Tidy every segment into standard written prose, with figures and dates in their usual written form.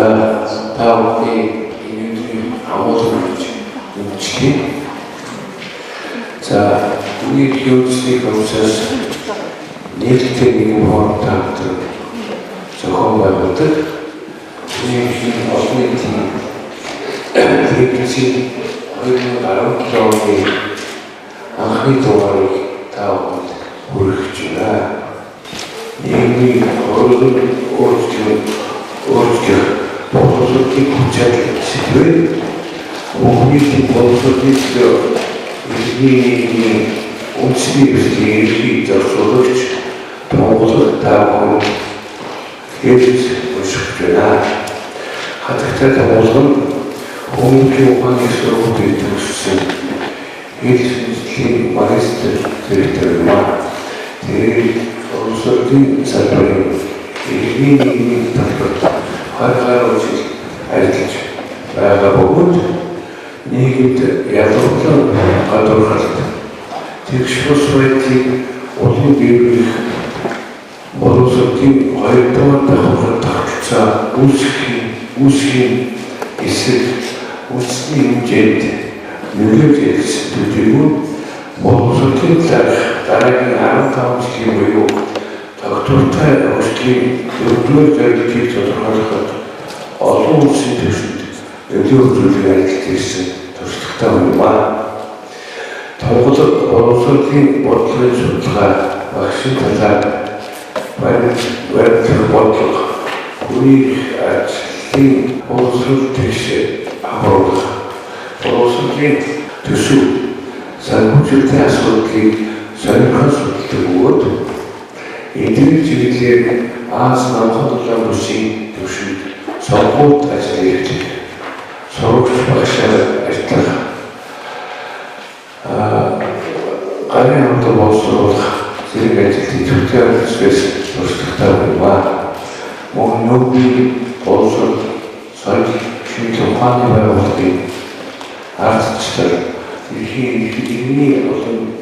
다음에 이민들이 아무도 움직이. 자, 우리 교육생이 검사에서 내일적인 모험탕들 저거 말거든. 우리 어린이팀 그렇지 어린 나름 경험이 아무리 동화를 다 모르겠지만 이미 어르신 보호소티 구체적인 시도에 우리 보호소티 시도 이 온실이 이렇게 있어서도 보호소 다 보고 예를 싶잖아. 하여튼 보호소는 공교환에서 되는 수준 이렇게 말했을 때는 대리 보호소티 사람이 이미 다 화가로지 알겠죠. 나가보고 이게 야동도 가도록 하겠다. 텍스트소에티 어떤 비율이 보호소티 활동한다고 닥쳐 우스킨 있을 우스킨 문제인데 물려질 수도 되고 보호소티 따라가는 아름다운 시기고요. 닥터타의 어떻게 의도를 뒤져서 하다가 어려운 시대였습니다. 의도를 알겠어요. 도시탁당과 더욱더 보호소티 못하는 좋다가 확신하다 웹 우리 아침 보호소티 하고 보호소티 두수 산후줄태 아소티 산후줄태 무엇 이들이 지리게 아스나 허들랑 도시 서포트 아시겠지 서로 박샤를 아시다가 가능한 모습으로 지리게 특별한 스페이스 도시탁당과 목욕이 보수 설기 신경 환희와 어떻게 아스치들 이미 어떤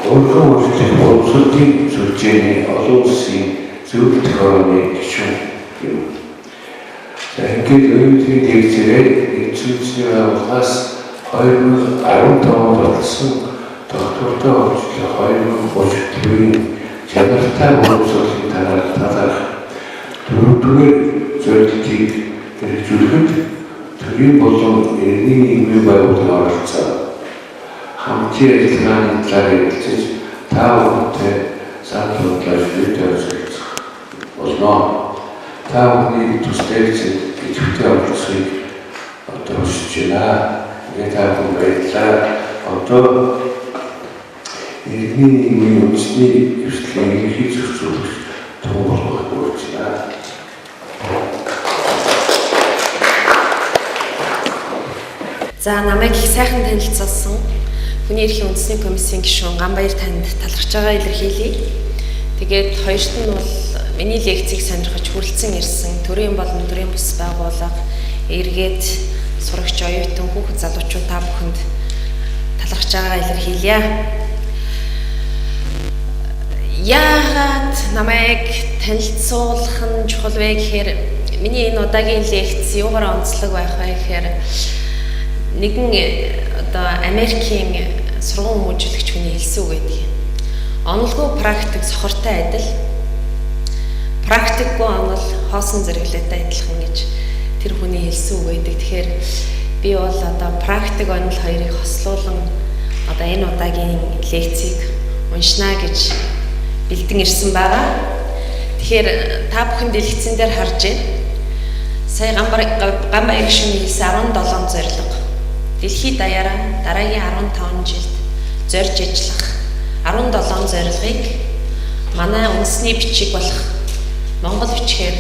올가오르게 보수팀 조직이 어두운시 주특허의 기준 자, 이렇게 의미들이 대기질에 이출지와 화스 허일을 아름다운 것은 더욱더 허일을 보시기에 제가 보수팀 다다 두루두루 절기 줄을 둘이 보통 일일이 말고 나왔어. 함께 지나는 자리에 다음부터 산소까지 되었습니다. 어서 다음이 두 스테이지 이쪽에 없이 어떤 수지나 이게 다음에 있다 어떤 일일이 음식이 이렇게 희주수 도움을 하고 있지만 За намайг их сайхан танилцуулсан хүний эрхийн үндэсний комиссийн гишүүн Ганбаяр танд талархж байгаа илэрхийлье. Тэгээд хоёрт нь бол миний лекцийг сонирхож хүрэлцэн ирсэн төрийн болон төрийн бус байгууллага, эргээд сурагч оюутан хүүхэд залуучууд та бүхэнд талархж байгаа илэрхийлье. Яагаад намайг танилцуулах нь чухал вэ гэхээр миний энэ удаагийн лекц юугаар онцлог байх вэ гэхээр нэгэн одоо Америкийн сургууль хүмүүжүүлэгч хүний хэлсэн үг гэдэг. Онолгүй практик сохортой адил. Практикгүй онол хоосон зэрэглээтэй адилхан гэж тэр хүний хэлсэн үг гэдэг. Тэгэхээр би бол одоо практик онол хоёрыг хослуулан одоо энэ удаагийн лекцийг уншина гэж бэлдэн ирсэн байгаа. Тэгэхээр та бүхэн дэлгэцэн дээр харж байна. Сая Ганбаяр гишүүний хэлсэн 17 зорилго. Дэлхийд даяараа дараагийн 15 жилд зорж ажиллах 17 зорилгыг манай үндэсний бичиг болох Монгол бичгээр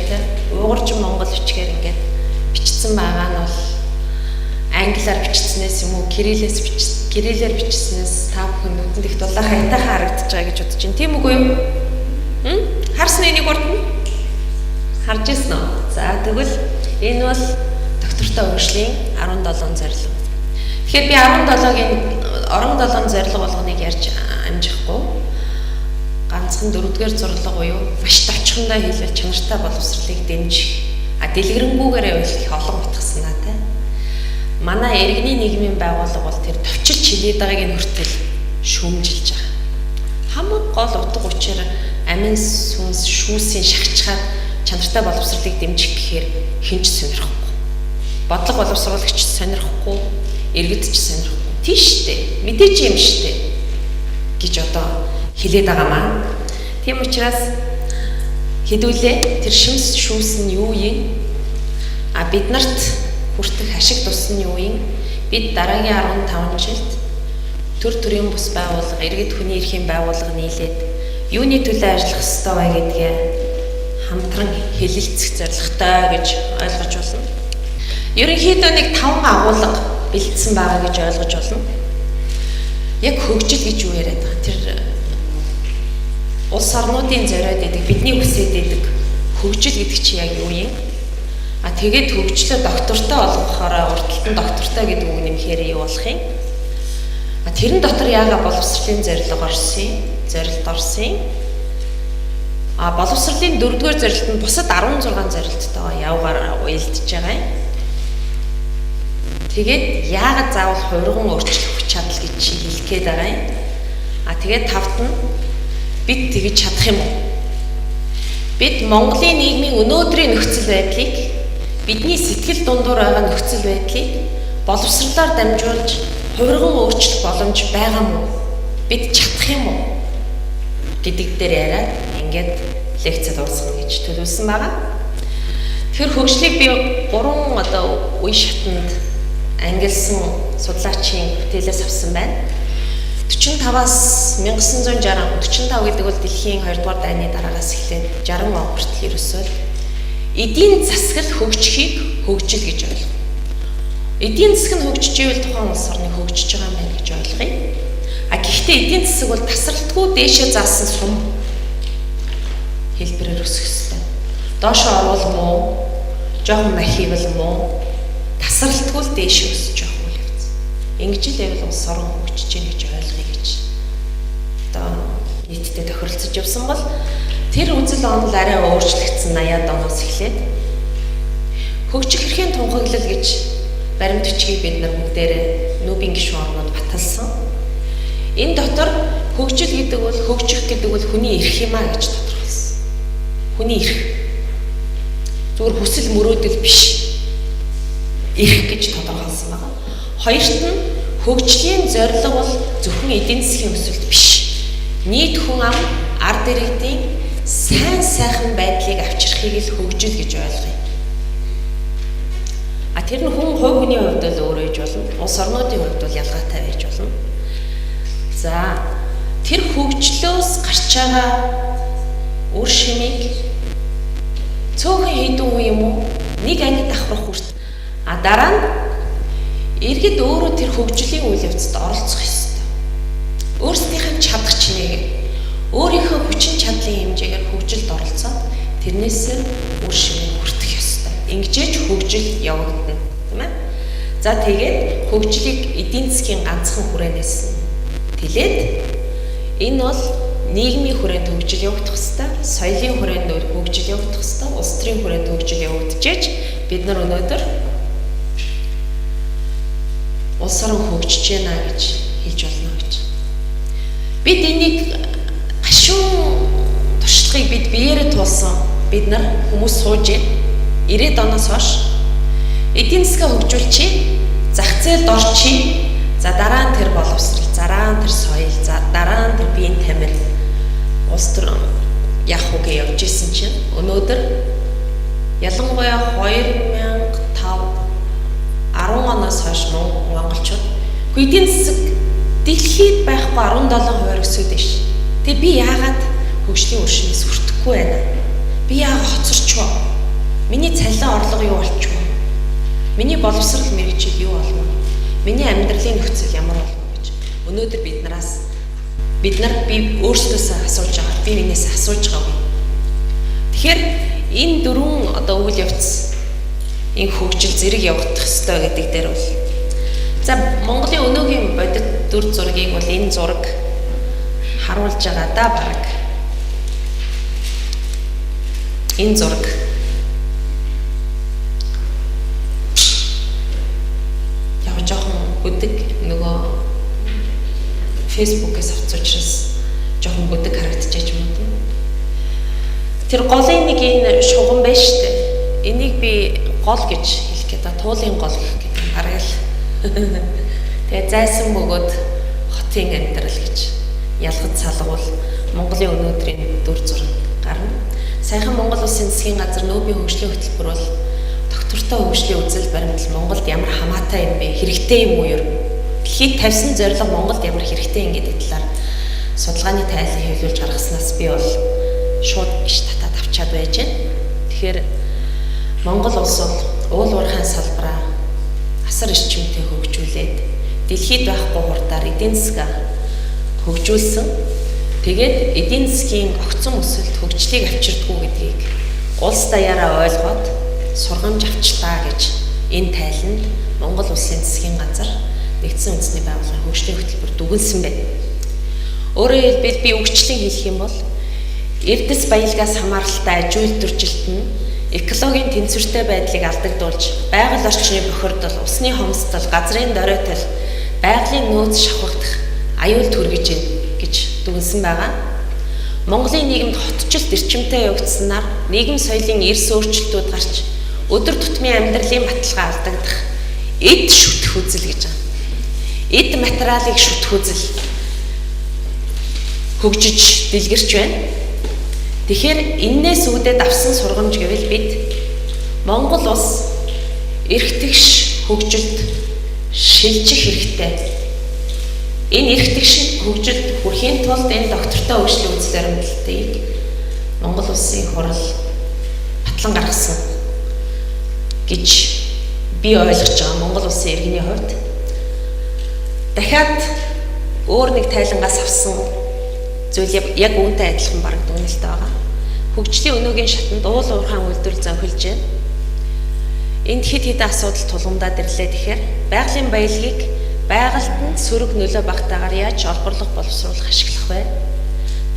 уйгуржин Монгол бичгээр ингээд бичсэн байгаа нь бол англиар бичснээс юм уу кириллээр бичснээс та бүхэн нүдэнд их дулаан хайтайхан харагдаж байгаа гэж бодож байна. Тийм үгүй юу? Харсны нэг урд нь харж ирсэн үү? За тэгвэл энэ бол доктортой урьдчилан 17 зорилго. Тэгэхээр би 17 зорилго болгоныг ярьж амжихгүй. Ганцхан 4-р зорилго буюу маш товчхондоо хийлгэл чанартай боловсролыг дэмжих Дэлгэрэнгүйгээр их олон утгасан надад. Манай иргэний нийгмийн байгууллага бол тэр товчилж хилээд байгааг нь хүртэл шүүмжилж байгаа. Хамаг гол утга учир амин сүнс шүүсийн шахчихад чанартай боловсролыг дэмжих гэхээр хинч сонирхгүй. Бодлого боловсруулагч сонирхгүй, иргэдч сонирхгүй. Тийштэй, мэдээж юм штэ гэж одоо хэлээд байгаа маа. Тийм учраас хэдүүлээ тэр шимс шүүс нь юу юм? Бид нарт хүртэх ашиг тус нь юу юм? Бид дараагийн 15 жилд төр төрийн бус байгууллага, иргэд хүний эрхийн байгууллага нийлээд юуны төлөө ажиллах ёстой вэ гэдгээ хамтран хэлэлцэх зорилготой гэж ойлгож байна. Ерөнхийдөө нэг 5 агуулга бэлдсэн байгаа гэж ойлгож байна. Яг хөгжил гэж юу яриад байгаа? Тэр улс орнуудын зориод идэг, бидний хүсэж идэг хөгжил гэдэг чи яг юу юм? Тэгээд хөгжлөө доктортой олгохоор урдталт нь доктортой гэдэг үг нэмэхээр юу болох юм? Тэрэн дотор яага боловсролын зорилго орсон, зорилт орсон. Боловсролын 4-р зорилт нь бусад 16 зорилттойгоо явгаар уялдж байгаа юм. Тэгээд яагаад заавал хувирган өөрчлөх чадал гэж хэлэх гээд байгаа юм. Тэгээд тавт нь бид тэгж чадах юм уу? Бид Монголын нийгмийн өнөөдрийн нөхцөл байдлыг, бидний сэтгэл дундуур байгаа нөхцөл байдлыг боловсролоор дамжуулж хувирган өөрчлөх боломж байгаа мó? Бид чадах юм уу? Гэдэг дээр яриад ингээд лекцэд дуусгах гэж төлөвлөсөн байгаа. Тэгэхээр хөгжлийг би 3 үе шатанд ангилсан судлаачийн бүтээлээс авсан байна. 45-аас 1960, 45 гэдэг бол дэлхийн 2 дугаар дайны дараагаас эхлээд 60 он хүртэл ерөөсөө эдийн засаг хөгжихийг хөгжил гэж ойлгоо. Эдийн засаг нь хөгжиж ивэл тухайн улс орны хөгжиж байгаа юм байна гэж ойлгоё. Гэхдээ эдийн засаг бол тасралтгүй дээшээ заасан сум хэлбэрээр өсөх ёстой. Доошоо орвол муу, жоохон махивал муу, тасралтгүй дээшээ өсөж явах үйл явц. Ингэж л явал улс орн хөгжиж гэнэ гэж ойлгоё гэж. Одоо нийтдээ тохиролцож явсан бол тэр үзэл онол арай өөрчлөгдсөн 80-аад оноос эхлээд хөгжих эрхийн тунхаглал гэж баримт бичгийг бид нар бүгдээрээ нүүбийн гишүүн орнууд баталсан. Энэ дотор хөгжил гэдэг бол, хөгжих гэдэг бол хүний эрх юм а гэж тодорхойлсон. Хүний эрх. Зүгээр хүсэл мөрөөдөл биш. Эрх гэж тодорхойлсон байна. Хоёрт нь хөгжлийн зорилго бол зөвхөн эдийн засгийн өсөлт биш. Нийт хүн ам, ард иргэдийн сайн сайхан байдлыг авчрахыг л хөгжил гэж ойлгоё. Тэр нь хүн хувь хүний хувьд л өөр ээж болно. Улс орнуудын хувьд бол ялгаатай байж болно. За тэр хөгжлөөс гарч байгаа үр шимийг цөөхөн хэдэн үе юм уу? Нэг ангид давхрах хүрт. Дараа нь иргэд өөрөө тэр хөгжлийн үйл явцад оролцох ёстой. Өөрсдийнх нь чадах чинээгээр, өөрийнхөө хүчин чадлын хэмжээгээр хөгжилд оролцоод тэрнээс үр шимийг хүртэх ёстой. Ингэжээч хөгжил явагдана, тийм ээ. За тэгээд хөгжлийг эдийн засгийн ганцхан хүрээнээс тэлээд энэ бол нийгмийн хүрээнд хөгжил явагдах ёстой, соёлын хүрээнд хөгжил явагдах ёстой, улс төрийн хүрээнд хөгжил явагдчихэж бид нар өнөөдөр улс орн хөгжиж байна гэж хэлж болно гэж. Бид энийг гашуун туршлагыг бид биеэрээ туулсан. Бид нар хүмүүс сууж 90-ад оноос хойш эдийн засгаа хөгжүүлчихье, зах зээлд орчихье. За дараа нь тэр боловсрал, дараа нь тэр соёл, за дараа нь тэр биеийн тамир улс төр явах үг явж исэн чинь өнөөдөр ялангуяа 2005 10 оноос хойш монголчууд эдийн засаг дэлхийд байхгүй 17% өсөд дэш. Тэгээ би яагаад хөгжлийн өршнөөс хүртэхгүй байна? Би яагаад хоцорчвоо? Миний цалин орлого юу болчихвоо? Миний боловсрал мэргэжил юу болов? Миний амьдралын нөхцөл ямар болов гэж өнөөдөр бид нар өөрсдөөсөө асууж байгаа. Би энэс асууж байгаа. Тэгэхээр энэ дөрвөн одоо үйл явц энэ хөгжил зэрэг явагдах ёстой гэдэг дээр бол за Монголын өнөөгийн бодит дүр зургийг бол энэ зураг харуулж байгаа да баг. Энэ зураг Facebook-ээс авц учраас жоохон бүдэг харагдчихэж юм уу. Тэр голын нэг энэ шугам байна шүү дээ. Энийг би гол гэж хэлэх гээд туулын гол гэх гэдэг арай л. Тэгээ зайсан бөгөөд хотын амьдрал гэж ялгаж салгуул Монголын өнөөдрийн дүр зураг гарна. Саяхан Монгол Улсын засгийн газар нөөбийн хөгжлийн хөтөлбөр бол доктортой хөгжлийн үзэл баримтал Монголд ямар хамаатай юм бэ? Хэрэгтэй юм уу юу? Дэлхийд тавьсан зорилго Монголд ямар хэрэгтэй юм гэдэг талаар судалгааны тайлан хэвлүүлж гаргаснаас би бол шууд иш татаад авчаад байж байна. Тэгэхээр Монгол улс бол уул уурхайн салбараа асар эрчимтэй хөгжүүлээд дэлхийд байхгүй хурдаар эдийн засгаа хөгжүүлсэн. Тэгээд эдийн засгийн огцон өсөлт хөгжлийг авчирдаггүй гэдгийг улс даяараа ойлгоод сургамж авчлаа гэж энэ тайланд Монгол Улсын засгийн газар нэгдсэн үндэсний байгууллагын хөгжлийн хөтөлбөр дүгнсэн байна. Өөрөөр хэлбэл би үгчлэн хэлэх юм бол эрдэс баялгаас хамааралтай аж үйлдвэржилт нь экологийн тэнцвэртэй байдлыг алдагдуулж, байгаль орчны бохирдол, усны хомсдол, газрын доройтол, байгалийн нөөц шавхагдах аюул түргэж байна гэж дүгнсэн байгаа. Монголын нийгэмд хотчлт эрчимтэй явагдсанаар нийгэм соёлын эрс өөрчлөлтүүд гарч өдөр тутмын амьдралын баталгаа алдагдах эд шүтэх үзэл гэж байна. Эд материалыг шүтэх үзэл хөгжиж дэлгэрч байна. Тэгэхээр энээс үүдээд авсан сургамж гэвэл бид Монгол улс эрхтгш хөгжилд шилжих хэрэгтэй. Энэ эрхтгш хөгжилд хүрэхийн тулд энэ доктортой хөгжлийн үзэл баримтлалыг Монгол улсын хурал батлан гаргасан гэж би ойлгож байгаа Монгол улсын иргэний хувьд. Дахиад өөр нэг тайлангаас авсан зүйл яг үүнтэй адилхан бараг дүгнэлттэй байгаа. Хөгжлийн өнөөгийн шатанд уул уурхайн үйлдвэрлэл зохиолж байна. Энд хэд хэдэн асуудал тулгамдаад ирлээ тэгэхээр байгалийн баялагийг байгальтанд сөрөг нөлөө багтаагаар яаж олборлох боловсруулах ашиглах вэ?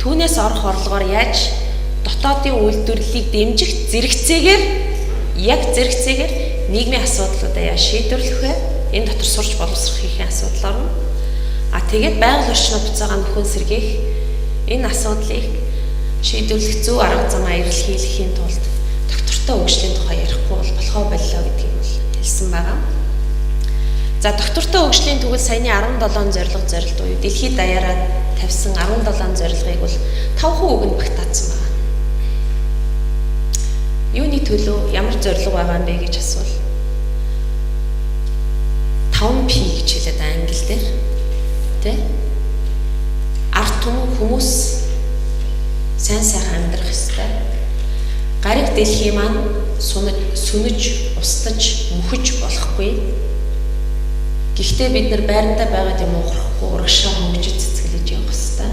Түүнээс орох орлогоор яаж дотоодын үйлдвэрлэлийг дэмжих зэрэгцээгээр нийгмийн асуудлуудаа яаж шийдвэрлэх вэ? Энэ дотор сурч боловсрох хийхин асуудал орно. Тэгээд байгаль орчноо буцаага нөхөн сэргээх энэ асуудлыг шийдвэрлэх зөв арга замаа эрэлхийлэхийн тулд доктортой хөгжлийн тухай ярихгүй бол болохоо боллоо гэдгийг бол хэлсэн байгаа. За доктортой хөгжлийн тэгвэл саяны 17 зорилго буюу дэлхийд даяараа тавьсан 17 зорилгыг бол 5% үгэнд багтаацсан байна. Юуны төлөө ямар зорилго байгаа юм бэ гэж асуул. 5P гэж хэлээд англи дээр тэ арт түмэн хүмүүс сайн сайхан амьдрах ёстой. Гариг дэлхий маань сүнэж, устж, мөхөж болохгүй. Гэхдээ бид нар байрандаа байгаа юм уурахгүй, урагшаа хөнгөж цэцгэлж явах ёстой.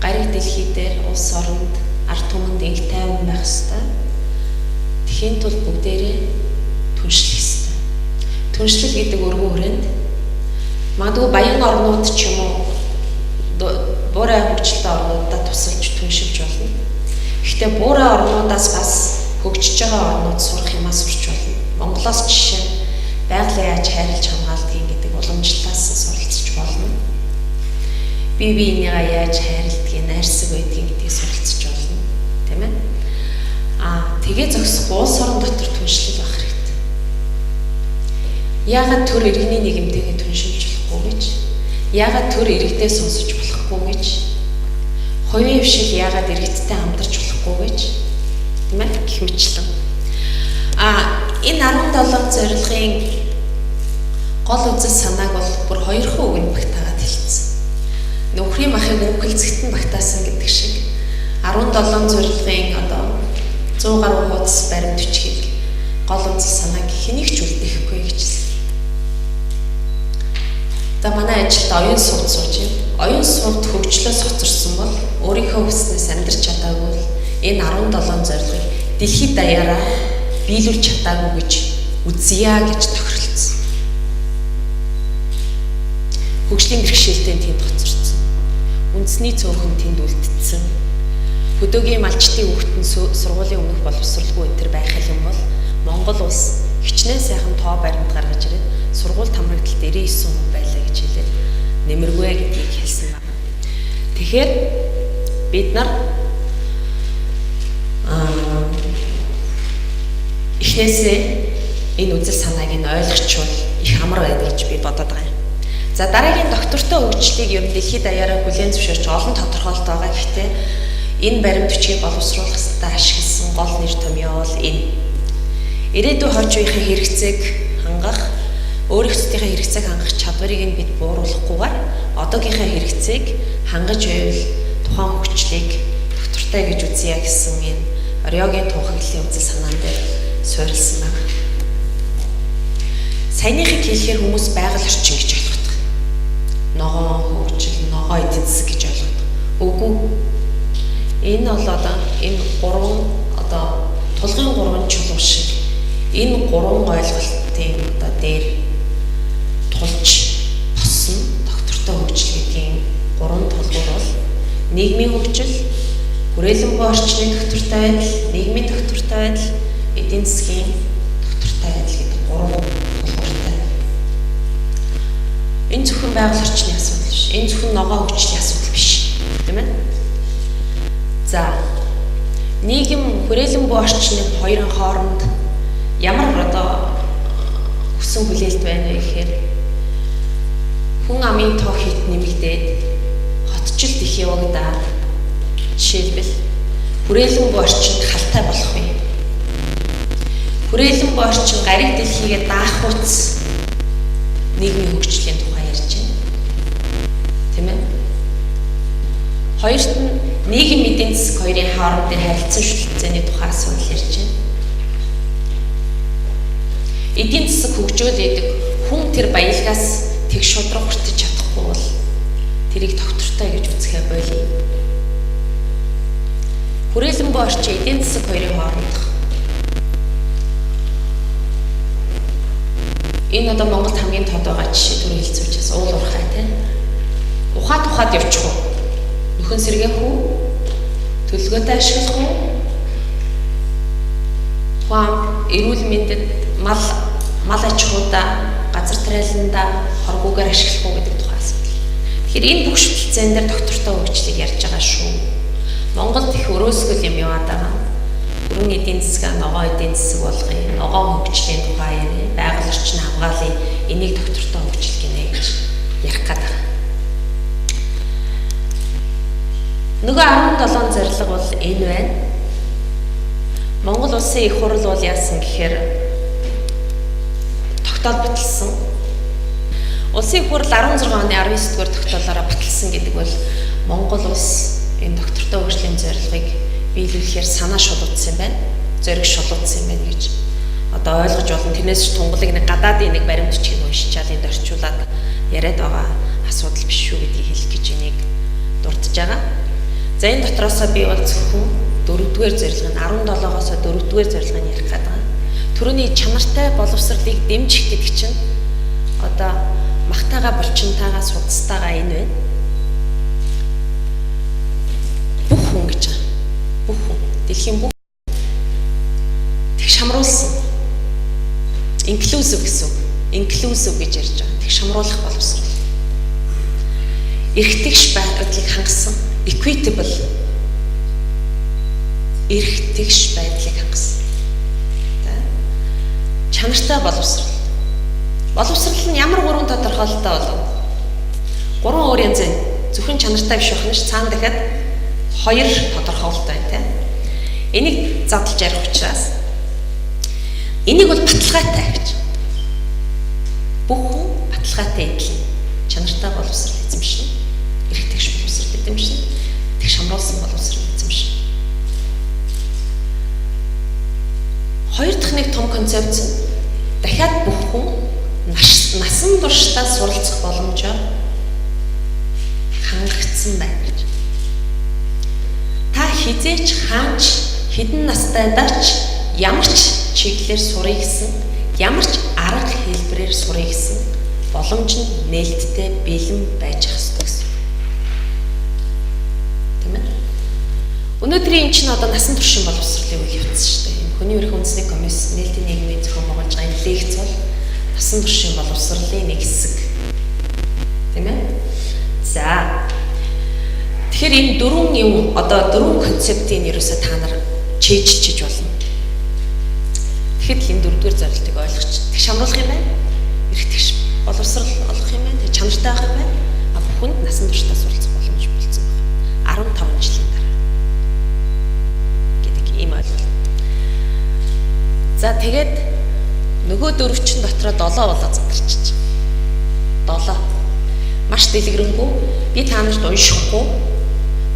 Гариг дэлхий дээр улс оронд арт түмэнд инх тайван байх ёстой. Тэхийн тулд бүгдээрээ түншлэх ёстой. Түншлэл гэдэг өргөн хүрээнд магадгүй баян орнууд ч юм уу буурай хөгжилтэй орнуудад тусалж түншилж болно. Гэхдээ буурай орнуудаас бас хөгжиж байгаа орнууд сурах юмаа сурч болно. Монголоос жишээ нь байгалаа яаж хайрлаж хамгаалдгийг гэдэг уламжлалаас суралцж болно. Бие биенийгээ яаж хайрладгийг, найрсаг байдгийг гэдгийг суралцж болно. Тийм ээ? Тэгээ зогсох улс орон дотор түншлэл байх хэрэгтэй. Яагаад төр иргэний нийгэмтэйгээ түншилж болохгүй гэж? Яагаад төр иргэдээ сонсож болохгүй гэж? Хувийн хвшил яагаад иргэдтэй хамтарч болохгүй гэж? Тийм ээ? Гэх мэтлэн. Энэ 17 зорилгын гол үзэл санааг бол бүр 2% үгэнд багтаагаад хэлсэн. Нөхрийн махыг өвгөлцөгтөнд багтаасан гэдэг шиг 17 зорилгын 100 гаруй хуудас баримт бичгийг гол үзэл санааг хэнийг ч үлдээхгүй гэж хэлсэн. За манай ажилд оюун сувд сууж байна. Оюун сувд хөгжлөөс хоцорсон бол өөрийнхөө хүснээс амьдрч чадаагүй энэ 17 зорилгыг дэлхийд даяараа биелүүлж чадаагүй гэж үзье гэж тохиролцсон. Хөгжлийн бэрхшээлтэй тэнд хоцорсон. Үндэсний цөөхөн тэнд үлдсэн. Хөдөөгийн малчтын хүүхдэн сургуулийн өмнөх боловсралгүй энэ байх юм бол Монгол улс хичнээн сайхан тоо баримт гаргаж ирээд сургууль тамрагдлалд 99% байлаа гэж хэлээд нэмэргүй гэдгийг хэлсэн байна. Тэгэхээр бид нар эхнээсээ энэ үзэл санааг нь ойлгочвол их амар байдаг гэж би бодоод байгаа юм. За дараагийн доктортой хөгжлийг ер нь дэлхийд даяараа бүлээн зөвшөөрч олон тодорхойлт байгаа. Гэхдээ энэ баримт бичгийг боловсруулах хэвээр ашигласан гол нэр томьёо бол энэ. Ирээдүйн хойч үеийн хэрэгцээг хангах, өөрийнхөө хэрэгцээг хангах чадварыг нь бид бууруулахгүйгээр одоогийнхаа хэрэгцээг хангаж байвал тухайн хөгжлийг доктортой гэж үзье гэсэн энэ Орёгийн тунхаглалын үзэл санаан дээр суурилсан байна. Саяныхыг хэлэхээр хүмүүс байгаль орчин гэж ойлгодог. Ногоон хөгжил, ногоо эдийн засаг гэж ойлгодог. Үгүй. Энэ бол энэ гурван тулгын гурван чулуу шиг энэ гурван ойлголтын дээр тулж босон доктортой хөгжил гэдгийн гурван тулгуур бол нийгмийн хөгжил, хүрээлэн буй орчны доктортой байдал, нийгмийн доктортой байдал, эдийн засгийн доктортой байдал гэдэг гурван тулгууртай. Энэ зөвхөн байгаль орчны асуудал биш. Энэ зөвхөн ногоон хөгжлийн асуудал биш. Тийм ээ? За, нийгэм хүрээлэн буй орчны хоёрын хооронд ямар өсөн хүлээлт байна вэ гэхээр хүн амын тоо хит нэмэгдээд хотчил их явагдаад жишээлбэл хүрээлэн буй орчинд халтай болох вэ? Хүрээлэн буй орчин гариг дэлхийгээ даах хүч нийгмийн хөгжлийн тухай ярьж байна. Тийм ээ? Хоёрт нь нийгэм эдийн засаг хоёрын хоорондын харилцан шүлтцээний тухай асуудал ярьж байна. Эдийн засаг хөгжөөл идэг хүн тэр баялагаас тэг шудраг хүртэж чадахгүй бол тэрийг доктортой гэж үзэхэ болий. Хүрээлэн буй орчин эдийн засаг хоёрын хоорондох энэ Монголд хамгийн тод байгаа жишээ түрүү хэлцүүлчихсэн уул уурхай тийм. Ухаад явчих уу? Нөхөн сэргээх үү? Төлөвлөгөөтэй ашиглах уу? Тухайн эрүүл мэндэд мал аж ахуйдаа, газар тариаланда хоргуугаар ашиглах уу гэдэг тухай асуудал. Тэгэхээр энэ бүх шүтэлцээн дээр доктортой хөгжлийг ярьж байгаа шүү. Монголд их өрөөсгөл юм яваад байгаа. Бүрэн эдийн засаг, ногоон эдийн засаг болгоё, ногоон хөгжлийн тухай ярив, байгаль орчин хамгаалъя, энийг доктортой хөгжил гинэ гэж ярих гэдэг. Нөгөө 17 зорилго бол энэ байна. Монгол улсын их хурл бол яасан гэхээр тогтоол баталсан. Улсын их хурл 16 оны 19 дугаар тогтоолоороо баталсан гэдэг бол Монгол улс энэ доктортой хөгжлийн зорилгыг биелүүлэхээр санаа шулуутсан юм байна. Зориг шулуутсан юм байна гэж ойлгож болно. Тэрнээс тунгалаг нэг гадаадын нэг баримт бичгийг уншичаад энд орчуулад яриад байгаа асуудал биш шүү гэдгийг хэлэх гэж энийг дурдж байгаа. За энэ дотроосоо би бол зөвхөн 4-р зорилгын 17-оос 4-р зорилгыг ярих гэдэг. Төрөний чанартай боловсролыг дэмжих гэдэг чинь махтайгаа булчинтайгаа судастайгаа энэ байна. Бүх хүн гэж байгаа. Бүх хүн. Дэлхийн бүх тэг шамруулсан. Inclusive гэсэн үг. Inclusive гэж ярьж байгаа. Тэг шамруулах боловсрол. Эрхтгш байдлыг хангасан. Equitable. Эрхтгш байдлыг хангасан. Чанартай боловсрол. Боловсрол нь ямар гурван тодорхойлолттой болов? Гурван өөр янз байна. Зөвхөн чанартай биш байх нь ш цаана дахиад хоёр тодорхойлолт байна тийм. Энийг задлж ярих учраас энийг бол баталгаатай гэж. Бүх хүн баталгаатай эдлэн чанартай боловсрол эзэмшнэ. Эрхтгш боловсрол эзэмшнэ. Тэг шамруулсан боловсрол эзэмшнэ. Хоёр дахь нэг том концепц нь дахиад бүх хүн насан туршдаа суралцах боломжоор хангагдсан байна гэж. Та хизээч хаач хэдэн настайдаач ямар ч чиглэлээр сурах гэсэн, ямар ч арга хэлбэрээр сурах гэсэн боломж нь нээлттэй бэлэн байж ах ёстой гэсэн. Тийм ээ. Өнөөдрийн чинь насан туршийн боловсролын үе явцсан шүү дээ. Хүний өрх үндэсний комисс нээлтийн нийгмийн зохион байгуулж байгаа лекц бол насан туршийн боловсролын нэг хэсэг. Тийм ээ. За. Тэгэхээр энэ дөрвөн концептыг ерөөсөө та нар чийж болно. Тэгэхэд л энэ дөрөвдүгээр зорилтыг ойлгоч. Тэг шамруулах юм байна. Эрх тэгш боловсрал олох юм байна. Тэг чанартай байх юм байна. А бүхэнд насан туршдаа суралцах боломж болсон байна. 15 жилийн дараа. Гэдэг ийм ойлголт. За тэгээд нөгөө дөрвчин дотроо 7 болоо задарчиж. 7. Маш дэлгэрэнгүй. Би та нарт уншихгүй.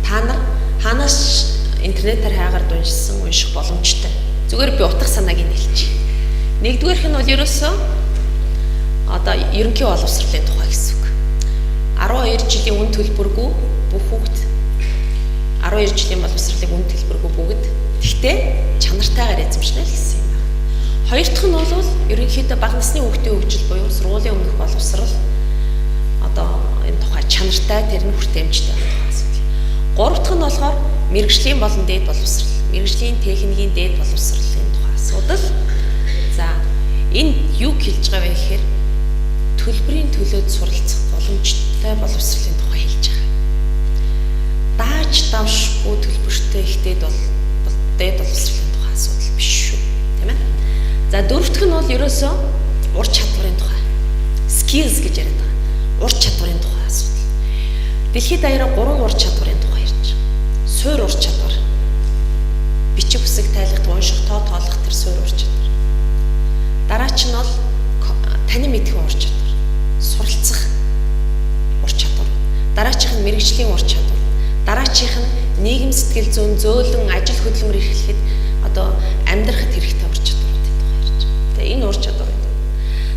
Та нар ханаас интернетээр хаагаар уншсан унших боломжтой. Зүгээр би утга санааг нь хэлчих. Нэгдүгээрх нь бол ерөөсөө одоо ерөнхий боловсролын тухай гэсэн үг. 12 жилийн үн төлбөргүй бүх хүүхд 12 жилийн боловсролыг үн төлбөргүй бүгд гэхдээ чанартайгаар эзэмшнэ л гэсэн юм байна. Хоёр дахь нь бол ерөнхийдөө бага насны хүүхдийн хөгжил буюу сургуулийн өмнөх боловсрол одоо энэ тухай чанартай тэр нь хүртээмжтэй байх асуудал. Гурав дахь нь болохоор мэргэжлийн болон дээд боловсрол, мэргэжлийн техникийн дээд боловсролын тухай асуудал. За энэ юу хэлж байгаа вэ гэхээр төлбөрийн төлөөд суралцах боломжтой боловсролын тухай хэлж байгаа. Дааж давшгүй төлбөртэй их дээд боловсролын тухай асуудал биш шүү. Тийм ээ. За дөрөв дэх нь бол ерөөсөө ур чадварын тухай. Skills гэж яриад байгаа. Ур чадварын тухай асуудал. Дэлхийд даяараа 3 ур чадварын тухай ярьж байгаа. Суур ур чадвар. Бичиг үсэг тайлгад унших, тоолох тэр суур ур чадвар. Дараач нь бол таны мэдэх ур чадвар. Суралцах ур чадвар. Дараачих нь мэрэгжлийн ур чадвар. Дараачих нь нийгэм сэтгэл зүйн зөөлөн ажил хөдөлмөр эрхлэхэд одоо амьдрахад хэрэгтэй ур чадваруудын тухай ярьж байгаа. Тэгээ энэ ур чадвар.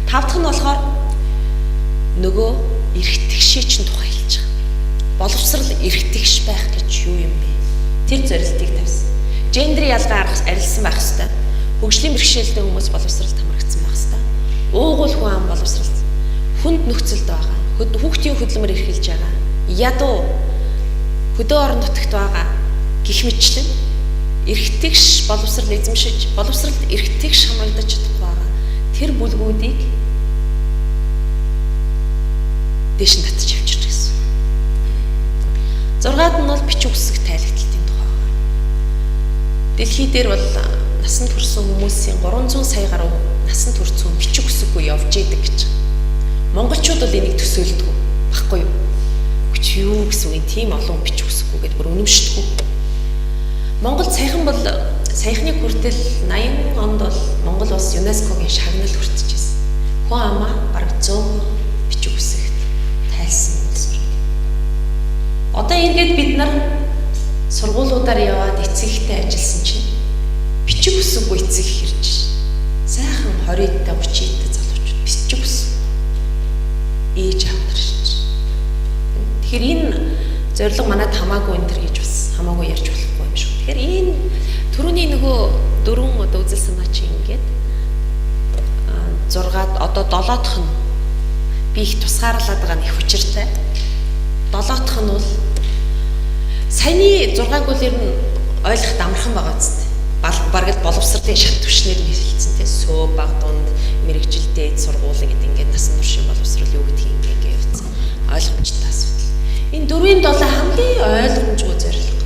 Тав дахь нь болохоор нөгөө эрх тэгшээчийн тухай хэлж байгаа. Боловсрал эрх тэгш байх гэж юу юм бэ? Тэр зорилтыг тавьсан. Гендер ялгаа арилсан байх ёстой. Хөгжлийн бэрхшээлтэй хүмүүс боловсралд хамрагдсан байх ёстой. Уугуул хүн ам боловсрал хүнд нөхцөлд байгаа. Хүүхдийн хөдөлмөр эрхэлж байгаа. Ядуу хөдөө орон нутагт байгаа гэх мэтлэн эрх тэгш боловсрал эзэмшиж, боловсралд эрх тэгш хамрагдаж чадахгүй байгаа. Тэр бүлгүүдийг дэш нь татж авчирч гэсэн. 6-ад нь бол бичиг үсэг тайлгдалтын тухай. Дэлхий дээр бол насанд хүрсэн хүмүүсийн 300 сая гаруй насанд хүрсэн бичиг үсэггүй явж идэг гэж. Монголчууд бол энийг төсөөлдөг баггүй юу? Хүч юу гэсэн үг тийм олон бичиг үсэггүй гэдээ бүр үнэмшдэггүй. Монголд саяхны хүртэл 80 онд бол Монгол улс ЮНЕСКОгийн шагнал хүртчихсэн. Хүн амаа бараг 100 бичиг үсэгт тайлсан улс. Одоо ингээд бид нар сургуулиудаар яваад эцэгтэй ажилласан чинь бичиг үсэггүй эцэг хэрж сайхан 20-д 30-д залуучууд бичиг үсэг ээж авдарч. Тэгэхээр энэ зорилго манайд хамаагүй энэ төр гэж бас хамаагүй ярьж болохгүй юм шүү. Тэгэхээр энэ түрүүний нөгөө дөрвөн одоо үзэл санаа чи ингээд 6-ад одоо 7 дахь нь би их тусгаарлаад байгаа нь их учиртай. 7 дахь нь бол саяны 6-аг бол ер нь ойлгоход амархан байгаа зү. Бараг боловсролын шат түвшнэр хэлсэн тийм сөө баг дунд мэрэгжилдээ сургуулийн гэдэг ингээд насан туршийн боловсрол юу гэдгийг ингээд явуулсан ойлгомжтой асуудал. Энэ 4-7 хамгийн ойлгомжгүй зорилго.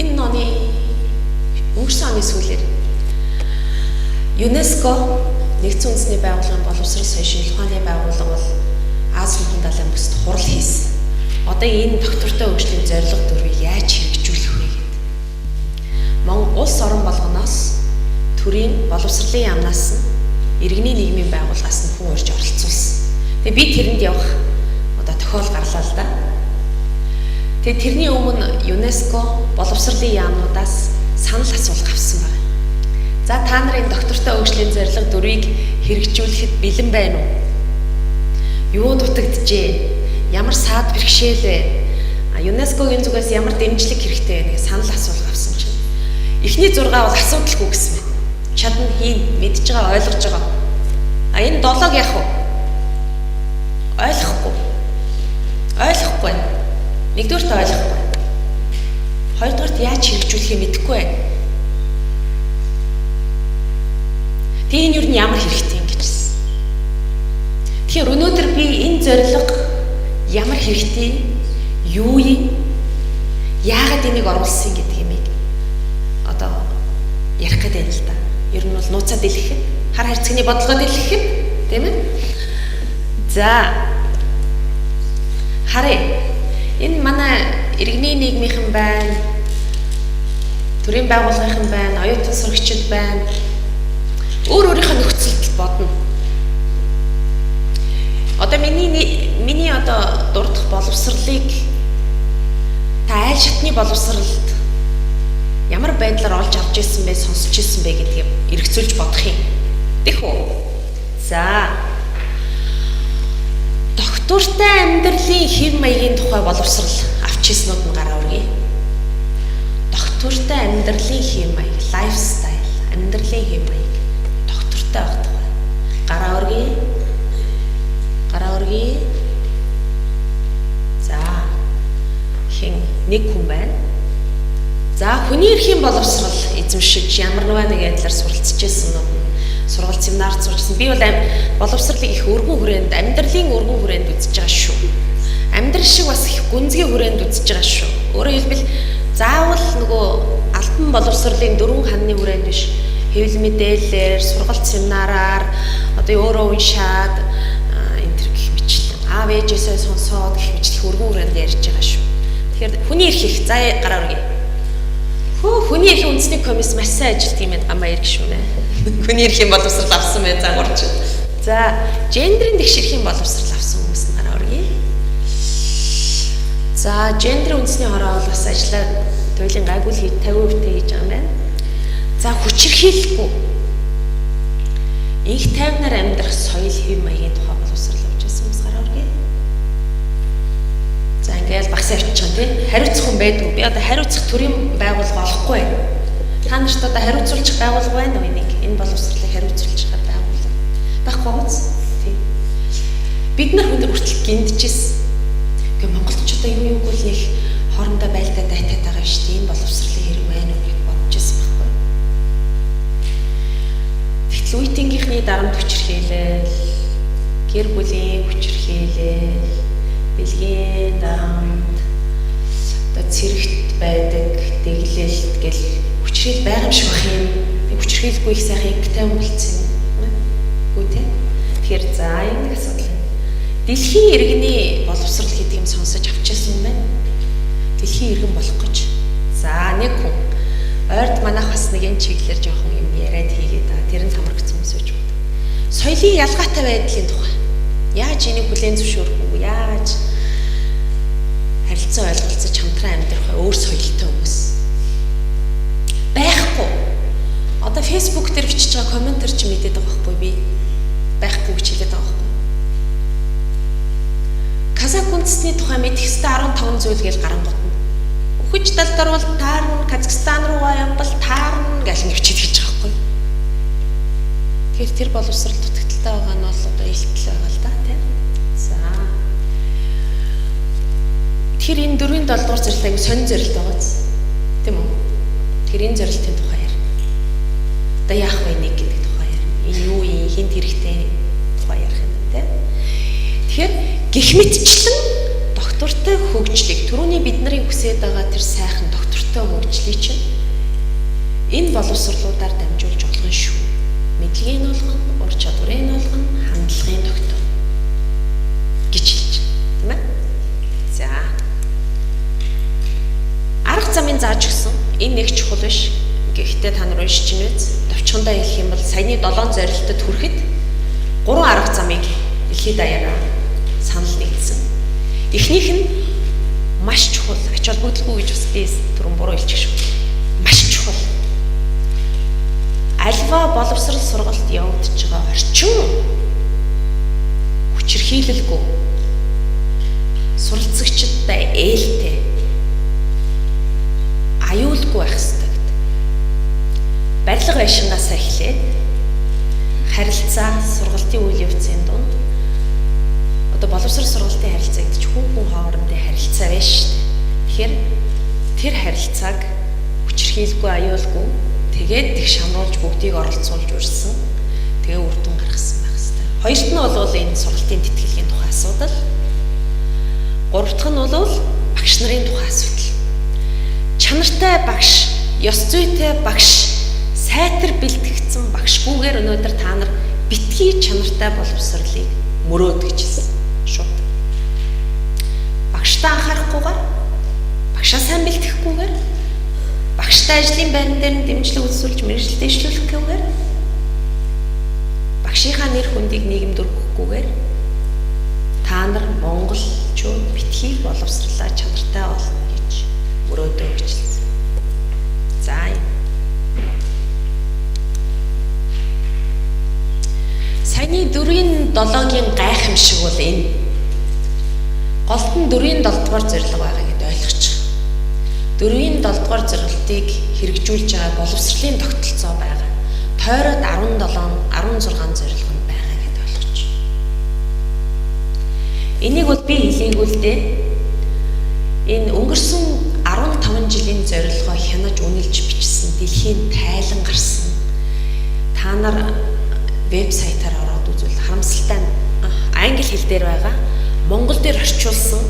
Энэ оны өнгөрсөн оны сүүлээр ЮНЕСКО нэгдсэн үндэсний байгууллагын боловсрол соёлын шинжилгээ ухааны байгууллага бол Азийн хүн далайн бүсд хурал хийсэн. Одоо энэ доктортой хөгжлийн зорилго дөрвийг яаж хэрэгжүүлэх вэ гэдэг. Улс орон болгоноос төрийн боловсролын яамнаас нь иргэний нийгмийн байгууллагаас нь хүн урьж оролцуулсан. Тэгээ би тэрэнд явах одоо тохиол гарлаа л да. Тэгээ тэрний өмнө ЮНЕСКО боловсролын яамнуудаас санал асуулга авсан байна. За та нарын доктортой хөгжлийн зорилго дөрвийг хэрэгжүүлэхэд бэлэн байна уу? Юу дутагджээ? Ямар саад бэрхшээл вэ? ЮНЕСКОгийн зүгээс ямар дэмжлэг хэрэгтэй вэ? Санал асуулга авсан чинь. Эхний 6 бол асуудалгүй гэсэн байна. Чадна хийн, мэдж байгаа, ойлгож байгаа. Энэ 7-г яах вэ? Ойлгохгүй. Нэгдүгээрт ойлгохгүй. Хоёрдугаарт яаж хэрэгжүүлэхээ мэдэхгүй байна. Тэгээ энэ юу нь ямар хэрэгтэй юм гэжсэн. Тэгэхээр өнөөдөр би энэ зорилго ямар хэрэгтэй, юу юм, яагаад энийг оруулсан гэдэг юмыг одоо ярих гэдэг юм л да. Ер нь бол нууцаа дэлгэхэд, хар хайрцагны бодлогоо дэлгэхэд, тийм ээ? За. Харъя. Энэ манай иргэний нийгмийнхэн байна. Төрийн байгууллагынхан байна, оюутан сурагчид байна. Өөрийнхөө нөхцөлд бодно. Одоо миний одоо дурдах боловсролыг та айл шатны боловсролд ямар байдлаар олж авч ирсэн бэ, сонсч ирсэн бэ гэдгийг эргцүүлж бодох юм. Дэх үү? За. Доктортой амьдралын хэв маягийн тухай боловсрол авч ирснүүд нь гараа өргөе. Доктортой амьдралын хэв маяг, лайфстайл, амьдралын хэв маяг доктортой байх тухай. Гараа өргөе. Гараа өргөе. За. Хин нэг хүн байна. За, хүний эрхийн боловсрол эзэмшиж ямар нэг байдлаар суралцж ирсэн нь сургалт семинарт сурчсан. Би бол боловсролыг их өргөн хүрээнд, амьдралын өргөн хүрээнд үзэж байгаа шүү. Амьдрал шиг бас их гүнзгий хүрээнд үзэж байгаа шүү. Өөрөөр хэлбэл заавал нөгөө алтан боловсролын 4 ханны хүрээнд биш, хэвлэл мэдээлэлээр, сургалт семинараар одоо өөрөө уншаад энэ төр гэх мэтлэн аав ээжээсээ сонсоод гэх мэтлэх өргөн хүрээнд ярьж байгаа шүү. Тэгэхээр хүний эрх их за гараа өргөе. Хүний эрхийн үндэсний комисс маш сайн ажилт юм байна. Гамбаяр гişүнэ. Хүний эрхийн боловсрол авсан бай загварч. За, гендрийн тэгшэрхийн боловсрол авсан хүмүүс нь гараа өргөе. За, гендрийн үндэсний хороо бол бас ажиллаад туйлын гайгүй 50% хийж байгаа юм байна. За, хүчирхийлэхгүй. Инх тайвнаар амьдрах соёл хэв маягийн тухай боловсрол авч ирсэн хүмүүс гараа өргөе. За, ингээл багс явчих юм тий. Хариуцах хүн байдгүй. Би одоо хариуцах төрийн байгууллага олохгүй байна. Та нарт одоо хариуцуулчих байгууллага байна уу энийг? Энэ боловсролыг хариуцуулчих байгууллага. Байхгүй гоц. Тий. Бид нар хүртэл гиндчихсэн. Гэхдээ монголчуудаа юу юуг л нэг хоорондоо байлдаа дайтаад байгаа шүү дээ. Энэ боловсролын хэрэг байна уу гэж бодож ирсэн байхгүй. Тэгтэл үеийнхний дарамт хүчирхийлэл, гэр бүлийн хүчирхийлэл, бэлгийн дарамт, одоо цэрэгт байдаг, дэглэлт гэл хүчрхийл байгаа юм шиг бах юм. Би хүчрхийлгүй их сайхан игтэй юм болцсон юм. Үгүй тий. Тэгэхээр за энэ асуудал. Дэлхийн иргэний боловсрол гэдэг юм сонсож авчихсан юм байна. Дэлхийн иргэн болох гэж. За нэг хүн ойрд манайх бас нэг энэ чиглэлээр жоохон юм яриад хийгээд байгаа. Тэр нь тамаргцсан хүмүүс байж байна. Соёлын ялгаатай байдлын тухай. Яаж энийг бүлээн зөвшөөрөх вэ? Яаж харилцаа ойлголцож хамтран амьдрах вэ? Өөр соёлтой хүмүүс байхгүй. Одоо Facebook дээр бичиж байгаа комментэр ч мэдээд байгаа байхгүй би. Байхгүй гэж хэлээд байгаа байхгүй. Казак үндэстний тухай мэдэх ёстой 15 зүйл гэж гарангуутна. Үхэж далдар бол таарна, Казахстан руугаа явбал таарна гэж нэвчээд хэлж байгаа байхгүй. Тэгэхээр тэр боловсрол дутагдaltaй байгаа нь бол одоо илтгэл байгаа л да тийм. За. Тэр энэ 4-ийн 7 дугаар зэрэгт аягүй сонин зэрэгт байгаа биз. Тийм үү? Тэр энэ зэрэгтийн тухай яар. Одоо яах вэ нэг гэдэг тухай яар. Энэ юу юм, хинт хэрэгтэй тухай ярих юм тийм. Тэгэхээр гэх мэтчлэн доктортой хөгжлийг түрүүний бид нарын хүсэж байгаа тэр сайхан доктортой хөгжлийг чинь энэ боловсролуудаар дамжуулж болгоно шүү. Мэдлэгийн болгоно, ур чадварын болгоно, хандлагын доктор гэж хэлж байна. Тийм ээ? За. Арга замын зааж өгсөн. Энэ нэг чухал биш. Гэхдээ та нар уншиж чинь үз. Товчхондоо хэлэх юм бол саяны 7 зорилтод хүрэхэд 3 арга замыг дэлхийд даяараа санал нэгдсэн. Эхнийх нь маш чухал, ач холбогдолгүй гэж бас би түрүүн буруу хэлчих шүү. Маш чухал. Альва боловсрол сургалт явагдаж байгаа орчин хүчирхийлэлгүй суралцагчдтай ээлтэй аюулгүй байх ёстой гэдэг. Барилга байшингаас эхлээд харилцаа сургалтын үйл явцын дунд одоо боловсрол сургалтын харилцаа гэдэг чинь хүн хоорондын харилцаа байна шүү дээ. Тэгэхээр тэр харилцааг хүчирхийлгүй аюулгүй тэгээд тэг шамруулж бүгдийг оролцуулж урьсан. Тэгээ үр дүн гаргасан байх хэрэгтэй. Хоёрт нь бол энэ сургалтын тэтгэлгийн тухай асуудал. Гурав дахь нь бол багш нарын тухай асуудал. Чанартай багш, ёс зүйтэй багш, сайтар бэлтгэгдсэн багшгүйгээр өнөөдөр та нар битгий чанартай боловсролыг мөрөөд гэж хэлсэн. Шууд. Багштай анхаарахгүйгээр, багшаа сайн бэлтгэхгүйгээр, багштай ажлын байран дээр нь дэмжлэг үзүүлж мэргэжил дэвшлүүлэхгүйгээр, багшийнхаа нэр хүндийг нийгэмд өргөхгүйгээр та нар монголчууд битгий боловсрлаа чанартай болно гэж мөрөөдөө гэж хэлсэн. За саяны 4-7-гийн гайхамшиг бол энэ. Голд нь 4-7 зорилго байгаа гэдээ ойлгочих. 4-7 зорилтыг хэрэгжүүлж байгаа боловсролын тогтолцоо байгаа. Тойроод 17-16 зорилго нь байгаа гэдээ ойлгочих. Энийг бол би хэлээгүй л дээ. Энэ өнгөрсөн 15 жилийн зорилгоо хянаж үнэлж бичсэн дэлхийн тайлан гарсан. Та нар вебсайтаар ороод үзвэл харамсалтай англи хэл дээр байгаа. Монгол дээр орчуулсан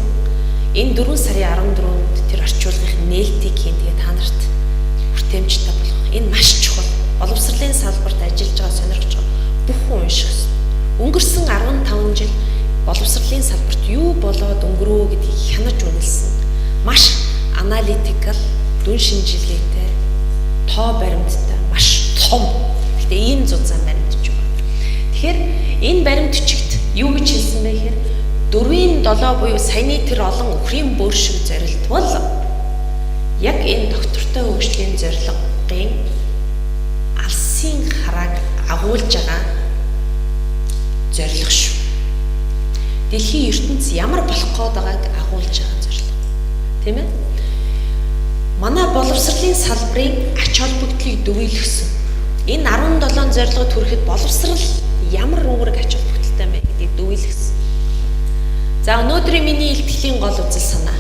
энэ 4 сарын 14-нд тэр орчуулгын нээлтийг хийн. Тэгээ та нарт хүртээмжтэй болох. Энэ маш чухал. Боловсролын салбарт ажиллаж байгаа сонирхож байгаа бүх хүн унших ёстой. Өнгөрсөн 15 жил боловсролын салбарт юу болоод өнгөрөө гэдгийг хянаж үнэлсэн. Маш аналитикал, дүн шинжилгээтэй, тоо баримттай, маш том. Гэхдээ ийм зузаан баримтж байна. Тэгэхээр энэ баримт бичигт юу гэж хэлсэн бэ гэхээр 4-7 буюу саяны тэр олон өхрийн бүр шиг зорилт бол яг энэ доктортой хөгжлийн зорилгын алсын харааг агуулж байгаа зорилго шүү. Дэлхийн ертөнц ямар болох гээд байгааг агуулж байгаа зорилго. Тийм ээ? Манай боловсролын салбарын ач холбогдлыг дүгийлгсэн. Энэ 17 зорилгод хүрэхэд боловсрол ямар үүрэг ач холбогдолтой юм бэ гэдгийг дүгийлгсэн. За өнөөдрийн миний илтгэлийн гол үзэл санаа.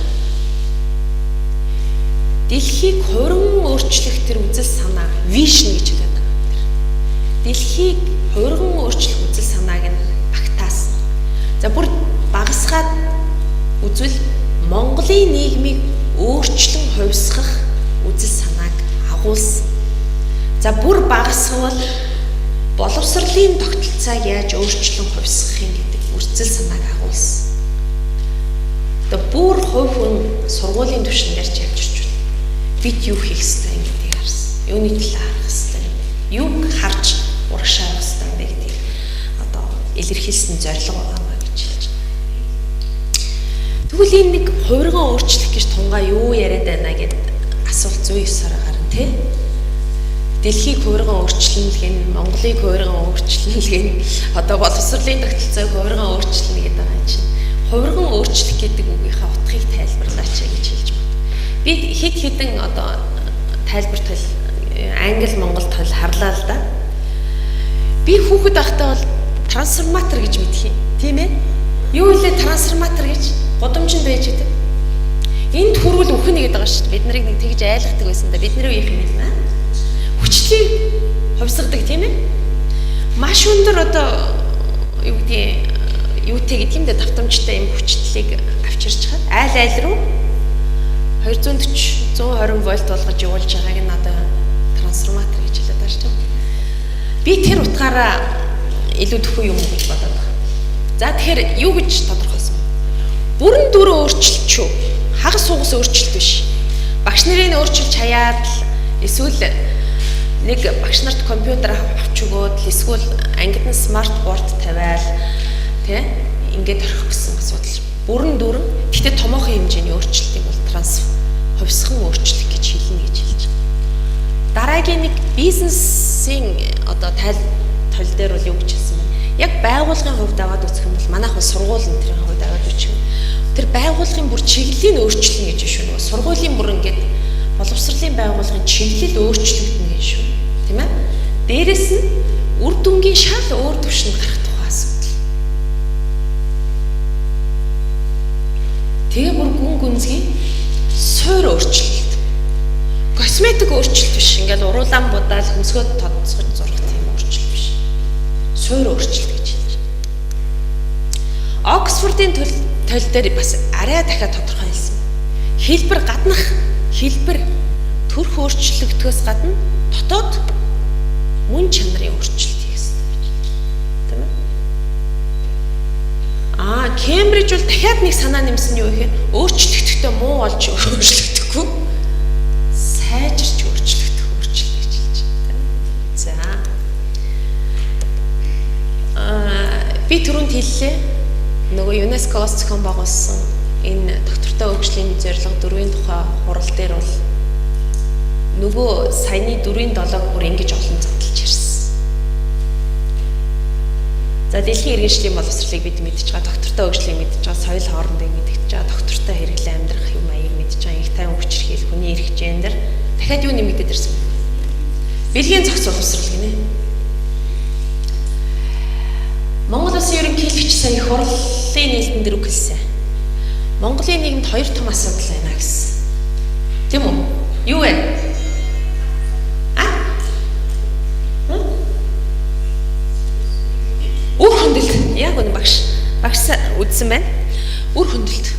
Дэлхийг хуран өөрчлөх тэр үзэл санаа, вижн гэж хэлээд байгаа. Дэлхийг хуран өөрчлөх үзэл санааг нь багтаасан. За бүр багасгаад үзвэл Монголын нийгмийг өөрчлөн хувьсгах үзэл санааг агуулсан. За бүр багасгавал боловсролын тогтолцоог яаж өөрчлөн хувьсгахын гэдэг үзэл санааг агуулсан. Тэгээ бүр хувь хүн сургуулийн түвшин дээр явж ирж байна. Бид юу хийх ёстой юм гэдгийг харсан. Юуны талаар харах ёстой юм. Юуг харж урагшаах ёстой юм бэ гэдгийг одоо илэрхийлсэн зорилго байгаа гэж хэлж байна. Тэгвэл энэ нэг хувирган өөрчлөх гэж тунгаа юу яриад байна гэд асуулт 109-аар гарна тий. Дэлхийг хувирган өөрчлөн гэн Монголыг хувирган өөрчлөн гэн одоо боловсролын тогтолцоог хувирган өөрчлөн гэдэг байгаа юм чинь. Хувирган өөрчлөх гэдэг үгийнхаа утгыг тайлбарлаач гэж хэлж байна. Би хэд хэдэн одоо тайлбарт англи монгол тал харлаа л да. Би хүүхэд байхдаа бол трансформатор гэж мэдхий. Тийм ээ? Юу вэ трансформатор гэж гудамжинд байж байдаг. Энд хүрвэл үхнэ гэдэг байгаа шүү дээ. Бид нарыг нэг тэгж айлгадаг байсан да. Бидний үеийнх юм байна. Хүчлийг хувьсгадаг тийм ээ? Маш өндөр одоо юу гэдэг юутэй гэдэг юм дэ давтамжтай юм хүчлийг авчирч хаад айл руу 240 120 вольт болгож явуулж байгааг нь одоо трансформатор гэж хэлээд байгаа шүү дээ. Би тэр утгаараа илүү төхөө юм гэж бодоод байна. За тэгэхээр юу гэж тодорхойлсон бэ? Бүрэн дүрээ өөрчилчихв. Хагас сугас өөрчилт биш. Багш нарын өөрчилж хаяад эсвэл нэг багш нарт компьютер авч өгөөд эсвэл ангид нь смарт борд тавиал тэ ингээд орхих гэсэн асуудал. Бүрэн дүрэн гэхдээ томоохон хэмжээний өөрчлөлтийг бол хувьсган өөрчлөлт гэж хэлнэ гэж хэлж байна. Дараагийн нэг бизнесийн одоо тал дээр бол юу гэж хэлсэн бэ? Яг байгууллагын хувьд аваад үзэх юм бол манайх бол сургуулийн төрийн хувьд аваад үзэх юм. Тэр байгууллагын бүр чиглэлийн өөрчлөлт гэж шүү дээ. Сургуулийн бүр ингээд боловсролын байгууллагын чиглэл өөрчлөгдөн гэж шүү. Тийм ээ? Дээрээс нь үр дүнгийн шал өөр түвшинд гарах тухай асуудал. Тэгээ бүр гүн гүнзгий суур өөрчлөлт. Косметик өөрчлөлт биш. Ингээл уруулаан будаал хөмсгөөд тодцоход зурх тийм өөрчлөлт биш. Суур өөрчлөлт гэж хэлж байна. Оксфордын тойл дээр бас арай дахиад тодорхойлсон. Хэлбэр гаднах хэлбэр төрх өөрчлөгдөхөөс гадна дотоод мөн чанарын өөрчлөлт хийсэн. Тийм ээ? Кембриж бол дахиад нэг санаа нэмсэн юу гэхээр өөрчлөгдөхдөө муу болж өөрчлөгдөхгүй. Сайжирч өөрчлөгдөх өөрчлөлт гэж хэлж байна. За. Би түрүүнд хэллээ. Нөгөө ЮНЕСКО-с зохион байгуулсан энэ доктортой хөгжлийн зорилго 4-ийн тухай хурал дээр бол нөгөө саяны 4-7 бүр ингэж олон задлж ирсэн. За дэлхийн иргэншлийн боловсролыг бид мэдж байгаа, доктортой хөгжлийг мэдж байгаа, соёл хоорондыг мэдж байгаа, доктортой хэрэглээ амьдрах юм аяыг мэдж байгаа, их тайван хүчирхийлэл, хүний эрх хэмжээндэр дахиад юу нэмэгдээд ирсэн бэ? Бэлгийн зохиц боловсрол гинэ. Монгол Улсын ерөнхийлөгч сая хурлын нийлтэн дээр үг хэлсэн. Монголын нийгэмд хоёр том асуудал байна гэсэн. Тийм үү? Юу вэ? Үр хөндлөлт. Яг үнэ багш үздсэн байна. Үр хөндлөлт.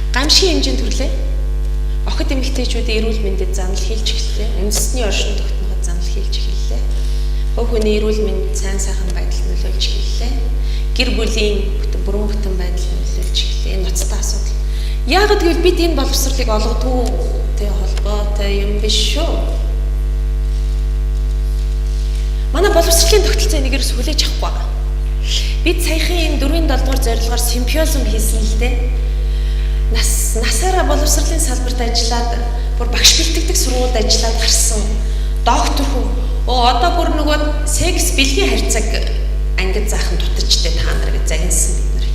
Гамшигын хэмжээнд төрлөө. Охид эмэгтэйчүүдийн эрүүл мэндэд занал хийлж эхэллээ. Үндэсний оршин тогтноход занал хийлж эхэллээ. Хувь хүний эрүүл мэнд сайн сайхан байдал нөлөөлж эхэллээ. Гэр бүлийн бүрэн бүтэн байдал нөлөөлж эхэллээ. Энэ ноцтой асуудал. Яагаад гэвэл бид энэ боловсролыг олгодгүй холбоотой юм биш шүү. Манай боловсролын тогтолцоо нэгээрс хүлээж авахгүй байгаа. Бид саяхан энэ 4-7 дугаар зорилгоор симпозиум хийсэн л дээ. Насаараа боловсролын салбарт ажиллаад бүр багш бэлтгэдэг сургуульд ажиллаад гарсан доктор хүн одоо бүр нөгөө секс бэлгийн харьцааг ангид заахын дутажтэй та нар гэж загинсан бид нар.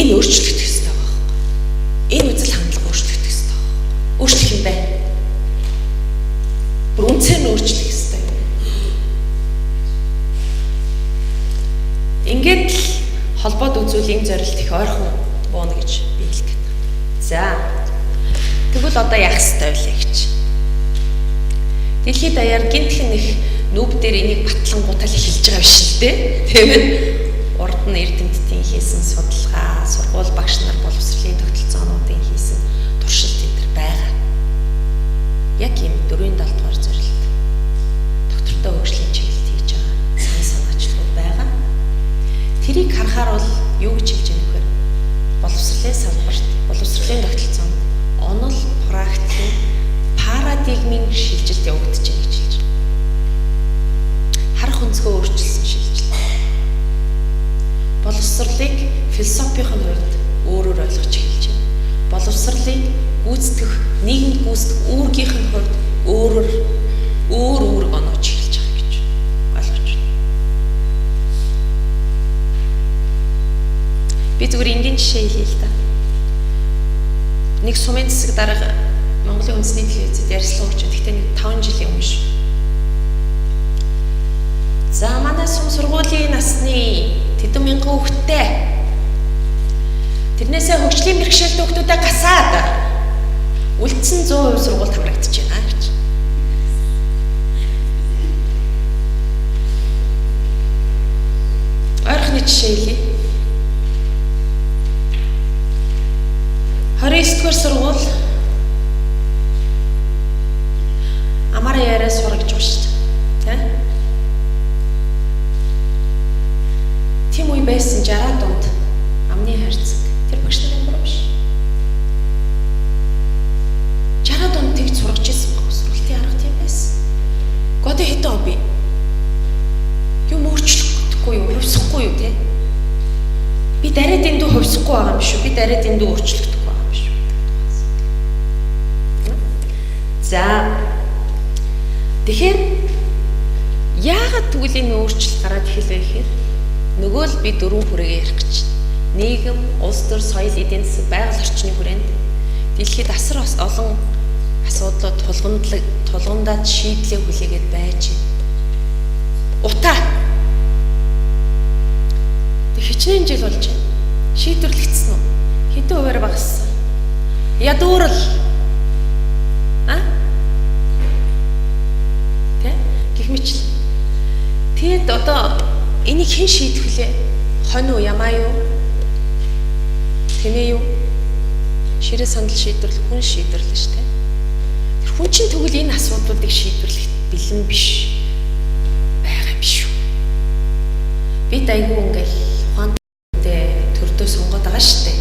Энэ өөрчлөгдөх ёстой байна. Энэ үзэл хандлага өөрчлөгдөх ёстой. Өөрчлөх юм байна. Бүр үнцээр нь өөрчлөх ёстой. Ингээд л холбоод үзүүлийн зорилт их ойрхон бууна гэж би хэлдэг. За. Тэгвэл одоо яах ёстой вэ гэж. Дэлхийд даяар гинтхэн их нүб дээр энийг батлангуудаа эхэлж байгаа биш л дээ. Тийм ээ. Урд нь эрдэмтдийн хийсэн судалгаа, сургууль багш нар боловсролын тогтолцоонуудын хийсэн туршилт энэ байгаа. Яг ийм 4-7 дугаар зорилт. Доктортой хөгжлийн чиглэлд хийж байгаа сан санаачлууд байгаа. Тэрийг харахаар бол юу гэж хэлж байгаа нөхөр? Боловсролын салбарт, боловсролын тогтолцоонд онол практикийн парадигмын шилжилт явагдаж байна гэж хэлж байна. Харах өнцгөө өөрчилсөн шилжилт. Боловсролыг философийн хувьд өөрөөр ойлгож хэлж байна. Боловсролыг гүйцэтгэх, нийгэмд гүйцэтгэх үүргийнх нь хувьд өөр оноож хэлж байгаа гэж ойлгож байна. Би зүгээр энгийн жишээ хэлье л да. Нэг сумын засаг дарга Монголын үндэсний телевизэд ярилцлага өгч, гэхдээ нэг 5 жилийн өмнө шүү. За манай сум сургуулийн насны тэдэн мянган хүүхэдтэй. Тэрнээсээ хөгжлийн бэрхшээлтэй хүүхдүүдэд гасаад үлдсэн 100% сургууль хамрагдаж байна гэж. Ойрхны жишээ хэлье. 29-р сургууль амаараа яриа сур гэж байна шүү дээ. Тийм үе байсан 60 дунд амны хайрцаг тэр багш нарын буруу биш. 60 дунд тэгж сургаж ирсэн баг сургалтын арга тийм байсан. Годо хитэн оби. Юм өөрчлөхгүй юу, хувьсахгүй юу те? Би дараад эндүү хувьсахгүй байгаа юм шүү. Би дараад эндүү өөрчлөгдөхгүй байгаа юм шүү. За тэгэхээр яагаад тэгвэл энэ өөрчлөлт гараад эхэлвэ гэхээр нөгөө л би 4 хүрээгээ ярих гэж байна. Нийгэм, улс төр, соёл, эдийн засаг, байгаль орчны хүрээнд дэлхийд асар олон асуудлууд тулгамдаад шийдлээ хүлээгээд байж байна. Утаа. Тэг хичнээн жил болж байна. Шийдвэрлэгдсэн үү? Хэдэн хувиар багассан? Ядуурл. Тэгээд одоо энийг хэн шийдэх вүлээ? Хонь уу, ямаа юу? Тэнэ юу? Ширээ сандал шийдвэрлэх хүн шийдвэрлэн шүү дээ. Тэр хүн чинь тэгвэл энэ асуудлуудыг шийдвэрлэх бэлэн биш байгаа юм шүү. Бид айгүй ингээл ухаантай төрдөө сонгоод байгаа шүү дээ.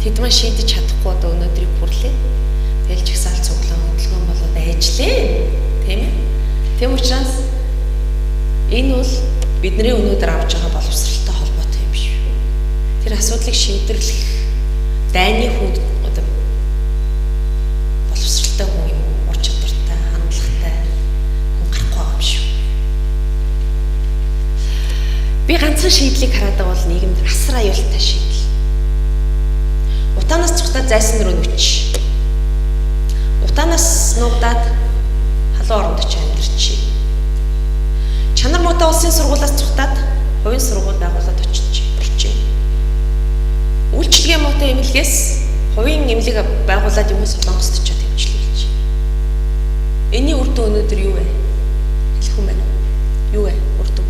Тэд маань шийдэж чадахгүй одоо өнөөдрийг хүрлээ. Тэгэл жигсаал цуглаан хөдөлгөөн болоод айжлээ. Тийм ээ. Тэм учраас энэ бол бидний өнөөдөр авж байгаа боловсралтай холбоотой юм шүү. Тэр асуудлыг шийдвэрлэх дайны хүнд одоо боловсралтай хүн юм, ур чадвартай, хандлагатай хүн гарахгүй байгаа юм шүү. Би ганцхан шийдлийг хараад байгаа бол нийгэмд асар аюултай шийдэл. Утаанаас цухтаад зайсан руу нүч. Утаанаас нуугдаад халуун оронд очиж амьдарч. Чанар муутай улсын сургуулиас цухтаад хувийн сургууль байгуулад очиж ирчээ. Үйлчлэгээ муутай эмнэлгээс хувийн эмнэлэг байгуулад юм Солонгост очиж тэмцлүүлж. Энийн үр дүн өнөөдөр юу вэ? Хэлэх юм байна уу? Юу вэ? Үр дүн.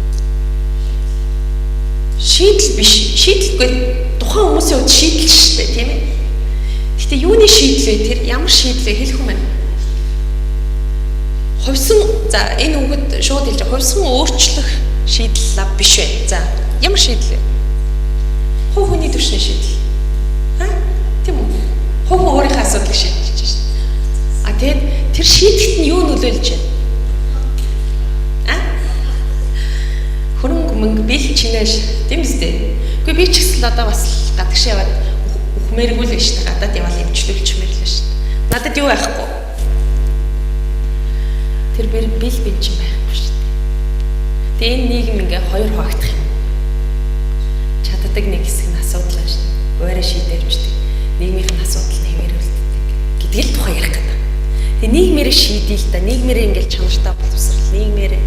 Шийдэл биш. Шийдэлгүй тухайн хүмүүсийн хувьд шийдэл шүү дээ, тийм ээ. Гэтэ юуны шийдэл вэ тэр? Ямар шийдэл вэ хэлэх юм байна? Хувьсан за энэ үгэд шууд хэлж хувьсан өөрчлөх шийдэл биш вэ? За ямар шийдэл вэ? Хувь хүний төвшний шийдэл. Тийм үү? Хувь хүн өөрийнхөө асуудлыг шийдэж байна. Тэгээд тэр шийдэлт нь юу нөлөөлж байна? Хөрөнгө мөнгө бэлж чинээш тийм үстэй. Гэхдээ би ч гэсэн одоо бас гадагш яваад ухмээргүй л биш та гадаад явал эмчлүүлчмээр л шүү. Надад юу байхгүй? Тэр бэл бэлж байхгүй шүү. Тэгээ энэ нийгэм ингээ хоёр хуваагдах юм. Чаддаг нэг хэсэг нь асуудал шүү. Өөрөө шийдэрвчдэг. Нийгмийн асуудал нь хэмээрүүлдэг гэдгийг л тухай ярих гэдэг. Тэгээ нийгмээрээ шийдэл та нийгмээрээ ингээл чанартай боловсрал, нийгмээрээ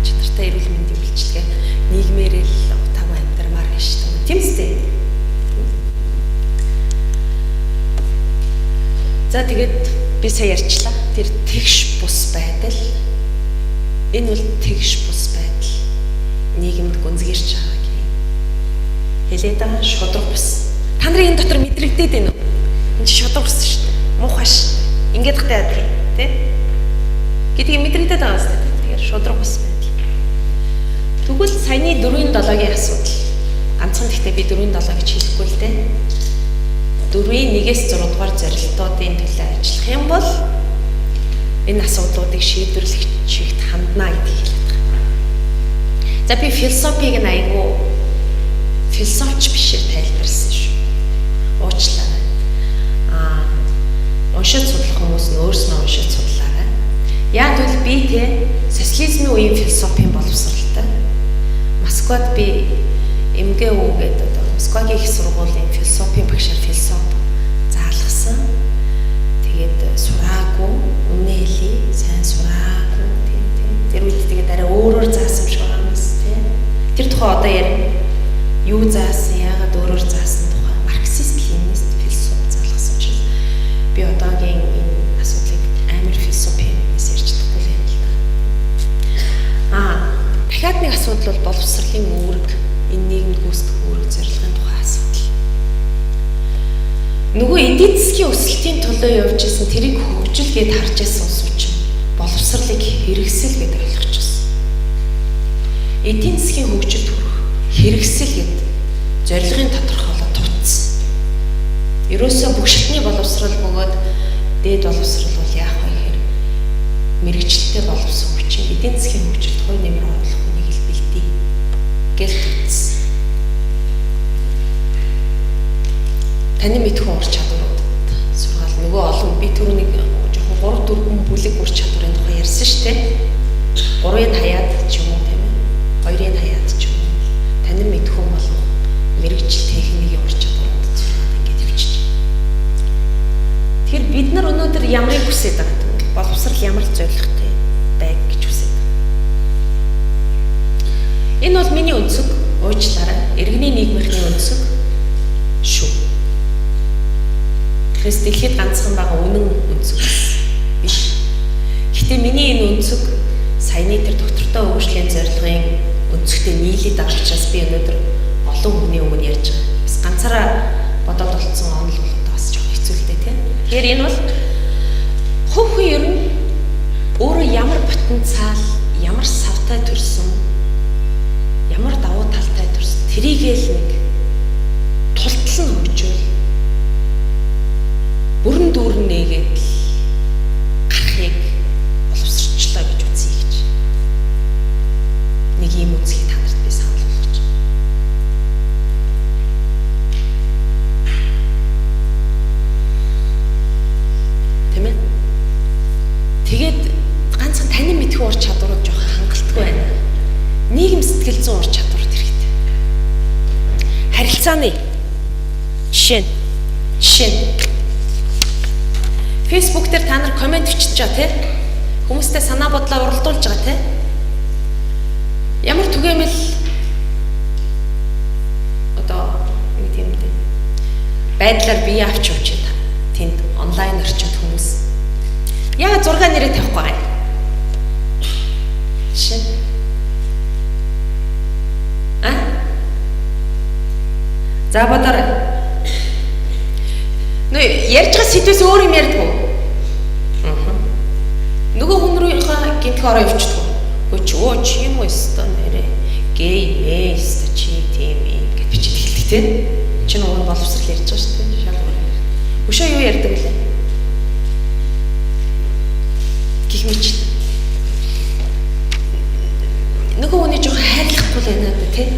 чанартай эрүүл мэндийн үйлчилгээ, нийгмээрээ л утаагүй амьдрамаар гэж шүү. Тийм үстэй. За тэгээд би сая ярьчлаа. Тэр тэгш бус байдал. Энэ бол тэгш бус байдал. Нийгэмд гүнзгийрч байгааг хэлээд байгаа шудраг бус. Та нарын энэ дотор мэдрэгдээд байна уу? Энд чи шудраг бус шүү дээ. Муухай шүү. Ингээд хтай адил, тий? Гэдгийг мэдрэгдээд байгаа шүү дээ. Тэгэхээр шудраг бус байдал. Тэгвэл саяны 4-7-гийн асуудал. Ганцхан гэхдээ би 4-7 гэж хэлэхгүй л дээ. 4-1-ээс 6 дугаар зорилтуудын төлөө ажиллах юм бол энэ асуудлуудыг шийдвэрлэх чигт хандна гэдгийг хэлээд байгаа. За би философиг нь айгүй философч бишээр тайлбарсан шүү. Уучлаарай. Уншиж судлах хүмүүс нь өөрснөө уншиж судлаарай. Яг л би социализмын үеийн философийн боловсралтай. Москвад би МГУ гэдэг Москвагийн их сургуулийн философийн багшаар философи заалгасан. Тэгээд сураагүй, үнэлий, сайн сураагүй тийм. Тэр үед тэгээд арай өөрөөр заасан шиг байгаа юм тийм. Тэр тухай одоо ярина. Юу заасан, яагаад өөрөөр заасан тухай марксист, ленинист философи заалгасан учраас би одоогийн энэ асуудлыг амар философиэнээс ярьж чадахгүй юм л да. Дахиад нэг асуудал бол боловсролын үүрэг, энэ нийгэмд гүйцэтгэх үүрэг зорилгын тухай асуудал. Нөгөө эдийн засгийн өсөлтийн төлөө явж исэн тэрийг хөгжүүлгээд харж исэн улс учраас боловсролыг хэрэгсэл гэдэг ойлгож байна. Эдийн засгийн хөгжилд хүрэх хэрэгсэл гэдэг зорилгын тодорхойлолт тутсан. Ерөөсөө бүх шатны боловсрал бөгөөд дээд боловсрал бол яах вэ гэхээр мэрэгчлэлтэй боловсон хүчин эдийн засгийн хөгжилд хувь нэмэр оруулах хүнийг л бэлдээ гэж тутсан. Таны мэдхүн ур чадварууд сургаал нөгөө олон би түрүүний жоохон 3-4 бүлэг ур чадварын тухай ярьсан шүү дээ. 3-ыг хаяад ч юм уу тийм ээ. 2-ыг хаяад ч юм уу. Таны мэдхүн болон мэрэгжил техникийн ур чадварууд сургаал ингэж явчих. Тэгэхээр бид нар өнөөдөр ямарыг хүсэж байгаа юм. Боловсрал ямар зорилготой байг гэж хүсэж байгаа. Энэ бол миний өнцөг, уучлаарай. Иргэний нийгмийнхний өнцөг шүү. Христ дэлхийд ганцхан байгаа үнэн өнцөг биш. Гэхдээ миний энэ өнцөг саяны тэр доктортой өвчлөлийн зорилгын би өнөөдөр олон хүний өмнө ярьж байгаа. Бас ганцаараа бодоод болцсон онол болгоод бас жоохон хэцүү л дээ тийм. Тэгэхээр энэ бол хувь хүн ер нь өөрөө ямар потенциал, ямар савтай төрсөн, ямар давуу талтай төрсөн тэрийгээл нэг тултал нь хөгжөөл бүрэн дүүрэн нээгээд гарахыг боловсрчлаа гэж үзье гэж. Нэг юм үзхийг та нарт би санал болгож байна. Тэ мэ? Тэгээд ганцхан таны мэдхүү ур чадварууд жоох хангалттай байна. Нийгэм сэтгэл зүйн ур чадварууд хэрэгтэй. Харилцааны жишээ. Facebook дээр та нар комент бичиж байгаа тийм. Хүмүүстэй санаа бодлоо уралдуулж байгаа тийм. Ямар түгээмэл одоо нэг тийм дээ. Байдлаар бие авч явж байгаа. Тэнд онлайн орчинд хүмүүс яагаад 6 нэрээ тавихгүй байгаа юм? Жишээ. За бодорой. Нөө ярьж байгаа сэдвээс өөр юм ярьдаг уу? Нөгөө хүн рүүийнхаа гинтг ороо явчихдаг. Өө чи юм уу өстө нэрээ. Гей мэст чи тийм юм гэж бичиж хэлдэг тийм. Чи нөгөө боловсрал ярьж байгаа шүү дээ. Шалгуур. Өшөө юу ярьдаг вэ? Гэх мэт. Нөгөө хүний жоохон хайрлахгүй л байна даа тийм.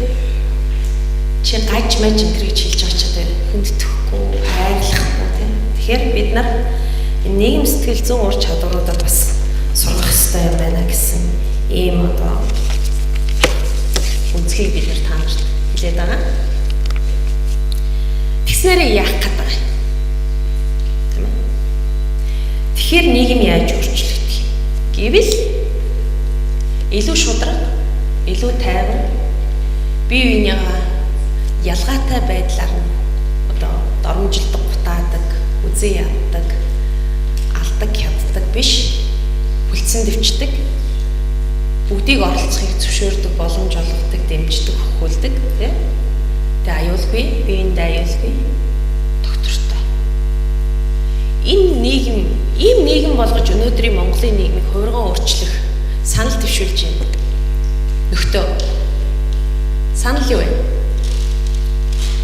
Чи гаж мэж энэ гэж хэлж байгаа ч одоо хүндэтгэхгүй, хайрлахгүй тийм. Тэгэхээр бид нар нийгэм сэтгэл зүйн ур чадваруудад бас сургах хэрэгтэй юм байна гэсэн ийм одоо үнцгийг бид нар та нарт хэлээд байгаа. Тэгснээр яах гээд байгаа юм? Тийм ээ. Тэгэхээр нийгэм яаж өөрчлөгдөх юм? Гэвэл илүү шударга, илүү тайван, бие биенийгаа ялгаатай байдлаар нь одоо доромжилдог, гутаадаг, үзээ яддаг, алдаг, хяддаг биш, хүлцэн дэвчдэг, бүгдийг оролцохыг зөвшөөрдөг, боломж олгодог, дэмждэг, хөхүүлдэг, тийм. Тэгээ аюулгүй, биеиндээ аюулгүй, доктортой. Энэ нийгэм, ийм нийгэм болгож өнөөдрийн Монголын нийгмийг хувиргаан өөрчлөх санал төвшүүлж байна. Нөхдөө. Санал юу вэ?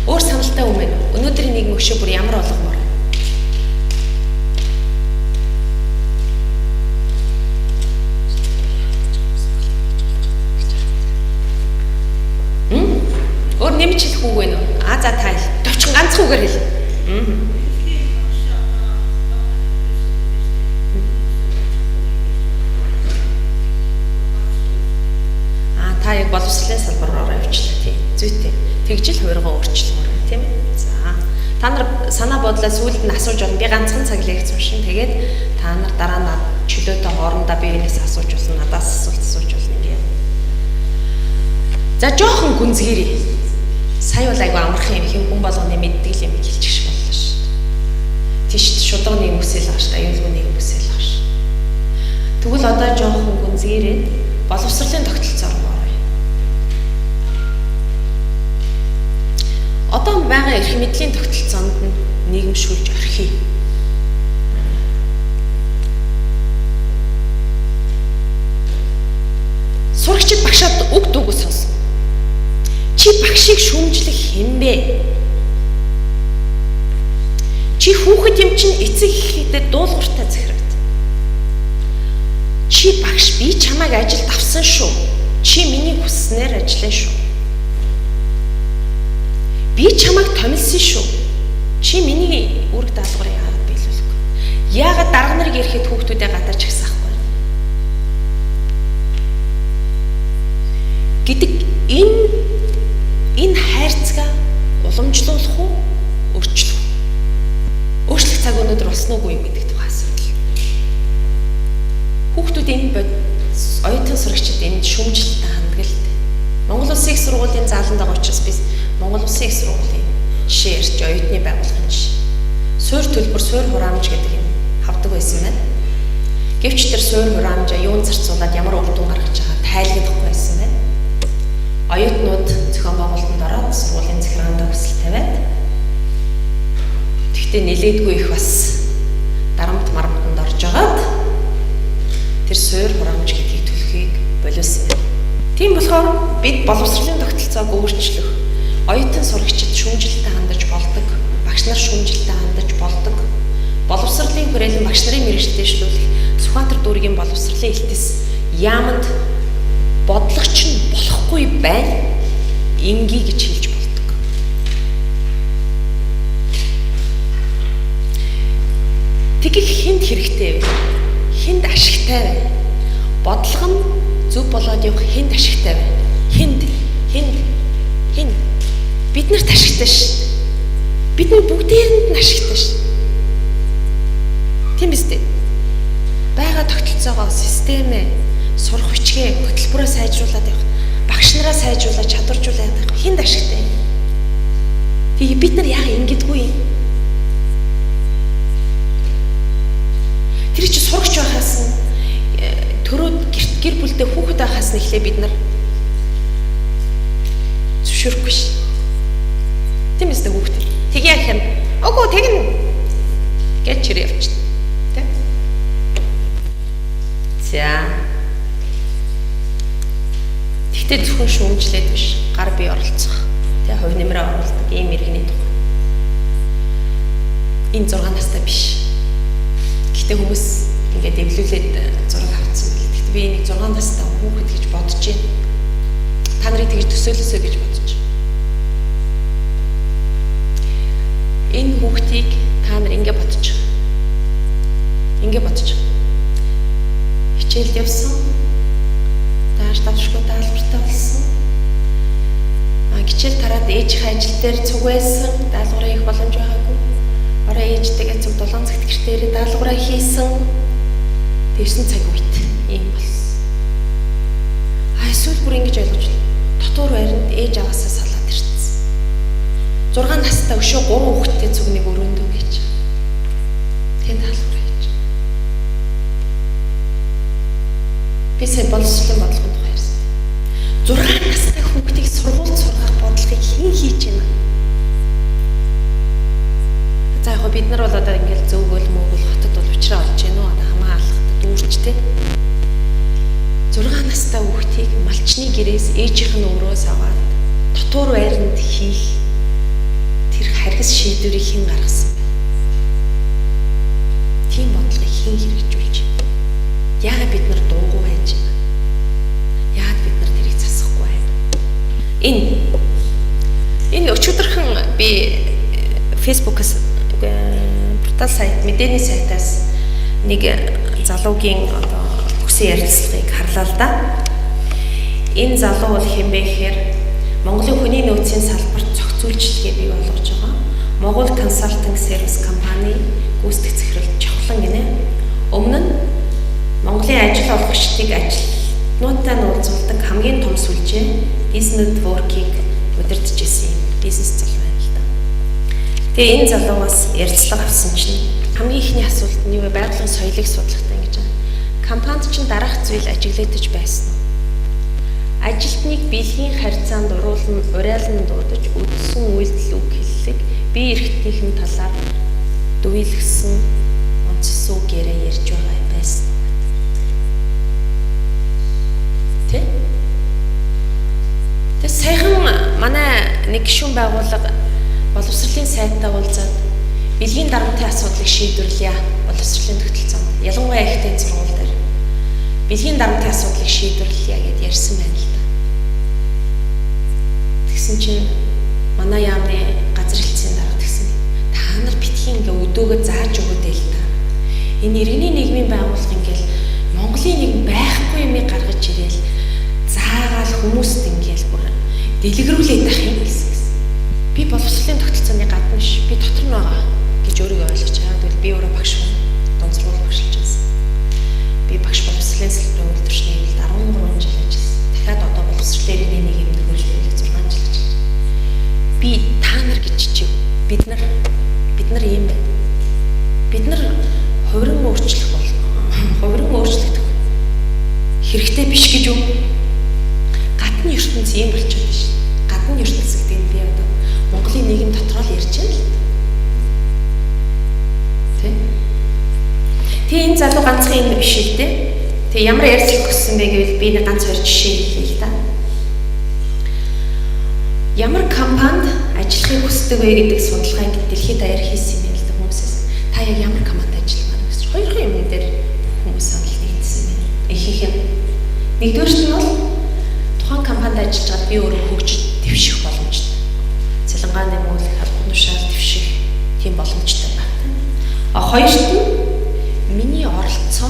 Өөр саналтай юм байна. Өнөөдрийн нийгэм өшөө бүр ямар болгомоор вэ? Өөр нэмж хэлэх үг вэ нөө? За та хэл. Товчхон ганцхан үгээр хэл. Та яг боловсролын салбараар явуулчихлаа тийм. Зүйтэй. Тэгжил хувиргаа өөрчлөлмөр байна тийм ээ. За. Та нар санаа бодлоо сүүлд нь асууж болно. Би ганцхан цаг л ярьж уншин. Тэгээд та нар дараа нь чөлөөтэй хоорондоо биенээс асууж болно. Надаас асуулт болно юм. За жоохон гүнзгийрээ. Сая бол айгу амархан юм хэм хүн болгоны мэддэг юм хэлчих шиг боллоо шүү дээ. Тийш шударга нэг үсэл байгаа шүү дээ. Аюулгүй нэг үсэл байгаа шүү. Тэгвэл одоо жоохон гүнзгийрээ боловсролын тогтолцоор одоо байгаа эрх мэдлийн тогтолцоонд нь нийгэмшүүлж орхив. Сурагчид багшаад үг дууг сонсон. Чи багшийг шүүмжлэх хэмбэ? Чи хүүхэд юм чинь эцэг ихэхдээ дуулууртай захирагд. Чи багш би чамайг ажилд авсан шүү. Чи миний хүснээр ажиллана шүү. Би чамайг томилсон шүү. Чи миний үүрэг даалгаврыг яагаад биелүүлэхгүй? Яагаад дарга нарыг ирэхэд хүүхдүүдээ гадарч гисахгүй? Гэдэг энэ хайрцгаа уламжлуулах уу, өөрчлөх үү? Өөрчлөх цаг өнөөдөр болсон уугүй гэдэг тухай асуудал. Хүүхдүүд энэ оюутан сурагчид энд шүүмжлэлтэй хандгалт. Монгол Улсын их сургуулийн зааланд байгаа учраас би Монгол Улсын их сургуулийн жишээ ярьж оюутны байгууллагын жишээ. Суур төлбөр, суур хураамж гэдэг юм хавдаг байсан байна. Гэвч тэр суур хураамжаа юун зарцуулаад ямар үр дүн гаргаж байгаа тайлгдахгүй байсан байна. Оюутнууд, зохион байгуулалтанд ороод сургуулийн захиргаанд хүсэл тавиад тэгтээ нилээдгүй их бас дарамт марамтанд орж агаад тэр суур хураамж гэдгийг төлөхийг боловсон юм. Тийм болохоор бид боловсролын тогтолцоог өөрчлөх, оюутан сурагчид шүүмжлэлтэй хандаж болдог, багш нар шүүмжлэлтэй хандаж болдог, боловсролын хүрээлэн багш нарын мэргэжил дэвшлүүлэх Сүхбаатар дүүргийн боловсролын элтэс яамд бодлогоч нь болохгүй байна инги гэж хэлж болдог. Тэгэх хүнд хэрэгтэй вэ? Хүнд ашигтай вэ? Бодлого нь зөв болоод явах хүнд ашигтай вэ? Хүнд биднэрт ашигтай шүү. Бидний бүгдээрэнд нь ашигтай шүү. Тийм биз дээ. Бага тогтолцоогоо, системээ, сурах хүчгээ, хөтөлбөрөө сайжруулад явах, багш нараа сайжруулаад чадваржуулаад явах хүнд ашигтай. Тэгээ бид нар яах ингэдэггүй юм? Тэр чинь сурагч байхаас нь төрөөд гэр бүлдээ хүүхэд байхаас нь эхлээ бид нар зөвшөөрөхгүй ш. Тийм үстэй хүүхэд. Тэгье яах юм? Огоо тэгнэ гэж чирээ явчихна. Тэ? За. Тэгтээ зөвхөн шүүмжлээд биш, гар бие оролцох, тэ хувь нэмрээ оруулдаг ийм иргэний тухай. Энэ 6 настай биш. Гэтэ хүмүүс ингээд эвлүүлээд зураг авцсан байл. Гэтэ би энийг 6 настай хүүхэд гэж бодож байна. Та нарыг тэгж төсөөлөсөө гэж бодож. Энэ хүүхдийг та нар ингээд бодож. Ингээд бодож. Хичээлд явсан. Тааш давшгүй даалгавартай болсон. Хичээл тараад ээжийнхээ ажил дээр цуг байсан. Даалгавраа хийх боломж байгаагүй. Орой ээжтэйгээ цуг 7 цагт гэртээ даалгавраа хийсэн. Тэгсэн цаг үед ийм болсон. Эсвэл бүр ингэж ойлгож байна. Дотор байранд ээж аваасаа салаад ирсэн. 6 настай өшөө 3 хүүхэдтэй цугныг өрөөндөө гэж. Тэнд даалгавраа хийж. Би сая боловсролын бодлогын тухай ярьсан. 6 настай хүүхдийг сургуульд сургах бодлогыг хэн хийж байна? За яг бид нар бол одоо ингээл зөвгөл мөгөл хотод бол уучраа олж гэнэ үү? Хамгаалахад дүүрчтэй. 6 настай хүүхдийг малчны гэрээс ээжийнх нь өрөөс аваад дотор байранд хийх тэр харгас шийдвэрийг хэн гаргасан бэ? Тийм бодлогыг хэн хэрэгжүүлж байна? Яагаад бид нар дуугүй байж байна? Яагаад бид нар тэрийг засахгүй байна? Энэ өчигдөрхөн би Facebook-аас портал сайт мэдээний сайтаас нэг залуугийн одоо өгсөн ярилцлагыг харлаа л да. Энэ залуу бол хэн бэ гэхээр Монголын хүний нөөцийн салбарт зохицуулжлгээ бий болгож байгаа Монгол консалтинг сервис компани гүйцэтгэх захирал Чавхлан гинэ. Өмнө нь Монголын ажил олгогчдыг ажилтнуудтай уулзуулдаг хамгийн том сүлжээ бизнес нэтворкийг удирдах гэсэн бизнес залуу байна л да. Тэгээ энэ залуугаас ярилцлага авсан чинь хамгийн ихний асуулт нь юу вэ? Байгалийн соёлыг судлахтай гэж байна. Компанид чинь дараах зүйл ажиглагдаж байсан уу? Ажилтныг бэлгийн харьцаанд уриалан дуудаж үдсэн үйлдэл үг хэллэг бие эрхтнийхэн талаар дүйлгсэн онцсон үг яриа ярьж байгаа юм байсан. Тэ? Тэг саяхан манай нэг гишүүн байгууллага боловсролын сайттай уулзаад бэлгийн дарамтын асуудлыг шийдвэрлэе боловсролын тогтолцоонд. Ялангуяа ихтэй сургууль дээр бэлгийн дарамтын асуудлыг шийдвэрлэе гэдээ ярьсан байна л да. Тэгсэн чинь манай яамны газар хэлтсийн дарга тэгсэн. Та нар битгий ингээ өдөөгөө зааж өгөөдэй л та. Энэ иргэний нийгмийн байгууллага ингээл Монголын нэг байхгүй юмыг гаргаж ирээл заагаал хүмүүст ингээл бүр дэлгэрүүлээд ах юм гэсэн. Би боловсролын тогтолцооны гадна ш би дотор нь байгаа гэж өөрийгөө ойлгож чаад бол би өөрөө багш хүн донцрол багшилж байсан. Би багш боловсролын салбарын үйлдвэрчний хэмжээнд 13 жил ажилласан. Дахиад одоо боловсролын иргэний нийгэмд хөгжүүлэх 6 жил ажиллаж. Би та нар гэж чив. Бид нар ийм байна. Бид нар хувиран өөрчлөгдөх хэрэгтэй биш гэж үү? Гадны ертөнц ийм болчиход байна шүү. гадна ертөнц гэдэг нь би одоо Монголын нийгэм дотор л ярьж байна л. Тэ энэ залуу ганцхан энэ биш л дээ. Тэг ямар ярьцлах гэсэн бэ гэвэл би нэг ганц хоёр жишээ хэлье л да. Ямар компанид ажиллахыг хүсдэг вэ гэдэг судалгааг дэлхийд даяар хийсэн юм л да хүмүүсээс. Та яг ямар компанид ажиллах гэж хоёрхан юм дээр хүмүүс санал нэгдсэн байна. Ихэнх нь нэгдүгээрт нь бол тухайн компанид ажиллаж байгаа би өөрөө хөгжиж дэвших боломжтой. Цалингаа нэмүүлэх, албан тушаал дэвших тийм боломжтой байна. Хоёрт нь миний оролцоо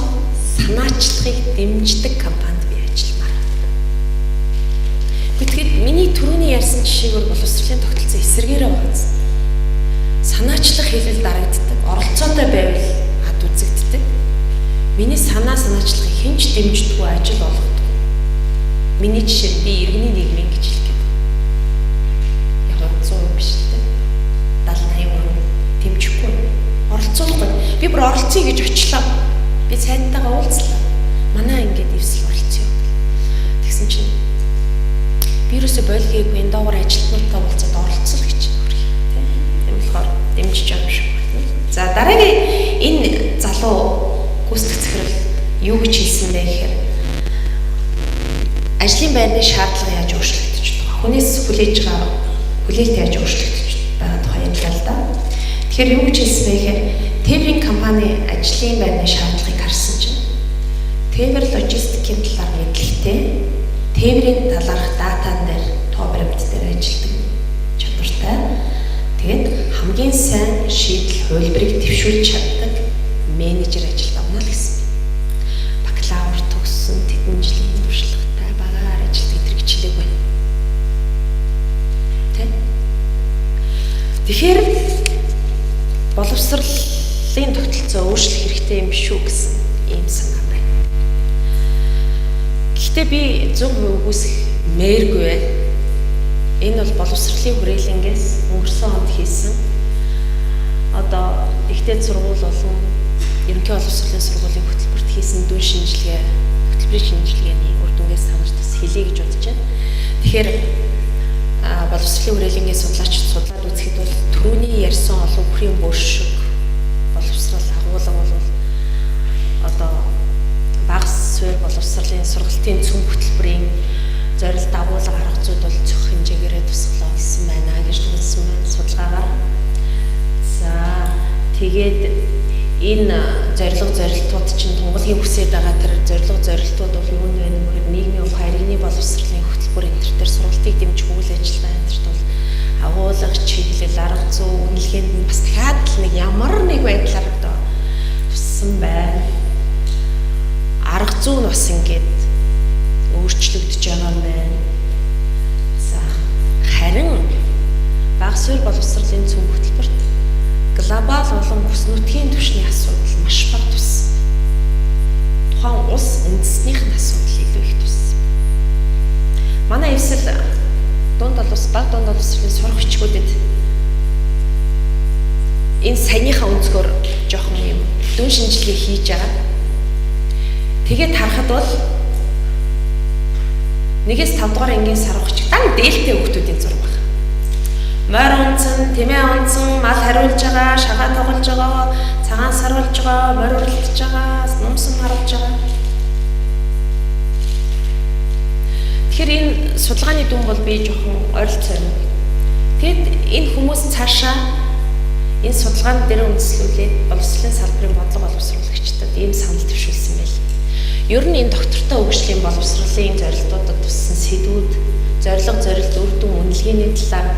санаачлагыг дэмждэг компанид би ажилламаар. Тэгэхэд миний түрүүний ярьсан жишээгээр боловсролын тогтолцоо эсэргээрээ байгаа. Санаачлах хэлэл дарагддаг, оролцоотой байвал хад үзэгддэг. Миний санаачлагыг хинч дэмждэггүй ажил болгодог. Миний жишээ би иргэний нийгмийн гэж хэлэх гэдэг. Яг 100% биш л дээ. 70-80% дэмжихгүй. Оролцоогүй. Би бүр оролцъё гэж очлоо. Би цайнтайгаа уулзлаа. Манай ингээд ивсэл оролцъё. Тэгсэн чинь би юусоо бойлгоогүй энэ доогор ажилтнуудтай уулзаад оролцол гэж хөрх. Тийм болохоор дэмжиж байгаа юм шиг байна. За дараагийн энэ залуу гүйцэтгэх захирал юу гэж хэлсэн бэ гэхээр ажлын байрны шаардлага яаж өөрчлөгдөж байгаа. Хүнээс хүлээж байгаа хүлээлт яаж өөрчлөгдөж байгаа тухай юм л да. Тэгэхээр юу гэж хэлсэн бэ гэхээр Теврийн компани ажлын байрны шаардлагыг харсан чинь Тевр логистикийн талаар мэдлэгтэй, Теврийн талаарх датан дээр, тоо баримт дээр ажилладаг чадвартай. Тэгээд хамгийн сайн шийдэл хувилбарыг дэвшүүлж чаддаг менежер ажилд авна л гэсэн. Бакалавр төгссөн, тэдэн жилийн туршлагатай багаар ажилладаг тэр хичээлэг байна. Тэгэхээр боловсролын тогтолцоо өөрчлөх хэрэгтэй юм шүү гэсэн ийм санаа байна. Гэхдээ би 100% үгүйсэх мээргүй байна. Энэ бол боловсролын хүрээлэнгээс өнгөрсөн онд хийсэн. Одоо ихтэй сургууль болон ерөнхий боловсролын сургуулийн хөтөлбөрт хийсэн дүн шинжилгээ, хөтөлбөрийн шинжилгээний үр дүнгээс санаж бас хэлье гэж бодож байна. Тэгэхээр боловсролын хүрээлэнгээс судлаад үзэхэд бол түрүүний ярьсан олон бүрийн бүршиг боловсрол агуулга бол одоо багас суурь боловсролын сургалтын цөм хөтөлбөрийн зорилт агуулга арга зүйд бол зөх хэмжээгээр тусгалаа олсон байна гэж үзсэн байна судалгаагаар. За тэгээд энэ зорилтууд чинь тунгалгийн хүсэж байгаа тэр зорилтууд бол юу вэ нэмэр нийгмийн ухаан иргэний боловсролын хөтөлбөр энэ төр сургалтыг дэмжих үйл ажиллагаа энэ төрт бол агуулга чиглэл арга зүй үнэлгээнд нь бас дахиад л нэг ямар нэг байдлаар одоо туссан байна. Арга зүй нь бас ингээд өөрчлөгдөж байгаа юм байна. За харин багас суурь боловсролын цөм хөтөлбөрт глобал болон бүс нутгийн түвшний асуудал маш бага туссан. Тухайн улс үндэснийх нь асуудал илүү их туссан. Манай эвсэл дунд олонс баг дунд боловсролын сурах хүчгүүдэд энэ саяныхаа өнцгөр жоохон юм дүн шинжилгээ хийж байгаа. Тэгээд харахад бол 1-5 дугаар ангийн сар ухч дан дээлтэй хүүхдүүдийн зураг байна. Морь унцсан, тэмээ унцсан, мал хариулж байгаа, шагаа тоглож байгаа, цагаан саруулж байгаа, морь уралдаж байгаа, нумсан харуулж байгаа. Тэгэхээр энэ судалгааны дүн бол би жоохон ойролцоо юм. Тэгэд энэ хүмүүс цаашаа энэ судалгаан дээр үндэслүүлээд боловсролын салбарын бодлого боловсруулагчдад ийм санал төвшүүлсэн байл. Ер нь энэ доктортой хөгжлийн боловсролын зорилтуудад туссан сэдвүүд, зорилт үр дүн үнэлгээний талаар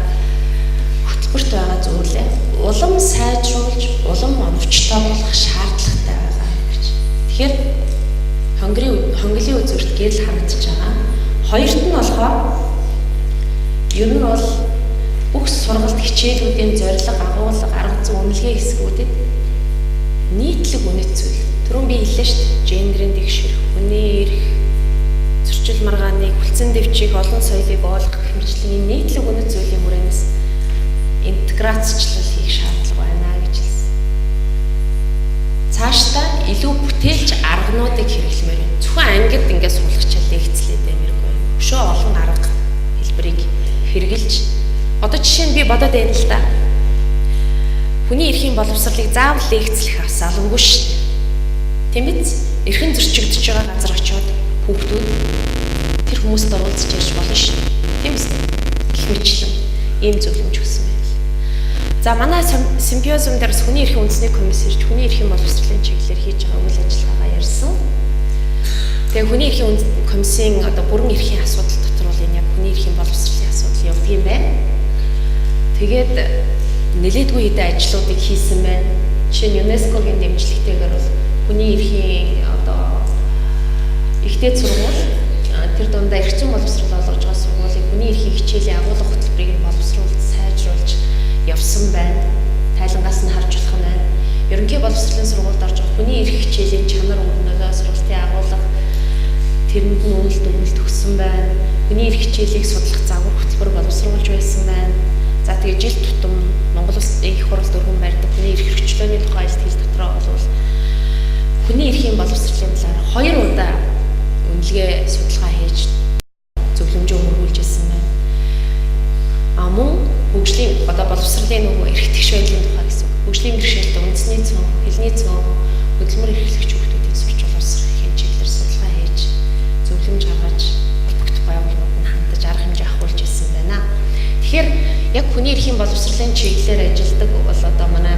хөтөлбөрт байгаа зүйлээ улам сайжруулж, улам оновчтой болгох шаардлагатай байгаа гэж. Тэгэхээр хонглын үзүүрт гэрэл харагдаж байгаа. Хоёрт нь болохоор ер нь бол бүх сургалт хичээлүүдийн зорилго, агуулга, арга зүй, үнэлгээ хэсгүүдэд нийтлэг үнэт зүйл. Түрүүн би хэллээ шүү дээ. Гендерийн дэвших, хүний эрх, зөрчил маргааныг, хүлцэн дэвчих, олон соёлыг ойлгох хэмжлэгийн нийтлэг үнэт зүйлийн хүрээнээс интеграцчлал хийх шаардлага байна гэж хэлсэн. Цаашдаа илүү бүтээлч аргануудыг хэрэглэмээр байна. Зөвхөн ангид ингээд суулгачаал лекцлээд баймиргүй. Өшөө олон арга хэлбэрийг хэрэгжилж одоо жишээ нь би бодоод байна л да. Хүний эрхийн боловсролыг заавал легцлэх асаалгүй шүү дээ. Тийм биз? Эрхэн зөрчигдөж байгаа газар очиод хүүхдүүд тэр хүмүүст оролцож ярьж болно шүү дээ. Тийм биз? Гэх мэтлэн ийм зөвлөмж өгсөн байна. За манай симпозиум дээр хүний эрхийн үндэсний комисс ирж хүний эрхийн боловсролын чиглэлээр хийж байгаа үйл ажиллагаагаа ярьсан. Тэгээ хүний эрхийн комиссийн одоо бүрэн эрхийн асуудал дотор бол энэ яг хүний эрхийн боловсролын асуудал явдаг юм байна. Тэгээд нэлээдгүй хэдэн ажлуудыг хийсэн байна. Жишээ нь ЮНЕСКОгийн дэмжлэгтэйгээр бол хүний эрхийн одоо ихтэй сургууль тэр дундаа эрх зүйн боловсрол олгож байгаа сургуулийн хүний эрхийн хичээлийн агуулга хөтөлбөрийг боловсруулж сайжруулж явсан байна. Тайлангаас нь харж болох нь байна. Ерөнхий боловсролын сургуульд орж байгаа хүний эрх хичээлийн чанар өгнөлөө сургалтын агуулга тэрэнд нь үнэлт өгнөлт өгсөн байна. Хүний эрх хичээлийг судлах загвар хөтөлбөр боловсруулж байсан байна. За тэгээ жил тутам Монгол Улсын их хурлд өргөн барьдаг хүний эрх хөгжлөөний тухай илтгэл дотроо бол хүний эрхийн боловсролын талаар 2 удаа үнэлгээ судалгаа хийж зөвлөмжөө хөрвүүлж ирсэн байна. Мөн хөгжлийн одоо боловсролын нөгөө эрх тэгш байдлын тухай гэсэн. Хөгжлийн бэрхшээлтэй үндэсний цөм, хэлний цөм, хөдөлмөр эрхлэгч хүүхдүүдийг сурч боловсрохын чиглэлээр судалгаа хийж зөвлөмж гаргаж холбогдох байгууллагууд нь хандаж арга хэмжээ авахулж ирсэн байна. Тэгэхээр яг хүний эрхийн боловсролын чиглэлээр ажилладаг бол одоо манай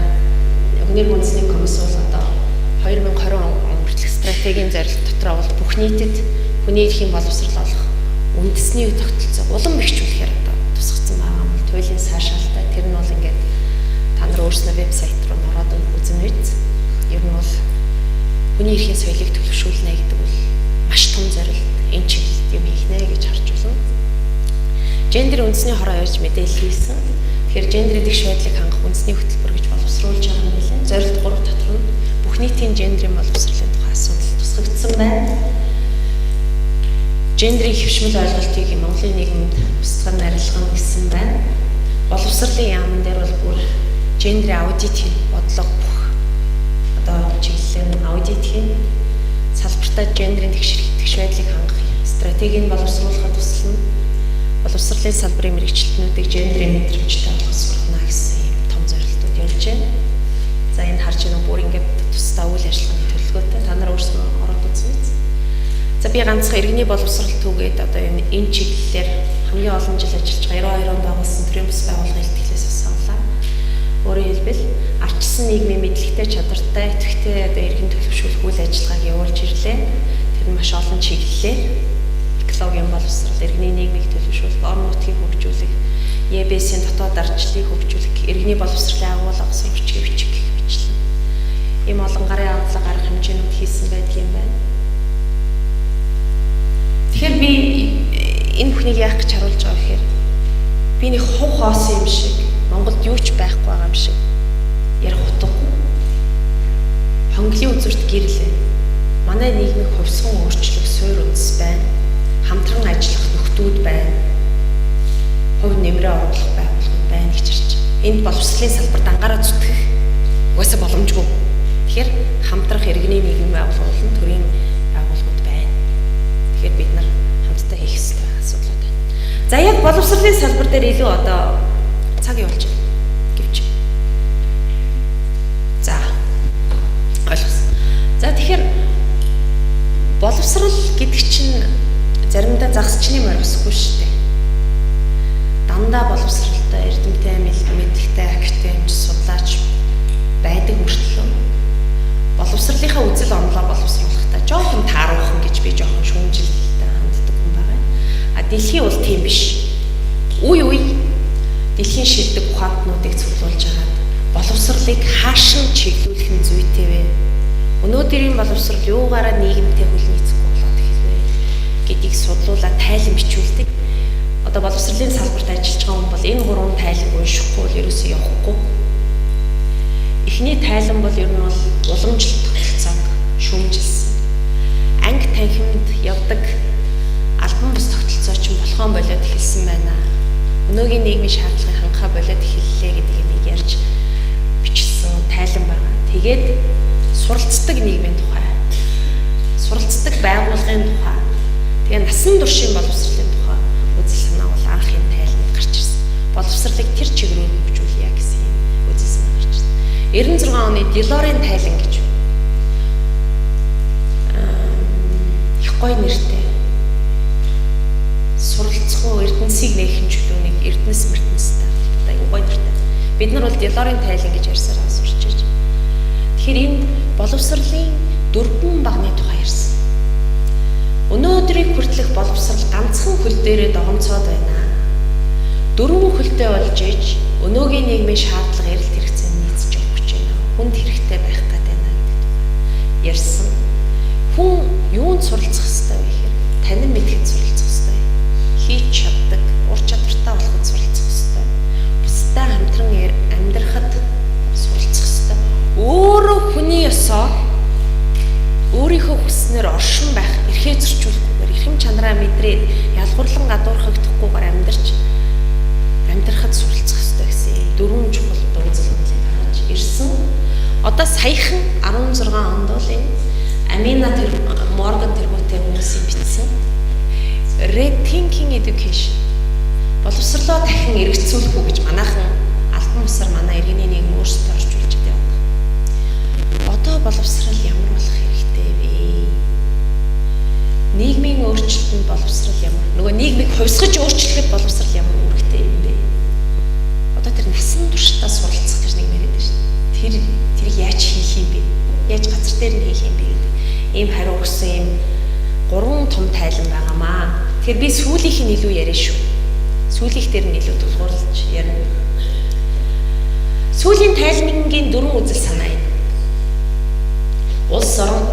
хүний эрхийн үндэсний комисс бол одоо 2020 он хүртэлх стратегийн зорилго дотроо бол бүх нийтэд хүний эрхийн боловсрол олох үндэсний тогтолцоог улам бэхжүүлэхээр одоо тусгацсан байгаа юм. Туйлын сайшаалтай тэр нь бол ингээд та нар өөрснөө вебсайт руу ороод үзэн үз. Ер нь бол хүний эрхийн соёлыг төлөвшүүлнэ гэдэг бол маш том зорилт. Энэ чиглэлд юм хийхнэ гэж харж байна. Гендер үндэсний хороо явж мэдээлэл хийсэн. Тэгэхээр гендерийн тэгш байдлыг хангах үндэсний хөтөлбөр гэж боловсруулж байгаа юм билээ. Зорилт 3 дотор нь бүх нийтийн гендерийн боловсролын тухай асуудал тусгагдсан байна. Гендерийн хэвшмэл ойлголтыг Монголын нийгэмд устгах арилгана гэсэн байна. Боловсролын яамн дээр бол бүр гендерийн аудит хийх бодлого бүх одоо чиглэлээр аудит хийх, салбартаа гендерийн тэгш байдлыг хангах стратегийг боловсруулахад туслана. Боловсролын салбарын мэрэгчлэтнүүдийг гендерийн мэдрэмжтэй болгох сургана гэсэн юм том зорилтууд явж байна. За энэ харж байгаа бүр ингээд тусдаа үйл ажиллагааны төлөвлөгөөтэй та нар өөрсдөө ороод үзье. За би ганцхан иргэний боловсрол түүгээд одоо энэ чиглэлээр хамгийн олон жил ажиллаж байгаа 92 онд байгуулсан төрийн бас байгууллагын илтгэлээс асуулаа. Өөрөөр хэлбэл арчсан нийгмийн мэдлэгтэй чадвартай идэвхтэй одоо иргэн төлөвшүүлэх үйл ажиллагааг явуулж ирлээ. Тэр нь маш олон чиглэлээр экологийн боловсрол, иргэний нийгмийг төлөвшүүлэх, орон нутгийг хөгжүүлэх, ЕБС-ийн дотоод ардчлалыг хөгжүүлэх, иргэний боловсролын агуулга, сурвалжийн бичиг гэх мэтлэн ийм олон гарын авдлага арга хэмжээнүүд хийсэн байдаг юм байна. Тэгэхээр би энэ бүхнийг яах гэж харуулж байгаа гэхээр би нэг хув хоосон юм шиг Монголд юу ч байхгүй байгаа юм шиг ярих утгагүй. Хонглын үзүүрт гэрлээ. Манай нийгмийг хувьсган өөрчлөх суурь үндэс байна. Хамтран ажиллах нөхдүүд байна. Хувь нэмрээ оруулах байгууллагууд байна гэж харж байна. Энд боловсролын салбарт анхаараа зүтгэх угаасаа боломжгүй. Тэгэхээр хамтрах иргэний нийгэм байгууллагууд, төрийн байгууллагууд байна. Тэгэхээр бид нар хамтдаа хийх ёстой асуудлууд байна. За яг боловсролын салбар дээр илүү одоо цаг явуулж байна гэвч. За ойлгосон. За тэгэхээр боловсрол гэдэг чинь заримдаа загасчны морьсгүй шүү дээ. Дандаа боловсролтой, эрдэмтэй, мэдлэгтэй, академич, судлаач байдаг мөртлөө боловсролынхаа үзэл онолоо боловсруулахдаа жоохон тааруулхан гэж би жоохон шүүмжилтэй ханддаг хүн байгаа. Дэлхийн бол тийм биш. Үе дэлхийн шилдэг ухаантнуудыг цуглуулж хагаад боловсролыг хаашин чиглүүлэх нь зүйтэй вэ? Өнөөдрийн боловсрол юугаараа нийгэмтэй хөл нийцэхгүй болоод хэлвэ гэдгийг судлуулаад тайлан бичүүлдэг. Одоо боловсролын салбарт ажиллаж байгаа хүн бол энэ 3 тайлан уншихгүй бол ерөөсөө явахгүй. Эхний тайлан бол ер нь бол уламжлалт тогтолцоог шүүмжилсэн. Анги танхимд явдаг албан бус тогтолцоо ч болохон болоод эхэлсэн байна. Өнөөгийн нийгмийн шаардлагыг хангахаа болоод эхэллээ гэдгийг ярьж бичсэн тайлан байна. Тэгээд суралцдаг нийгмийн тухай, суралцдаг байгууллагын тухай, тэгээ насан туршийн боловсролын тухай үзэл санаа бол анх энэ тайланд гарч 96 оны Делорын тайлан гэж их гоё нэртэй суралцах уу Эрдэнсийг нээхэн чөлөөнийг Эрдэнэс мэртэнстэй одоо энэ гоё нэртэй. Бид нар бол Делорын тайлан гэж ярьсараа сурч иж. Тэгэхээр энэ боловсролын 4 багны тухай ярьсан. Өнөөдрийг хүртэлх боловсрал ганцхан хөл дээрээ догомцоод байна. 4 хөлтэй болж иж өнөөгийн нийгмийн шаардлага эрэлт хэрэгцээнд нийцэж явах гэж байна. Хүнд хэрэгтэй байх гэдэг байна гэдэг тухай ярьсан. Хүн юунд суралцах ёстой вэ гэхээр танин мэдхэд суралцах ёстой. Хийж чаддаг, ур чадвартай болоход суралцах ёстой. Бусдаа хамтран амьдрахад суралцах ёстой. Өөрөө хүний ёсоо өөрийнхөө хүснээр оршин байх, эрхээ зөрчүүлэхгүйгээр, эрхэм чанараа мэдрээд ялгуурлан гадуурхагдахгүйгээр амьдрахад суралцах ёстой гэсэн 4 чухал дуудлыг гаргаж ирсэн. Одоо саяхан 16 онд бол энэ Амина Морган тэргүүтэй хүмүүсийн бичсэн Rethinking Education боловсролоо дахин эргэцүүлэх үү гэж манайхан албан ёсоор манай иргэний нийгэм өөрсдөө орчуулж байгаа. Одоо боловсрол ямар болох хэрэгтэй вэ? Нийгмийн өөрчлөлтөнд боловсрол ямар? Нөгөө нийгмийг хувьсгаж өөрчлөхөд боловсрол ямар үүрэгтэй юм бэ? Одоо тэр насан туршдаа суралцах гэж нэг яриад байна шүү. Тэр яаж хийх юм бэ? Яаж газар дээр нь хийх юм бэ гэдэг ийм хариу өгсөн ийм 3 том тайлан байгаамаа. Тэгэхээр би сүүлийнх нь илүү яриа шүү. Сүүлийнх дээр нь илүү тулгуурлаж ярина. Сүүлийн тайлангийн 4 үзэл санаа юм. Улс орон,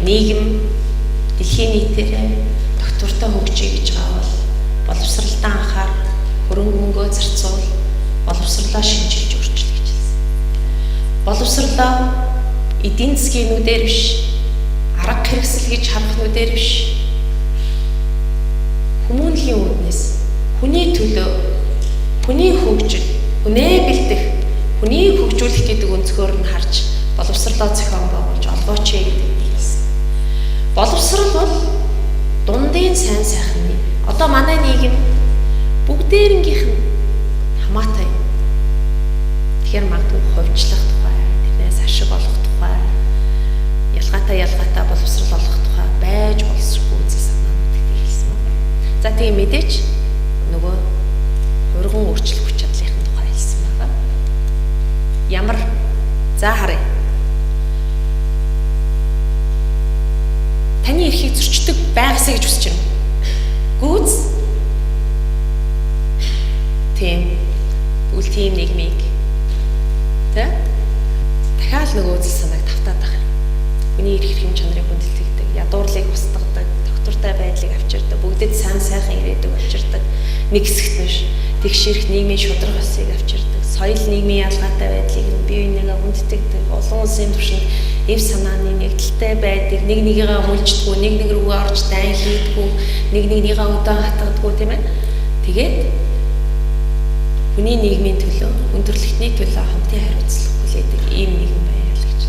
нийгэм, дэлхийн нийтээр доктортой хөгжиж гэж байгаа бол боловсралтаа анхаар, хөрөнгө мөнгөө зарцуул, боловсролоо шинжилж өөрчлөх гэж хэлсэн. Боловсролоо эдийн засгийн нүдээр биш, арга хэрэгсэл гэж харах нүдээр биш. Хүмүүнлэгийн үүднээс хүний төлөө, хүний хөгжил, хүнээ бэлдэх, хүнийг хөгжүүлэх гэдэг өнцгөр нь харж боловсролоо зохион байгуулж олгооч гэдэг хэлсэн. Боловсрол бол дундын сайн сайхны. Одоо манай нийгэм бүгдээрнгийнх нь хамаатай юм. Тэгэхээр магадгүй хувьчлах тухай, тэрнээс ашиг олох тухай, ялгаатай боловсрол олох тухай байж болсгүй үзэл санаануудыг хэлсэн байна. За тийм мэдээч нөгөө хурган өөрчлөх хүч чадлын тухай хэлсэн байна. Ямар за харъя. Таны эрхийг зөрчдөг байгасаа гэж хүсэж байна. Гүйц. Тийм. Үл тийм нийгмийг. Тэ? Дахиад нөгөө үзэл санааг тавтаад байгаа. Хүний эрх хэм чанарыг хүндэлдэг, ядуурлыг устгадаг, доктортой байдлыг авчирдаг, бүгдэд сайн сайхан ирээдүг авчирдаг. Нэг хэсэгт биш. Тэгшэрх нийгмийн шудраг ёсыг авчирдаг. Соёл нийгмийн ялгаатай байдлыг бие биенээгээ хүндэтгдэг. Олон улсын түвшинд эв санааны нэгдэлтэй байдаг, нэг нэгийгээ хүлждэггүй, нэг нэг рүүгээ орж дайн хийдэггүй, нэг нэгнийгээ өдөө хатгадаггүй тийм ээ. Тэгээд хүний нийгмийн төлөө, өндөрлөгтний төлөө хамтын хариуцлага хүлээдэг ийм нийгэм байл гэж.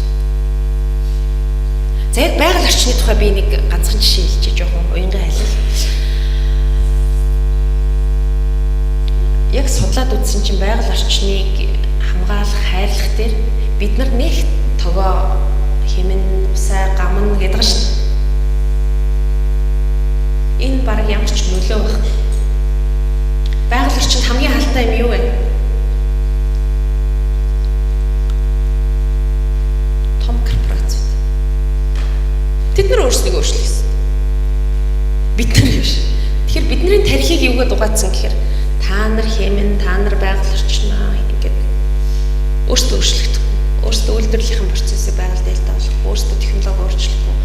За яг байгаль орчны тухай би нэг ганцхан жишээ хэлчихэж жоохон уянган хайлт. Яг судлаад үзсэн чинь байгаль орчныг хамгаалах, хайрлах дээр бид нар нэг тогоо хэмнэн, усай, гамн гэдэг нь шүү. Энэ баг ямар ч нөлөө баг. Байгаль орчинд хамгийн халтай юм юу вэ? Том корпорацууд. Тэд нар өөрсдөө өөрчлөсөн. Бид нар биш. Тэгэхээр бидний тарихыг юугаад угаацсан гэхээр та нар хэмнэн, та нар байгаль орчноо ингээд өөрсдөө өөрчлөгдөхгүй. Өөрсдөө үйлдвэрлэлийн процессыг байгальд дэйлтэй болох, өөрсдөө технологи өөрчлөхгүй,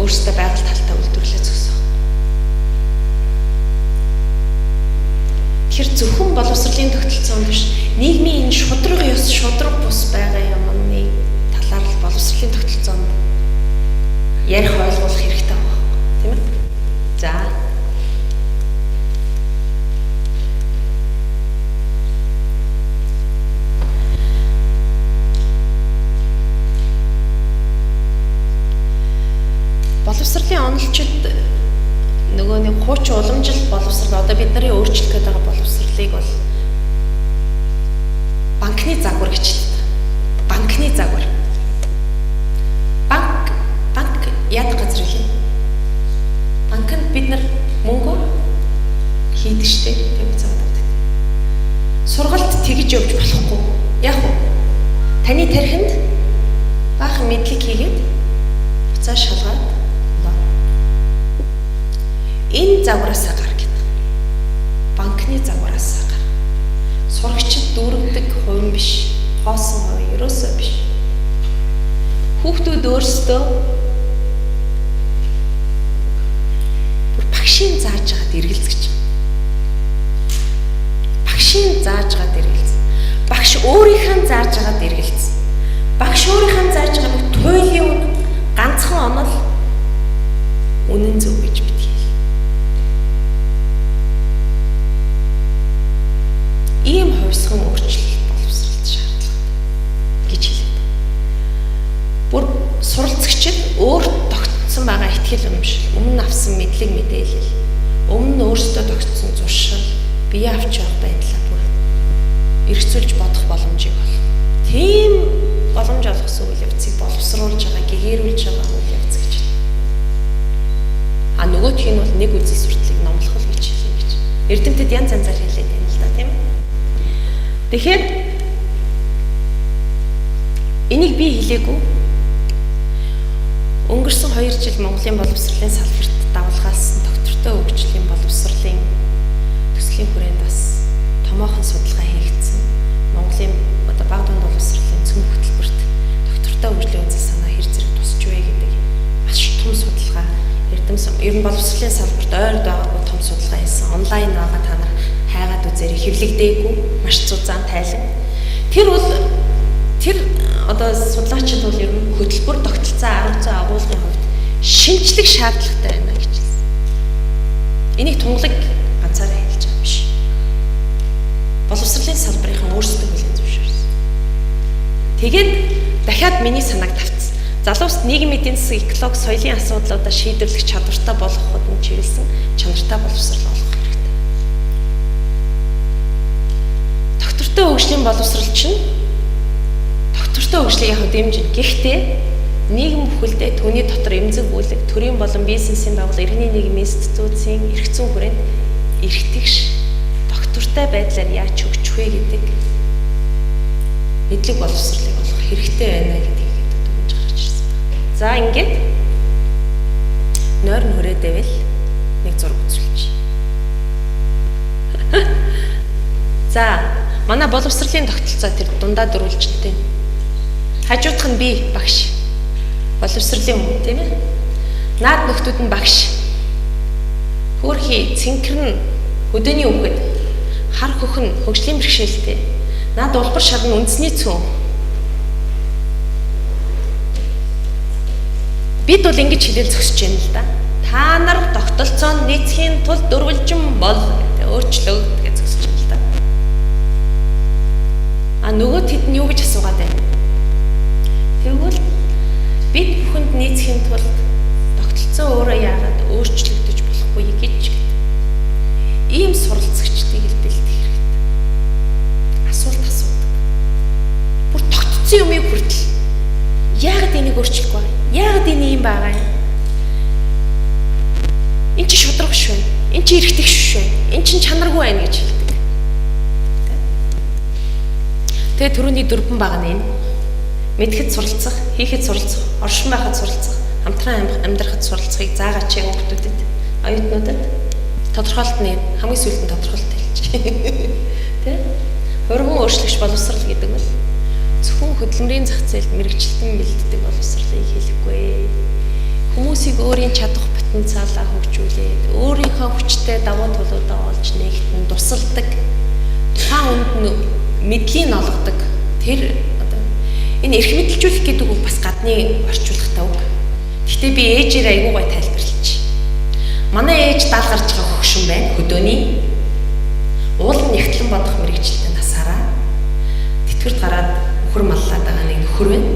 өөрсдөө байгаль талтай үйлдвэрлэлээ зогсоох. Тэгэхээр зөвхөн боловсролын тогтолцоон биш, нийгмийн энэ шудраг ёс, шудраг бус байгаа юмны талаар л боловсролын тогтолцоон ярих ойлгох хэрэгтэй байна. Тийм ээ? За. Боловсролын онолчид нөгөө нэг хуучин уламжлалт боловсрол одоо бид нарын өөрчлөх гээд байгаа боловсролыг бол банкны загвар гэж хэлдэг. Банк тэгж явж болохгүй. Яг уу. Таны тархинд баахан мэдлэг хийгээд буцаа шалгаад лоо. Энэ загвараасаа гар гэдэг. Банкны загвараасаа гар. Сурагчид дүүргдэг хувин биш. Хоосон хувь ерөөсөө биш. Хүүхдүүд өөрсдөө бүр багшийн зааж байгаад эргэлзэж байна. Багшийн зааж байгаад эргэлз. Багш өөрийнхөө зааж байгаад эргэлз. Багш өөрийнхөө зааж байгааг туйлын үн ганцхан онол үнэн зөв гэж битгий. Ийм хувьсган өөрчлөлт боловсролт шаардлагатай гэж хэлээд. Бүр суралцагчид өөрт тогтсон байгаа ихтгэл өмшил, өмнө авсан мэдлэг мэдээлэл, өмнө өөрсдөө тогтсон зуршил, бие авч явах байдлаа бүр эргцүүлж бодох боломжийг олох. Тийм боломж олгосон үйл явцыг боловсруулж байгаа, гэгэрүүлж байгаа үйл явц гэж байна. Нөгөөх нь бол нэг үзэл сурталыг номлох гэж хэлээ гэж. Эрдэмтэд янз янзаар хэлээд байна л да, тийм ээ. Тэгэхээр энийг би хэлээгүй. Өнгөрсөн 2 жил Монголын боловсролын салбарт давалгаалсан доктортой хөгжлийн боловсролын төслийн хүрээнд бас томоохон судалгаа хийгдсэн. Монголын баг дунд боловсролын цөм хөтөлбөрт доктортой хөгжлийн үзэл санаа хэр зэрэг тусч вэ гэдэг маш том судалгаа. Ер нь боловсролын салбарт ойрд байгаагүй том судалгаа хийсэн. Онлайн байгаа та нар хайгаад үзээрэй, хэвлэгдээгүй, маш цуцаан тайлан. Тэр судлаачид бол ер нь хөтөлбөр тогтолцоо 10% агуулгын хувьд шинжлэх шаардлагатай байна гэж хэлсэн. Энийг тунгалаг ганцаараа хэлж байгаа биш. Боловсролын салбарын өөрсдөө хүлээн зөвшөөрсөн. Тэгээд дахиад миний санааг тавьсан. Залуус нийгмийн эдийн засаг, экологи, соёлын асуудлуудаа шийдвэрлэх чадвартай болгоход нь чиглэсэн чанартай боловсрол олгох хэрэгтэй. Доктортой хөгжлийн боловсрол чинь доктортой хөгжлийн яг дэмжин. Гэхдээ нийгэм бүхэлдээ түүний дотор эмзэг бүлэг, төрийн болон бизнесийн байгуул, иргэний нийгмийн институтийн эрх зүйн хүрээнд эрхтгш доктортой байдлаар яаж хөгжих вэ гэдэг мэдлэг боловсролыг олох хэрэгтэй байна гэдгийг дүгнж гаргаж ирсэн. За ингээд нойр нүрээдэвэл нэг зураг үзүүлж. За манай боловсролын тогтолцоо тэр дундаа дөрвөлжтэй. Хажуудах нь би багш. Боловсролын хүн тийм ээ. Наад нөхдүүд нь багш. Хөөрхий, цэнхэр нь хөдөөний хүүхэд. Хар хөх нь хөгжлийн бэрхшээлтэй. Наад улбар шар нь үндэсний цөөн. Бид бол ингэж хэлэл зогсож байна л да. Та нар тогтолцоонд нийцхийн тулд дөрвөлжин бол өөрчлөө гэж зогсож байна л да. Нөгөө тэд нь юу гэж асуугаад байна? Тэгвэл бид бүхэнд нийцхийн тулд тогтолцоо өөрөө яагаад өөрчлөгдөж болохгүй гэж ийм суралцагчдыг л бэлдэх хэрэгтэй. Асуулт асуудаг. Бүр тогтцсон юмыг хүртэл яагаад энийг өөрчлөхгүй вэ? Яагаад энэ юм байгаа юм? Энд чи шудраг шүү. Энд чи эргэдэг шүү. Энд чи чанаргүй байна гэж хэлдэг. Тэгээ түрүүний дөрвөн баг нь энэ. Мэдхэд суралцах, хийхэд суралцах, оршин байхад суралцах, хамтран амьдрахад суралцахыг заагач яг хүмүүстэд, оюутнуудад тодорхойлт нь хамгийн сүүлд нь тодорхойлт хэлж. Тэ? Хөрвөн өөрчлөгч боловсрал гэдэг нь зөвхөн хөдөлмөрийн зах зээлд мэрэгчлэн бэлддэг боловсралыг хэлэхгүй. Хүмүүсийг өөрийн чадах потенциалаа хөгжүүлээд, өөрийнхөө хүчтэй давуу талуудаа олж нэгтэн тусалдаг, тухайн үнд мэдлийн олгодог. Тэр энэ эрх мэдэлжүүлэх гэдэг үг бас гадны орчуулгатай үг. Гэхдээ би ээжээр айгүй гой тайлбарлаж. Манай ээж даал гарч байгаа хөгшин байна. Хөдөөний уулын нэгтлэн бодох мэрэгчлээ насаараа тэтгэврт гараад өхөр маллаад байгаа нэг нөхөр байна.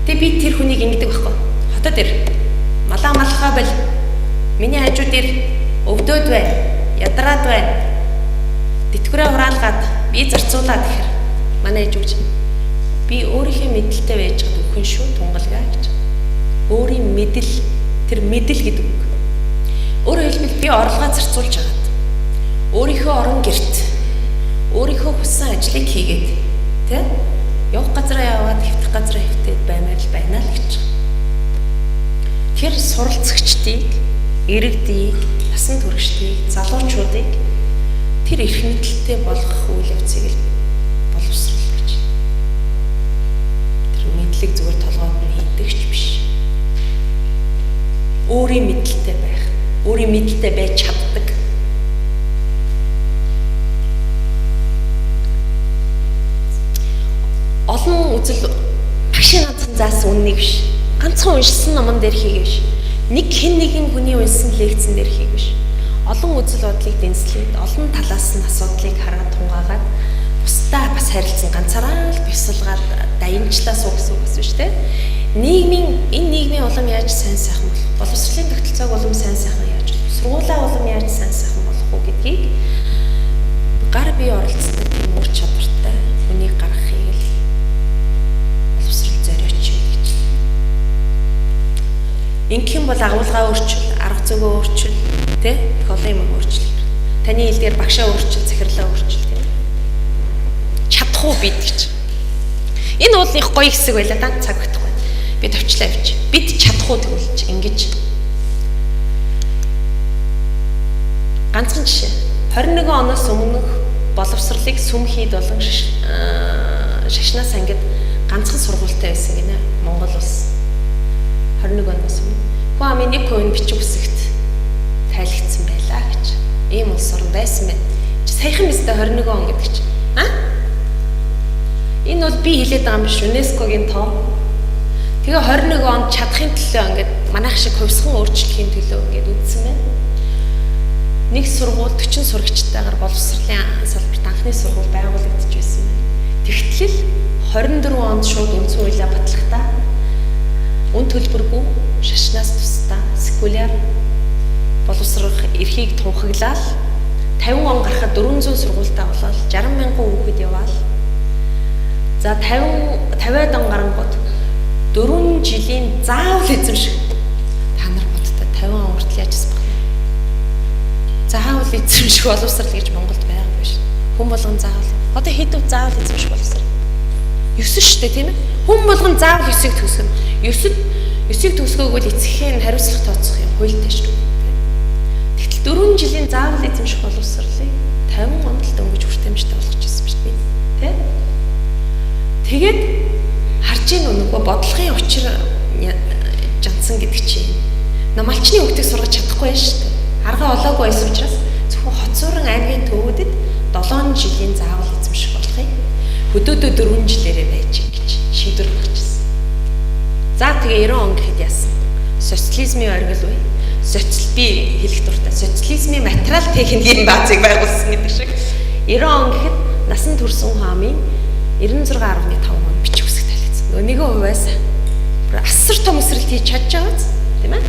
Тэгээ би тэр хүнийг ингэдэг байхгүй. Хотод ир. Малаа малхаа бол миний хажууд ир өвдөөд байна. Ядраад байна. Тэтгэврээ хураалгаад би зарцуулаад гэхээр манай ээж үгж би өөрийнхөө мэдлэлтэй байж байгаа өхөн шүү тунгалгаа гэж. Өөрийн мэдэл, тэр мэдэл гэдэг үг. Өөрөөр хэлбэл би орлогоо зарцуулж хагаад өөрийнхөө орон гэрт, өөрийнхөө өөрийнхөө хүссэн ажлыг хийгээд тэ явах газараа яваад хэвтэх газараа хэвтээд баймаар л байна л гэж. Тэр суралцагчдыг, иргэдийг, насан туршдыг, залуучуудыг тэр эрх мэдэлтэй болгох үйл явцыг л боловсрол гэж. Тэр мэдлэг зүгээр толгойд нь хийдэгч биш. Өөрийн мэдлэлтэй байх, өөрийн мэдлэлтэй байж чаддаг. Олон үзэл багшийн ганцхан заасан үннийг биш. Ганцхан уншсан номон дээр хийгээ биш. Нэг хэн нэгэн хүний уншсан лекцэн дээр хийгээ биш. Олон үзэл бодлыг дэнслээд, олон талаас нь асуудлыг хараад тунгаагаад бусдаа бас харилцсан ганцаараа л бясалгаад даянчлаа суу гэсэн үг биш үү? Энэ нийгмийн улам яаж сайн сайхан болох? Боловсролын тогтолцоог улам сайн сайхан яаж болох? Сургуулаа улам яаж сайн сайхан болох уу гэдгийг гар бие оролцдог тийм ур чадвартай хүнийг гаргахыг л боловсрол зориоч гэж. Ингийн бол агуулгаа өөрчил, арга зүйгөө өөрчил, тэ? Олон юм өөрчил. Таны хэлдгээр багшаа өөрчил, захирлаа өөрчил тийм. Чадах уу бид гэж. Энэ уулынх гоё хэсэг байлаа да цаг өгөхгүй. Бид төвчлээ авч. Бид чадах уу тэгүүлж ингэж. Ганцхан жишээ. 21 оноос өмнөх боловсролыг сүм хийд болон шашнаас ангид ганцхан сургуультай байсан гинэ Монгол улс. 21 оноос өмнө. Хүн амын 1% бичиг үсэгт тайлгдсан байлаа гэж. Ийм улс орн байсан байна. Саяхан биз дээ 21 он гэдэг чинь. Энэ бол би хэлээд байгаа юм биш ЮНЕСКОгийн тоо. Тэгээ 21 онд чадахын төлөө ингээд манайх шиг хувьсхан өөрчлөхийн төлөө ингээд үздсэн байна. Нэг сургууль 40 сурагчтайгаар боловсролын салбарт анхны сургууль байгуулагдаж байсан байна. Тэгтэл 24 онд шууд үндсэн хуулиа батлахдаа үн төлбөргүй шашнаас тусдаа секуляр боловсрох эрхийг тунхаглаад 50 он гарахад 400 сургуультай болоод 60,000 хүүхэд яваал. За 50-аад он гарангууд 4 жилийн заавал эзэмших. Та нар бодтой 50 он хүртэл яаж асах вэ? Заавал эзэмших боловсрал гэж Монголд байгаа биш. Хүн болгон заавал. Одоо хэд өв заавал эзэмших боловсрал? 9 шүү дээ тийм ээ. Хүн болгон заавал 9-ийг төгсгөн. 9-ийг төгсгөөгөл эцэгхийн хариуцлага тооцох юм хуультай шүү дээ. Тэгтэл 4 жилийн заавал эзэмших боловсралыг 50 онд л дөнгөж хүртээмжтэй болгочихсон биш үү? Тэ? Тэгээд харж ийн нөгөө бодлогын учир жандсан гэдэг чинь намалчны хөвгтийг сургаж чадахгүй байна шүү дээ. Арга олоогүй байсан учраас зөвхөн хоцорон аймгийн төвүүдэд 7 жилийн заавал эзэмших болохыг хөдөөдөө 4 жилээрээ байж гэж шийдвэр гаргажсэн. За тэгээ 90 он гэхэд яасан? Социализмын оргил үе. Би хэлэх дуртай. Социализмын материал техникийн баазыг байгуулсан гэдэг шиг 90 он гэхэд насан турш хаамын 96.5 он бичиг үсэг тайлгдсан. Нэгэн хувиас асар том өсрэлт хийж чадж байгаа биз? Тийм ээ?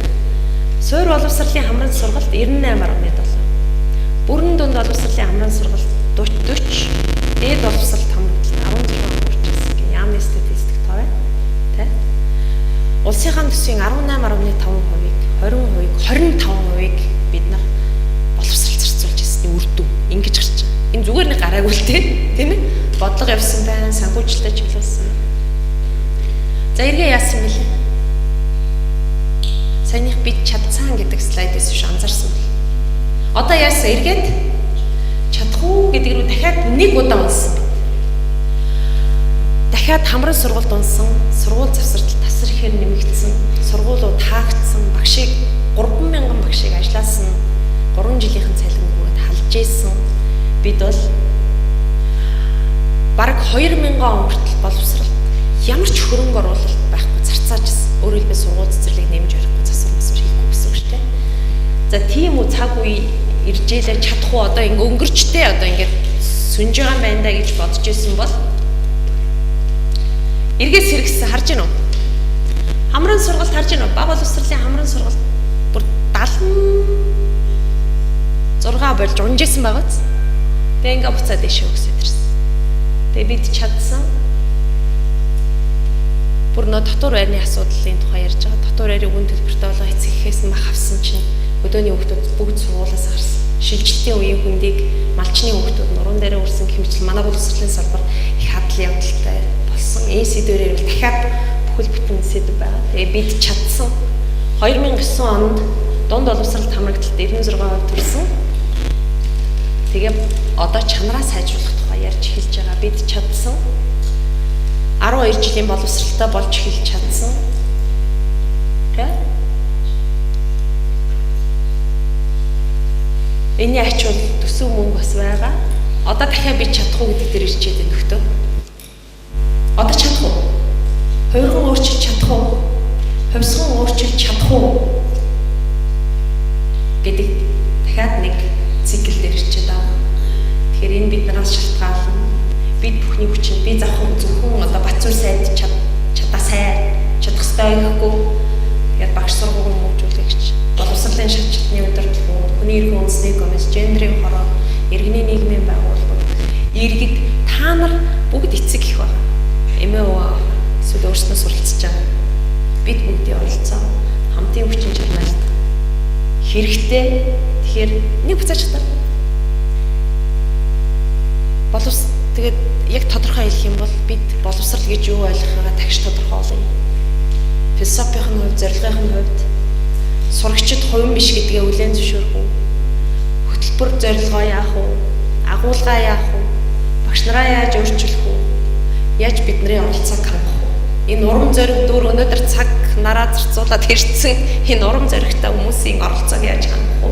Суур боловсролын хамрын сургалт 98.7. Бүрэн дунд боловсролын хамрын сургалт 40. Дээд боловсролт хамралт 16 хүрчихсэн гэх яамны статистик тоо байна. Тэ? Улсынхаа төсвийн 18.5%-ийг 25%-ийг бид нар боловсрол зарцуулж ирсэн үр дүн ингэж гарч байгаа. Энэ зүгээр нэг гараагүй л тийм ээ? Бодлого явсан байна, санхүүжилттэй чиглүүлсэн. За эргээ яасан бэлээ? Саяных бид чадсан гэдэг слайдээс биш анзаарсан бэл. Одоо яасан эргээд чадах уу гэдэг рүү дахиад нэг удаа унсан. Дахиад хамрын сургуульд унсан, сургууль завсарлалт тасар ихээр нэмэгдсэн, сургуулиуд хаагдсан, багшийг 3,000 багшийг ажилласан, 3 жилийнхэн цалингууд халж ийсэн. Бид бол бараг 2,000 он хүртэл боловсрал ямар ч хөрөнгө оруулалт байхгүй зарцааж ирсэн. Өөрөөр хэлбэл сургууль цэцэрлэг нэмж барихгүй засвар хийхгүй гэсэн үг шүү дээ. За тийм үү цаг үе иржээлээ чадах уу одоо ингэ өнгөрчтэй одоо ингэ сүнж байгаа юм байна да гэж бодож исэн бол эргээс хэрэгсэн харж гинөө. Хамрын сургалт харж гинөө. Бага боловсролын хамрын сургалт бүр 76 болж унжсэн байгааз. Тэгээ ингээ буцаад ишээ өгсөд ирсэн. Тэгээ бид чадсан. Бүр нөө дотор байрны асуудлын тухай ярьж байгаа. Дотор байрын үн төлбөртэй болоо эцэгхээс нь мах авсан чинь өдөөний хүүхдүүд бүгд сургуулиас гарсан. Шилжилтийн үеийн хүндийг малчны хүүхдүүд нуруунд дээр үрсэн хэмжил манай боловсролын салбар их хадл явдалтай болсон. Энэ сэдвэрээр дахиад бүхэл бүтэн сэдв байгаа. Тэгээ бид чадсан 2009 онд дунд боловсролт хамрагдалт 96% төрсөн. Тэгээ одоо чанараа сайжруулах тухай ярьж эхэлж байгаа. Бид чадсан 12 жилийн боловсролтой болж эхэлж чадсан. Эний ач бол төсөв мөнгө бас байгаа. Одоо дахиад бид чадах уу гэдэг дээр ирчээд байна нөхдөө. Одоо чадах уу? Хувирган өөрчилж чадах уу? Хувьсган өөрчилж чадах уу? гэдэг дахиад нэг цикл дээр ирчээд байгаа. Тэгэхээр энэ биднээс шалтгаална. Бид бүхний хүчин би завхан зөвхөн одоо Батцуур сайд чадах ёстой гэхгүй. Тэгээд багш сургуулийн хөгжүүлэгч боловсролын шатны удирдлагууд, хүний эрхийн үндэсний комисс, гендрийн хороо, иргэний нийгмийн байгууллагууд, иргэд та нар бүгд эцэг их байна. Эмээ өвөө эсвэл өөрснөө суралцж байгаа. Бид бүгдийн оролцоо хамтын хүчин чармайлт хэрэгтэй. Тэгэхээр нэг буцааж чадаа. Тэгээд яг тодорхой хэлэх юм бол бид боловсрал гэж юу ойлгохыгаа тагш тодорхойлъё. Философийн хувьд, зорилгын хувьд сурагчид хувин биш гэдгээ үлээн зөвшөөрөх үү? Хөтөлбөр зорилгоо яах вэ? Агуулгаа яах вэ? Багш нараа яаж өөрчилөх үү? Яаж бидний оролцоог хангах вэ? Энэ урам зориг дүр өнөөдөр цаг нараа зарцуулаад ирсэн энэ урам зоригтой хүмүүсийн оролцоог яаж хангах вэ?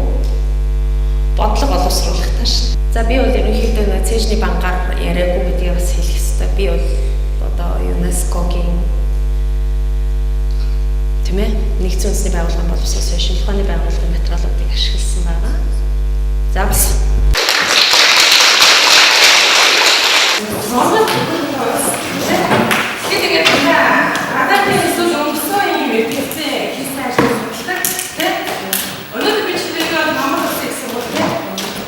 Бодлого боловсруулах тааш. За би бол ерөнхийдөө нэг цэжний банкаар яриаггүй гэдгийг бас хэлэх хэрэгтэй. Би бол одоо ЮНЕСКОгийн нэгдсэн үндэсний байгууллагын боловсрол суурьшин ухааны байгууллагын материалуудыг ашигласан байгаа. За бас тэгээд гадаадын эсвэл өнгөрсөн юм мэдээлэл хийсэн ажил судалдаг тийм. Өнөөдөр би чиглэлээр Монгол улсын гэсэн бол тийм.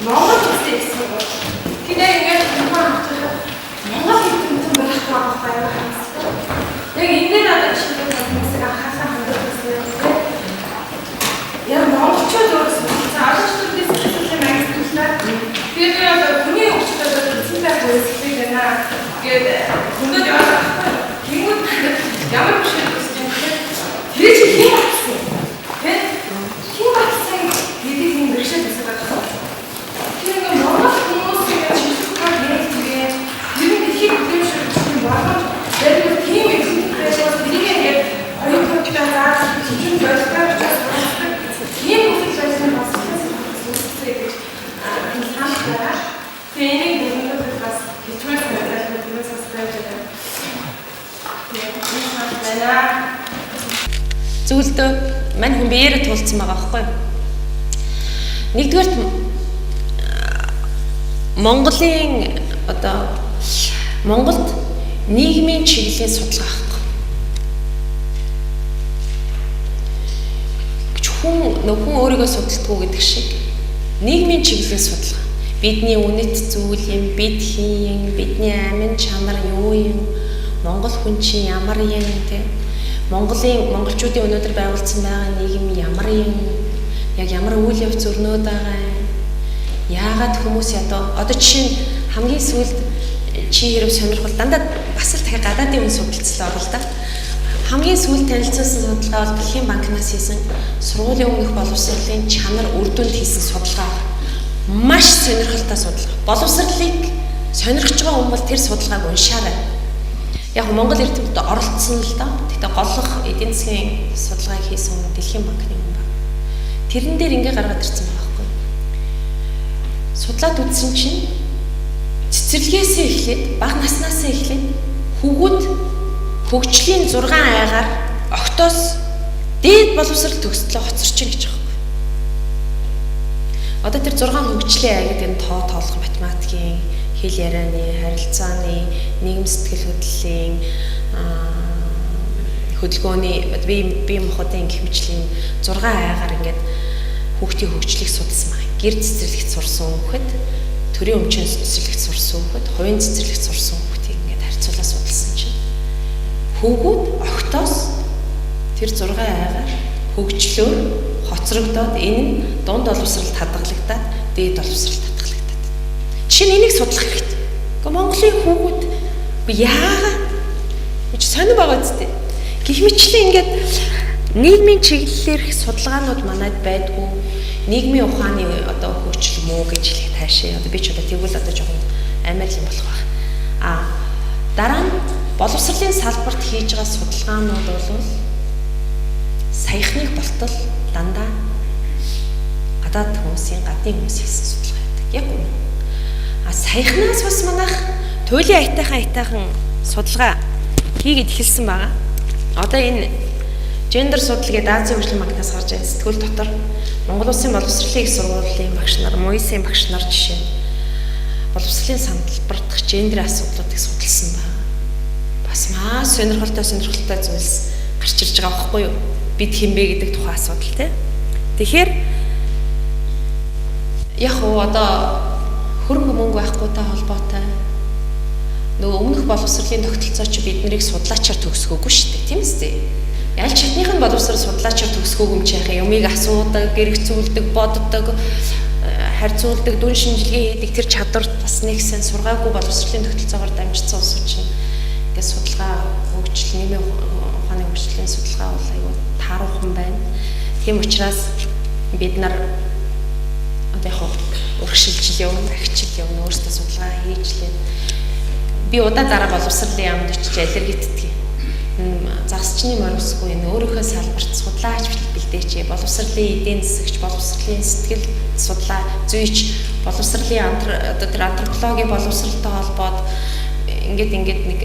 Монгол улсын гэсэн бол тэгээд ингээд Монгол хэлтэнтэй байх байгаа байхгүй. Яг энэ надад чиглэлээр хүмүүсийг анхаарсан яг монголчууд өөрсдөө цаашдын сэтгэлийн магистрчлаар тэгээд хүний өвчтөд эцсийн үйлчлэг байна гэдэг хүндэд яваад гинүүд ямар биш юм тэр чи хин авсан тийм хин авсан гэдэг юм бэрхшээл гэсэн байна. Тэгээд монгол хүмүүс ингэж чиглэлээр тэгээд тэр их хөдөлмөрчлийн багаж тэгээд тийм их хэрэгжүүлж тэрийг оюутнуудтай зааж чинь боловсрол ийм үйл ажиллагааны бас үүсгэж энэ хаалтаа тэнийг бүгд бас хичмэл байдлаас бас байж байгаа. Зүйлдөө мань хүн биеэрээ туулсан байгаа байхгүй юу? Нэгдүгээр Монголд нийгмийн чиглэлийн судалгаа авах. Хүн өөрийгөө судалдаггүй гэдэг шиг нийгмийн чиглэлийн судалгаа. Бидний үнэт зүйл юм, бид хин юм, бидний амин чанар юу юм, Монгол хүн чинь ямар юм те. Монголчуудын өнөөдөр байгуулсан байгаа нийгэм ямар юм, яг ямар үйл явц өрнөд байгаа юм. Яагаад хүмүүс одоо чинь хамгийн сүүлд чи хэрэг сонирхол дандаа бас л дахиад гадаадын хүн судалцлаа бол да. Хамгийн сүүлд танилцуулсан судалгаа бол Дэлхийн банкнаас хийсэн сургуулийн өмнөх боловсролын чанар үр дүнд хийсэн судалгаа. Маш сонирхолтой судалгаа. Боловсролыг сонирхож байгаа хүн бол тэр судалгааг уншаарай. Яг Монгол эрдэмтэд оролцсон л доо. Тэгтээ голлох эдийн засгийн судалгааг хийсэн хүн Дэлхийн банкны хүн байна. Тэрэн дээр ингээ гаргаад ирсэн байгаа байхгүй. Судлаад үзсэн чинь цэцэрлэгээс эхлээд бага наснаас эхлээд хүүгүүд хөгжлийн 6 айгаар октоос дээд боловсрол төгсөлөө хоцорчин гэж байгаа юм. Одоо тэр 6 хөгжлийн ай гэдэг нь тоолох математикийн, хэл ярианы, харилцааны, нийгэм сэтгэл хөдлөлийн, хөдөлгөөний бие махбодын хэмжлийн 6 айгаар ингээд хүүхдийн хөгжлийг судалсан байна. Гэр цэцэрлэгт сурсан хүүхэд, төрийн өмчийн цэцэрлэгт сурсан хүүхэд, хувийн цэцэрлэгт сурсан хүүхдийг ингээд харьцуулаад судалсан чинь хүүгүүд октоос тэр 6 айгаар хөгжлөөр хоцрогдоод энэ нь дунд боловсролд хадгалагдаад дээд боловсролд хадгалагдаад. Жишээ нь энийг судлах хэрэгтэй. Монголын хүүгүүд яагаад гэж сонир байгаа зү. Гэх мэтлээ ингээд нийгмийн чиглэлээр их судалгаанууд манайд байдгүй. Нийгмийн ухааны одоо хөгжил мүү гэж хэлэх таашаа. Одоо би ч одоо тэгвэл одоо жоохон амар юм болох байх. Дараа нь боловсролын салбарт хийж байгаа судалгаанууд бол саяхныг болтол дандаа гадаад хүмүүсийн гадны хүмүүс хийсэн судалгаа байдаг. Яг үнэ. Саяхнаас бас манайх туйлын айтайхан судалгаа хийгээд эхэлсэн байгаа. Одоо энэ гендер судал гэдэг Азийн хөгжлийн банкнаас гарч ирсэн сэтгүүл дотор Монгол Улсын боловсролын их сургуулийн багш нар, МУИС-ийн багш нар жишээ боловсролын салбарт гендерийн асуудлуудыг судалсан байна. Бас маш сонирхолтой зүйлс гарч ирж байгаа байхгүй юу? Бид хинбэ гэдэг тухайн асуудал тий. Тэгэхээр яг одоо хөрөнгө мөнгө байхгүйтэй холбоотой нөгөө өмнөх боловсролын тогтолцоо чи биднийг судлаачаар төгсгөөгүй шүү дээ, тийм үстэй. Ялч чадных нь боловсрол судлаачаар төгсгөөгүй юм чи яхаа юмыг асуудаг, гэрэгцүүлдэг, боддог, харьцуулдаг, дүн шинжилгээ хийдэг тэр чадвар бас нэгсэн сургаагүй боловсролын тогтолцоогоор дамжсан улс чинь ингээд судалгаа хөгжил нийгмийн ухааны хөгжлийн судалгаа бол аюу тааруухан байна. Тийм учраас бид нар одоо яг урагшилжил явна, ахичил явна, өөрсдөө судалгаа хийж лээ. Би удаа дараа боловсролын яамд очиж аллергитдгийг загасчны морьсгүй энэ өөрийнхөө салбарт судлаач бэлдээч, боловсролын эдийн засагч, боловсролын сэтгэл судлаа зүйч, боловсролын одоо тэр антропологийн боловсролтой холбоод ингээд нэг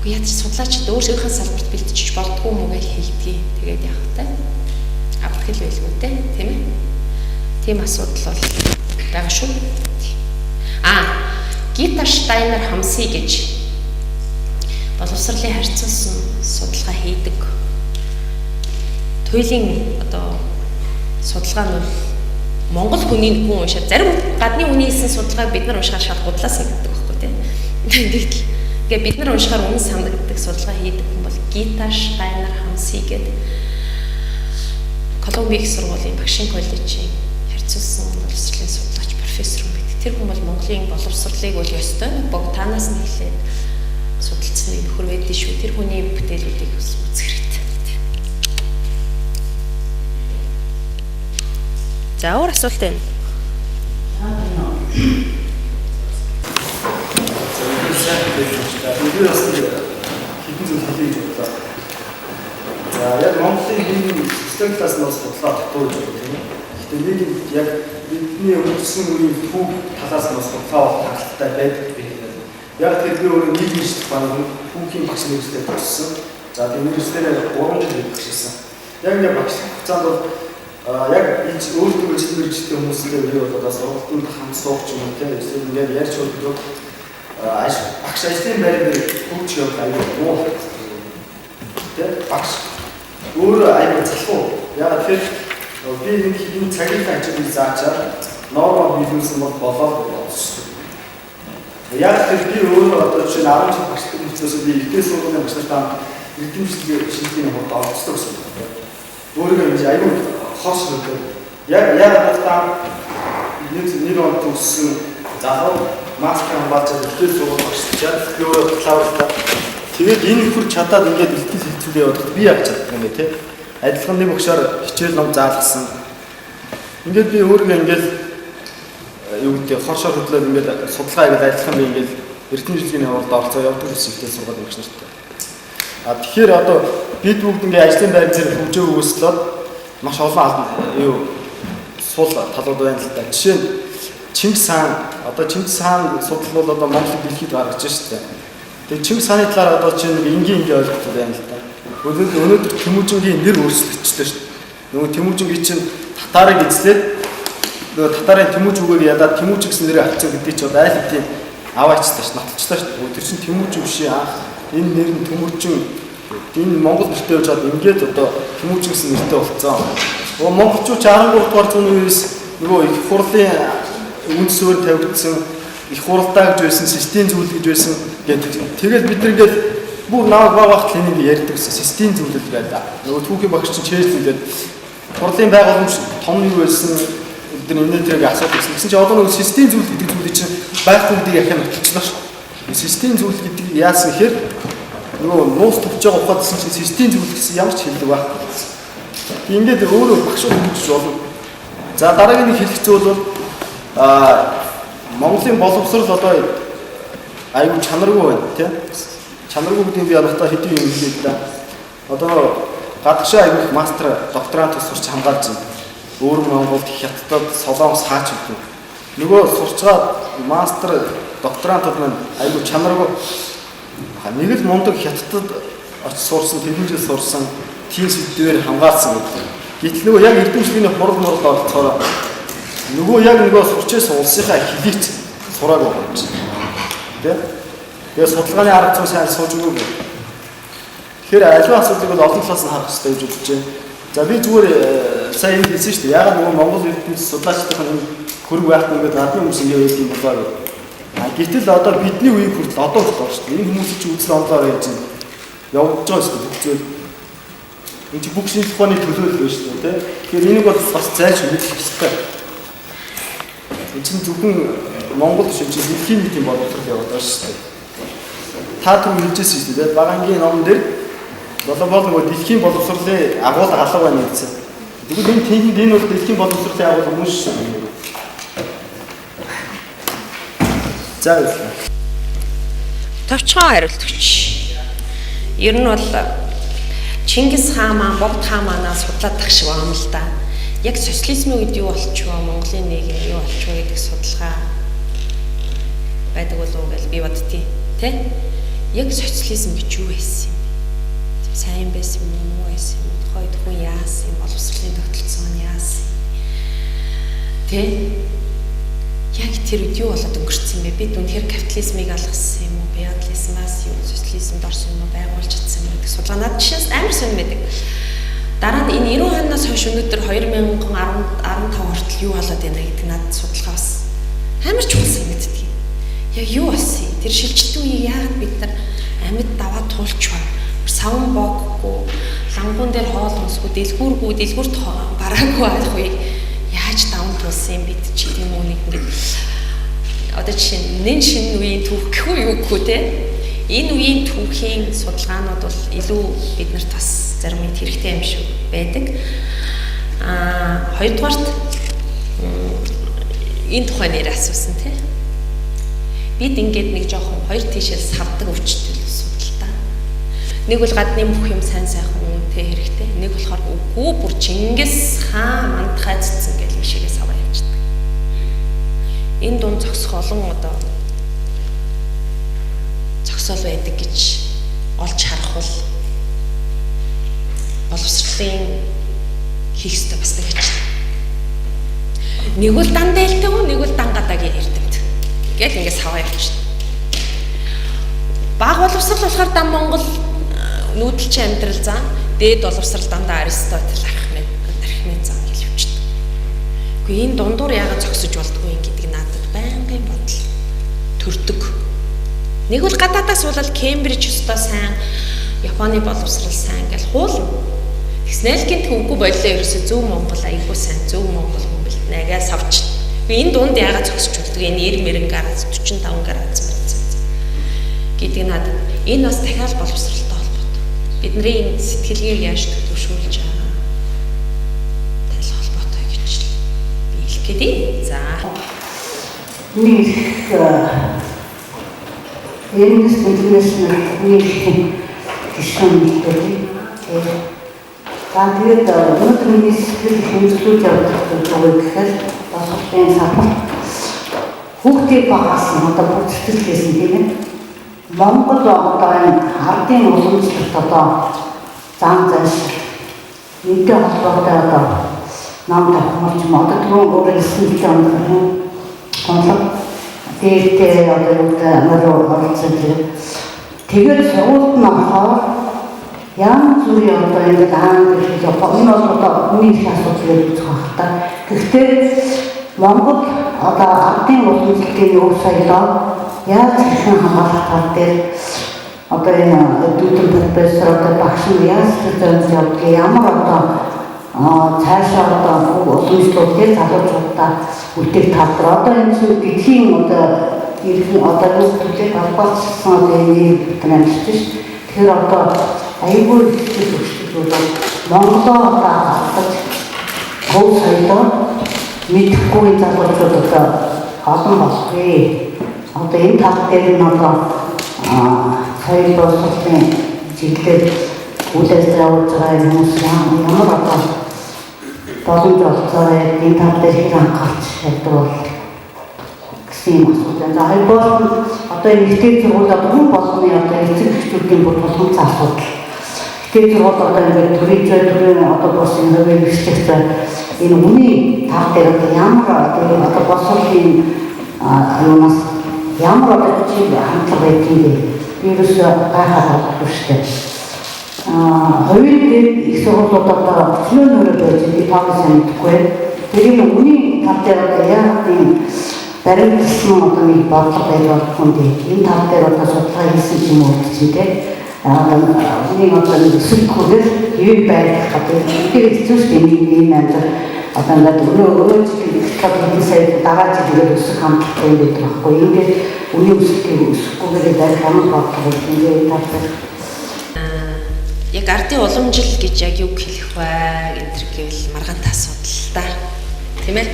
яач судлаачд өөрийнхөө салбарт бэлдэж болдгоо юм уу гэж хэлдэг. Тэгээд яах вэ? Аврах хэл байлгүй те, тийм ээ? Тийм асуудал бол байгаа шүү. Гита Штайнер Хамси гэж боловсролын харьцуулсан судалгаа хийдэг. Туйлын одоо судалгаа нь Монгол хүний хүн уншаад зарим гадны хүний хийсэн судалгааг бид нар уншихаар шал худлаас гэдэг байхгүй тийм. Тэгээд бид нар уншихаар үнэн санагддаг судалгаа хийдэг хүн бол Гита Штайнер Хамси гэдэг Колумбийн их сургуулийн багшийн коллежийн харьцуулсан боловсролын судлаач профессор юм. Тэр хүн бол Монголын боловсролыг бол ёстой бог танаас нь хэлээд судалцсан юм нөхөр байдэн шүү. Тэр хүний бүтээлүүдийг үзэх хэрэгтэй. За өөр асуулт байна. Би бас хитэн зүйл хэлье гэж бодлоо. За яг Монголын нийгмийн систем талаас нь бас бодлоо татвар гэж байна. Гэхдээ нэг яг бидний өнгөрсөн үеийн түүх талаас нь бас бодлоо хангалттай байдаг би хэлээ. Яг тэр би өөрөө нийгмийн шилжүүлэх түүхийн багш нэгжлээ төгссөн. За тэр нэгжлэрээ 3 жил багшилсан. Яг ингээд багшлах хугацаанд бол яг өөртөө чөлөөлжтэй хүмүүстэй би бол одоо сургалтанд хамт суух юм тийм эсвэл ингээд ярьж өгдөг багш ажлын байрны хөгж явах аюул муу. Тэр багш өөрөө аюул залхуу. Яг тэр би нэг хин цагийн ажлыг заачаад нормал бизнес мод болоод болсон. Яг тэр би өөрөө одоо жишээ нь 10 жил багштай хүмүүсээс би ихтэй сургуулийн багштай эдгэмжлэг шинжилгээний хурд оролцдог гэсэн. Өөрөөр хэлбэл аюул хос өгдөг. Яг одоо нэг он төгссөн залуу маска хамгаалж ихтэй сургууль багштай би өөрөө клаустай. Тэгээд энэ хурд чадаад ингээд ихтэй хэлцүүлээ яваад би яг чаддаг юм тий. Адилхан нэг багшаар хичээл ном заалгасан. Ингээд би өөрөө ингээд юу гэдэг хоршоор хөдлөөд ингээд судалгаа хийгээд адилхан би ингээд эрдэнэ жилийн хурд оролцоо явдаг хэсэгтэй сургууль багш нартай. Тэгэхээр одоо бид бүгд ингээд ажлын байр зэрэг хөгжөө үүслээд маш олон юу сул талууд байна л да. Жишээ нь Чингис хаан судал бол одоо Монголд дэлхийд гаргаж шүү дээ. Тэгээ Чингис хааны талаар одоо чинь энгийн ойлголт байна л да. Өнөөдөр Тэмүүжингийн нэр өөрчлөгдчихлээ шүү дээ. Нөгөө Тэмүүжингийн чинь татарыг эзлээд нөгөө татарын Тэмүүж үгээр ядаад Тэмүүж гэсэн нэрээ авчихсан гэдэг чинь одоо айл хэдийн аваачтай шүү, нотчлаа шүү. Тэр чинь Тэмүүж биш анх энэ нэр нь Тэмүүжин энэ Монгол нэртэй явж чад ингээд одоо Тэмүүж гэсэн нэртэй болцсон. Монголчууд 13 дугаар зууны үеэс нөгөө их хурлын үндэс суурь тавигдсан их хуралдаа гэж байсан, систем зүйл гэж байсан гэдэг. Тэгээд бид нэг ингээд бүр наваг багт л энийг ярьдаг гэсэн систем зүйлэл байлаа. Нөгөө түүхийн багш чинь чэйжлээд хурлын байгууламж том юу байсан бид энэ тэрийг асуудаг гэсэн чинь одоо нөгөө систем зүйл гэдэг зүйлийг чинь байхгүй гэдгийг яхаа нотчлоо шүү. Систем зүйл гэдэг яасан гэхээр нөгөө нуус төвч байгаа ухаадсан чинь систем зүйл гэсэн ямар ч хэлдэг байхгүй. Ингээд өөрөө багш өгч болно. За дараагийн нэг хэлэх зүйл бол Монголын боловсрол одоо аюул чанаргүй байна тийм. Чанаргүй гэдэг нь би одоо хэдийн юм хэлээ да. Одоо гадагшаа аюул мастер докторант сурч хамгаалж байна. Өөр Монголд хятадд Солонгос хаач гэдэг. Нөгөө сурчгаад мастер докторантууд маань аюул чанаргүй нэг л мундаг хятадд очиж сурсан, тэдэн жил сурсан тийм сэдвээр хамгаалсан гэдэг. Гэтэл нөгөө яг эрдэмтдийн хурал мурал оролцоороо нөгөө яг нөгөө сурчээс улсынхаа хэлийг сураагүй байна. Тэ? Тэгээ судалгааны арга зүй сайн сууж өгөөгүй. Тэгэхээр аливаа асуудлыг бол олон талаас нь харах хэрэгтэй гэж бодож байна. За би зүгээр сайн юм хэлсэн шүү дээ. Ягаад нөгөө Монгол эрдэмтэд судлаачдын хөрөг байхгүй ингээд гадны хүмүүс ингэ байдаг юм болоо гэх. Гэтэл одоо бидний үеийн хүртэл одоо болох шүү дээ. Энэ хүмүүсийн чинь үзэл онолоор яаж юм явж байгаа шүү дээ. Зөв. Энд чинь бүх шинжлэх ухааны төлөөлөл байна шүү дээ. Тэгэхээр энийг бол бас зайлш мэдэх хэрэгтэй. Энэ чинь зөвхөн Монгол биш чинь дэлхийн нийтийн боловсрол яваад байгаа шүү дээ. Та түр хэлжсэн шүү дээ. Багангийн ном дээр боловсрол нөгөө дэлхийн боловсролын агуулга алга байна гэсэн. Тэгвэл энэ техник энэ бол дэлхийн боловсролын агуулга мөн шүү дээ. За товчхон хариулт өгч. Ер нь бол Чингис хаан маань Богд хаан манаас судлаад тах шиг байна л да. Яг социализм үед юу болчихвоо, Монголын нийгэм юу болчихвоо гэдэг судалгаа байдаг болов уу гэж би боддتي, тэ? Яг социализм гэж юу байсан юм? Сайн байсан юм уу, муу байсан юм? Тухайд хүн яасан юм, боловсролын тогтолцоо нь яасан? Тэ? Яг тэр үед юу болоод өнгөрсөн бэ? Бид үнэхээр капитализмыг алгасан юм уу? Феодализмаас юу социализмд орсон юм уу? Байгуулж чадсан юм уу гэдэг судалгаа надад жишээс амар сонир байдаг. Дараа нь энэ 90 оноос хойш өнөөдөр 2015 хүртэл юу болоод байна гэдэг надад судалгаа бас амар чухал санагддаг. Яг юу болсон юм? Тэр шилжилтийн үеийг яагаад бид нар амьд даваад туулчваа? Савн бооггүй, лангуун дээр хоол унсгүй, дэлгүүрт бараагүй байх үеийг яаж даван туулсан юм бид чи тийм үү нэг ингээд одоо жишээ нь шинэ үеийн түүх гэх үү юу гэхүү те? Энэ үеийн түүхийн судалгаанууд бол илүү биднэрт бас зарим үед хэрэгтэй юм шиг байдаг. Хоёрдугаарт энэ тухай нэр асуусан тий. Бид ингээд нэг жоохон хоёр тийшээс савдаг өвчтөл судалтай. Нэг бол гадны бүх юм сайн сайхан үнэтэй хэрэгтэй. Нэг болохоор үгүй бүр Чингис хаан мандахай цэцэн гэх юм шигээс аваа явчихдаг. Энэ дунд зогсох олон одоо зогсоол байдаг гэж олж харах бол боловсролын хийх ёстой бас нэг ач. Нэг бол дан дээлтэй, нэг бол дан гадаагийн эрдэмт. Гэтэл ингээд саваа явчихна. Баг боловсрол болохоор дан Монгол нүүдэлчин амьдрал зан, дээд боловсрол дандаа Аристотель, Архимед зан гэж явчихна. Гэхдээ энэ дундуур яагаад зогсож болдгүй юм гэдэг надад байнгын бодол төрдөг. Нэг бол гадаадаас уулал Кембриж өстой сайн, Японы боловсрал сайн гэж хуулна. Тэгснэлгийн төвгүй боллоо ерөөсө зөв Монгол айгүй сайн зөв Монгол хүн бэлтнэ гэж савч. Би энэ дунд яагаад зогсож болдгоо энэ 90 градус 45 градус болсон гэдэг надад энэ бас дахиад боловсралтай холбоотой. Бидний сэтгэлгээг яаж төвшүүлж байгаа тал холбоотой гэж би хэлэх гээд. За. Нэг энэс бүднээс нэг гişэн гэдэг. Тэгээд өнөөдрийн сэтгэл хэмжлүүд явуулах гэхээр боловсролын салбар хүүхдийн багаас одоо бүрдүүлсэн тийм ээ. Монгол одоо энэ ардын уламжлалт одоо зам заншил нэгэн холбоотой одоо нам давхарч одоо түрүүн өөрөө хэлсэн юм онлог дээртэй одоо юу оролцсон тийм. Тэгээд сургуульд нь орохоор яам зүрий одоо энэ англи Японы одоо хүний их асуудал гэж байна. Гэхдээ Монгол одоо ардын уламжлалтын юу соёлоо яаж хэрхэн хамгаалах тал дээр одоо энэ дүүтэн профессор одоо багш нь яаж зөвлөж явдаг ямар одоо цаашаа одоо уламжлалт дээр залуучуудаа үлдээх тал дээр одоо энэ дэлхийн одоо иргэн одоо нүдтэй албаасан энэ тэмцэж ш. Тэр одоо аюул их зүйл Монголоо таах гол соёлоо мэдхгүй залуучууд одоо олон болчихъя. Одоо энэ тал дээр нь одоо соёл боловсролын чиглэлээр үйл ажиллагаа явуулж байгаа хүмүүс ямар одоо боломж олцоорой энэ тал дээр хэрэг анхаарч чадвал гэсэн асуулт. За хоёрдугаар одоо нэгтэй сургуулиуд хүн болгоны одоо эцэг эхчүүдийн бүр тулгымц асуудал. Нэгтэй сургууль одоо ингээд төрийн одоо бос энэ хэрэгжих энэ үний тал дээр одоо ямар одоо босролын юунаас ямар одоо чиг хандлага байдгийг вирус гайхаад байна. Хоёрын их сургуулиуд одоо чөлөөнөөр байж би таасан мэдгүй. Тэр үний тал дээр одоо яг тийм баримтсан одоо нэг бодлого байж болох юм. Энэ тал дээр одоо судалгаа хийсэн юм уу гэж тийм. Үнийг одоо сүлхүүгээр юу байх одоо ихээр хэцүү шүү дээ энэ амьдрал одоо ингээд өөрөө чиглэл хийсэй дараа чиглэлээр өсөх хамтлагтай юм байдаг байхгүй. Ингээд үний өсөхгүйгээр байх ямар бодлого ингэ тавтай. Яг ардын уламжил гэж яг юу хэлэх вэ гэдэг гэвэл маргаантай асуудал та. Тийм ээ?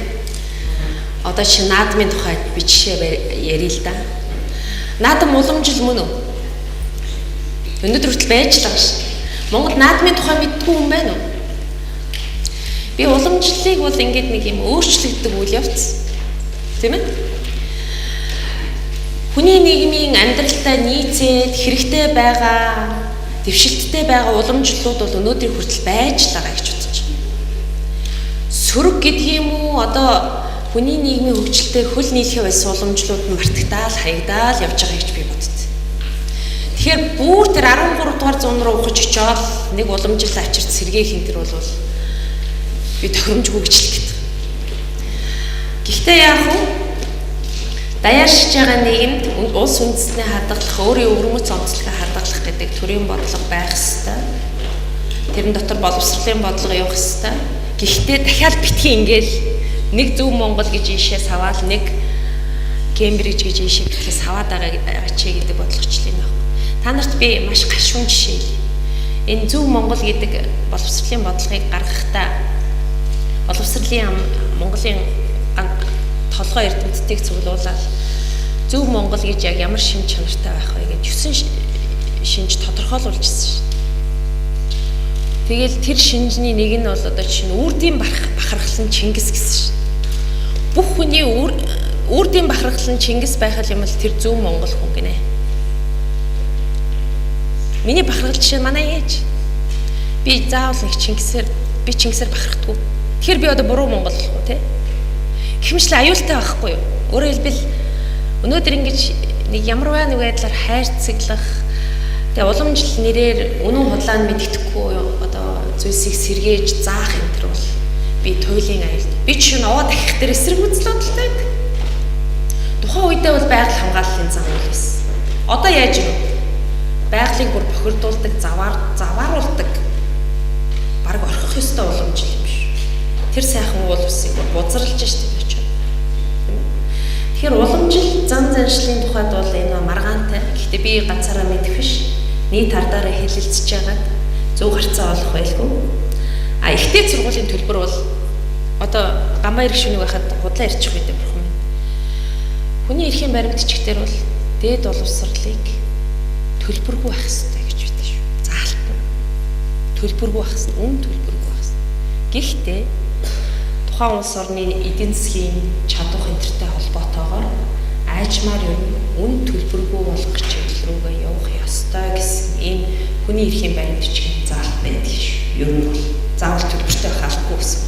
Одоо чи наадмын тухайд би жишээ ярил л да. Наадам уламжил мөн үү? Өнөөдөр хүртэл байж л байгаа шүү. Монгол наадмын тухай мэдгүй юм байна уу? Би уламжлалыг бол ингээд нэг юм өөрчлөгддөг үйл явц. Тийм ээ? Хүний нийгмийн амьдралтай нийцээд хэрэгтэй байгаа, дэвшилттэй байгаа уламжлалууд бол өнөөдрийн хүртэл байж л байгаа гэж бодож байна. Сөрөг гэдэг юм уу? Одоо хүний нийгмийн хөгжилтэй хөл нийлхээ байсан уламжлалууд нь мартагдаал, хаягдаал явж байгаа гэж би боддог. Тэгэхээр бүр тэр 13 дугаар зуун руу ухаж очиод нэг уламжлал авчирч сэргээх энэ төр бол би тохиромжгүй гэж хэлдэг. Гэхдээ яах вэ? Даяаршиж байгаа нийгэмд улс үндэстний хадгалах, өөрийн өвөрмөц онцлогийг хадгалах гэдэг төрийн бодлого байх ёстой. Тэрэн дотор боловсролын бодлого явах ёстой. Гэхдээ дахиад битгий ингээл нэг зөв Монгол гэж ийшээ саваал, нэг Кембриж гэж ийшээ битгий саваад байгаа ч гэдэг бодлогочлын байна. Та нарт би маш гашуун жишээ. Энэ зөв Монгол гэдэг боловсролын бодлогыг гаргахдаа боловсролын Монголын толгой эрдэмтдийг цуглуулаад зөв Монгол гэж яг ямар шин чанартай байх вэ гэж 9 шинж тодорхойлуулжсэн шүү. Тэгэл тэр шинжний нэг нь бол одоо чинь үрдийн бахархлан Чингис гэсэн шүү. Бүх хүний үрдийн бахархлан Чингис байх юм бол тэр зөв Монгол хүн гинэ. Миний бахархал жишээ манай ээж. Би заавал нэг Чингисээр бахархдаггүй. Тэгэхээр би одоо буруу Монгол болох уу те? Хэмжлээ аюултай байхгүй юу? Өөрөөр хэлбэл өнөөдөр ингэж нэг ямарваа нэг байдлаар хайрцаглах тэгээ уламжлал нэрээр үнэн худлаа нь мэддэхгүй одоо зүйлсийг сэргээж заах энэ төр бол би туйлын аюул. Би чинь овоо дахих дээр эсрэг үзэл бодолтой байдаг. Тухайн үедээ бол байгаль хамгааллын зам үйл байсан. Одоо яаж юм? Байгалыг бүр бохирдуулдаг, завааруулдаг бараг орхих ёстой уламжлал юм биш. Тэр сайхан уул усыг бузарлаж штеп. Тэгэхээр уламжил зан заншлын тухайд бол энэ маргаантай. Гэхдээ би ганцаараа мэдэх биш. Нийт ардаараа хэлэлцэж байгаад зөв гарцаа олох байлгүй. Ихтэй сургуулийн төлбөр бол одоо гамбай иргэшүүнийг байхад худлаа ирчих үедээ бурхан минь. Хүний эрхийн баримтчигтэр бол дээд боловсролыг төлбөргүй байх хэрэгтэй гэж байдаг шүү. Заалтна. Төлбөргүй байх хэрэгтэй, үн төлбөргүй байх хэрэгтэй. Гэхдээ тухайн улс орны эдийн засгийн чадвар энтертэй холбоотойгоор айжмаар юу үн төлбөргүй болгох чиглэл рүүгээ явах ёстой гэсэн ийм хүний эрхийн баримтчгийн заалт байдаг шүү. Ер нь бол заавал төлбөртэй хаалгүй гэсэн.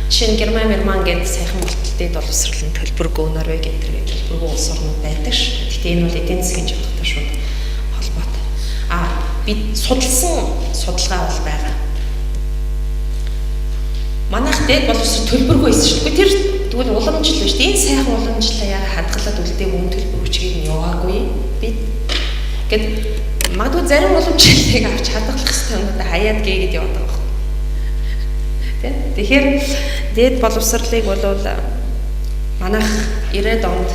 Жишээ нь Герман гэдэг сайхан болтолтой боловсролын төлбөргүй Норвеги гэдэг төлбөргүй улс орнууд байдаг шүү. Гэхдээ энэ бол эдийн засгийн чадвартай шууд холбоотой. Бид судалсан судалгаа бол байгаа. Манайх дээд боловсрол төлбөргүй байсан шүү. Тэр тэгвэл уламжлал шүү дээ. Энэ сайхан уламжлалаа яа хадгалаад үлдээг үн төлбөр хүчгийг нь яваагүй. Бид гэд магадгүй зарим уламжлалыг авч хадгалах хэрэгтэй юмудаа хаяад гээгээд яваад байгаа юм. Тэгэхээр дээд боловсролыг бол манайх 90-ад онд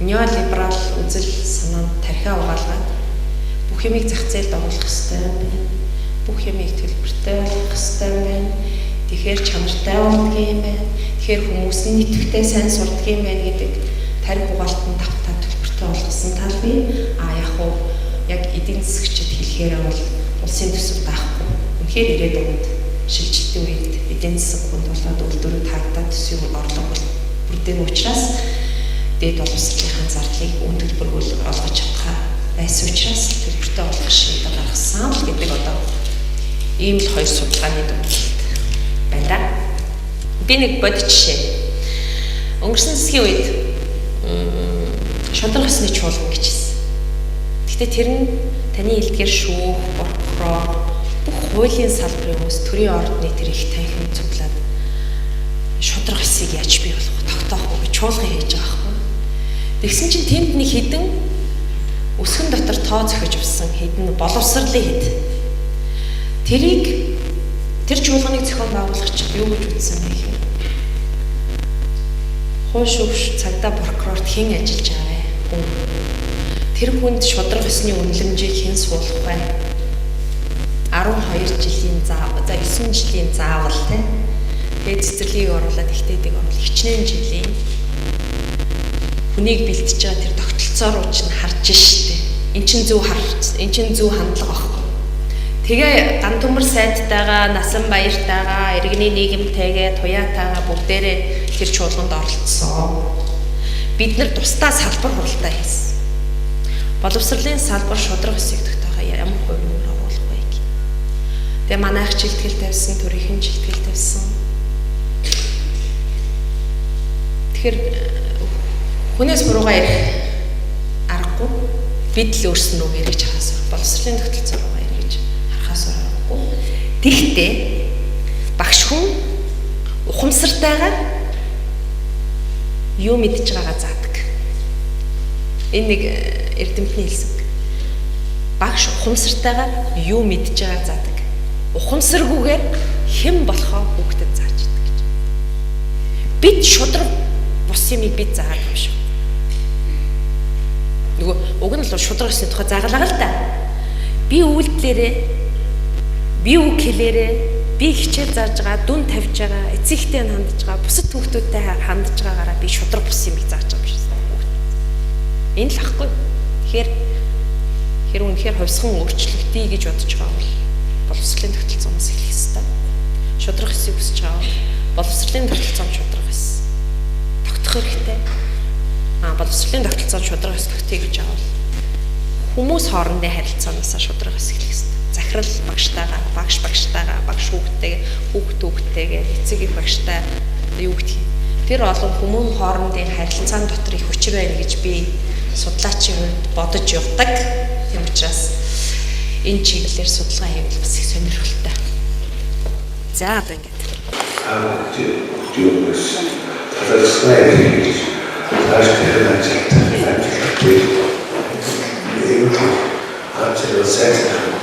неолиберал үзэл санаанд тархиа угаалгаад бүх юмыг зах зээлд оруулах хэрэгтэй юм байна. Бүх юмыг төлбөртэй болгох хэрэгтэй юм байна. Тэгэхээр чанартай болдго юм байна. Тэгэхээр хүмүүсийн идэвхтэй сайн сурдаг юм байна гэдэг тарих угаалтанд давтаа төлбөртэй болгосон тал бий. Яг уу яг эдийн засагчид хэлэхээр бол улсын төсөв даахгүй. Үнэхээр ирээдүйд үед шилжилтийн үед эдийн засаг хүнд болоод үйлдвэрүүд хаагдаад төсвийн орлого бол бүрдэн учраас дээд боловсролынхаа зардлыг үн төлбөргөл олгож чадхаа байсан учраас төлбөртэй болгох шийдвэр гаргасан л гэдэг одоо ийм л хоёр судалгааны дүгнэлт байна да. Би нэг бодит жишээ. Өнгөрсөн засгийн үед шудраг ёсны чуулган гэж хэлсэн. Гэхдээ тэр нь таны хэлдгээр шүүх, прокурор, бүх хуулийн салбарын хүмүүс төрийн ордны тэр их танхим цуглаад шудраг ёсыг яаж бий болгох, тогтоох уу гэж чуулган хийж байгаа байхгүй. Тэгсэн чинь тэнд нэг хідэн өсгөн дотор тоо зохиж авсан хідэн боловсролын хэд. Тэр чуулганыг зохион байгуулагч юу гэж үзсэн бэ гэхээр хууш өвш цагдаа прокурорт хэн ажиллаж байгаа вэ? Тэр хүнд шудраг ёсны үнэлэмжийг хэн суулгах вэ? 12 жилийн заавал, 9 жилийн заавал тэгээд цэцэрлэгийг оруулаад ихтэйдэг бол хичнээн жилийн хүнийг бэлтэж байгаа тэр тогтолцоо руу чинь харж штэ. Эн чин зөв хандлага багхгүй. Тэгээ ган төмөр сайдтайгаа, насан баяртайгаа, иргэний нийгэмтэйгээ, туяатайгаа бүгдээрээ тэр чуулганд оролцсон. Бид нар тусдаа салбар хуралдаа хийсэн. Боловсролын салбар шудраг ёсыг тогтоохоо ямар хувь нэмэр оруулах вэ гэх. Тэгээ манайх шилтгэл тавьсан, төрийнхэн шилтгэл тавьсан. Тэгэхээр хүнээс буруугаа ярих аргагүй. Бид л өөрснөө яриж харахаас боловсролын тогтолцоо руу яриж харахаас аргагүй. Тэгтээ багш хүн ухамсартайгаар юу мэдж байгаагаа заадаг. Энэ нэг эрдэмтний хэлсэн. Багш ухамсартайгаар юу мэдж байгааг заадаг. Ухамсаргүйгээр хэн болохоо хүүхдэд зааж идэг гэж. Бид шудраг бус юмыг бид заадаг юм шүү. Нөгөө уг нь л шудраг ёсны тухай заагалаа л да. Би үйлдэлээрээ, би үг хэлээрээ, би хичээл зааж байгаа, дүн тавьж байгаа, эцэгтэй хандж байгаа, бусад хүүхдүүдтэй хандж байгаагаараа би шудраг бус юмыг зааж байгаа юм шиг. Энэ л ахгүй. Тэгэхээр үнэхээр хувьсган өөрчлөгдөе гэж бодож байгаа бол боловсролын тогтолцоос эхлэх ёстой. Шудраг ёсыг хүсэж байгаа боловсролын тогтолцоом шудраг ёс тогтох хэрэгтэй. Боловсролын тогтолцоом шудраг ёс тогтъё гэж байгаа бол хүмүүс хоорондын харилцаанаас шудраг ёс эхлэх ёстой. Захирал багштайгаа, багштайгаа, багш хүүхдтэйгээ, эцэг их багштай юу гэдэг юм. Тэр олон хүмүүн хоорондын харилцаан дотор их хүч байна гэж би судлаачийн хувьд бодож явдаг. Тийм учраас энэ чиглэлээр судалгаа хийвэл бас их сонирхолтой. За одоо ингэж. Students, that's right. That's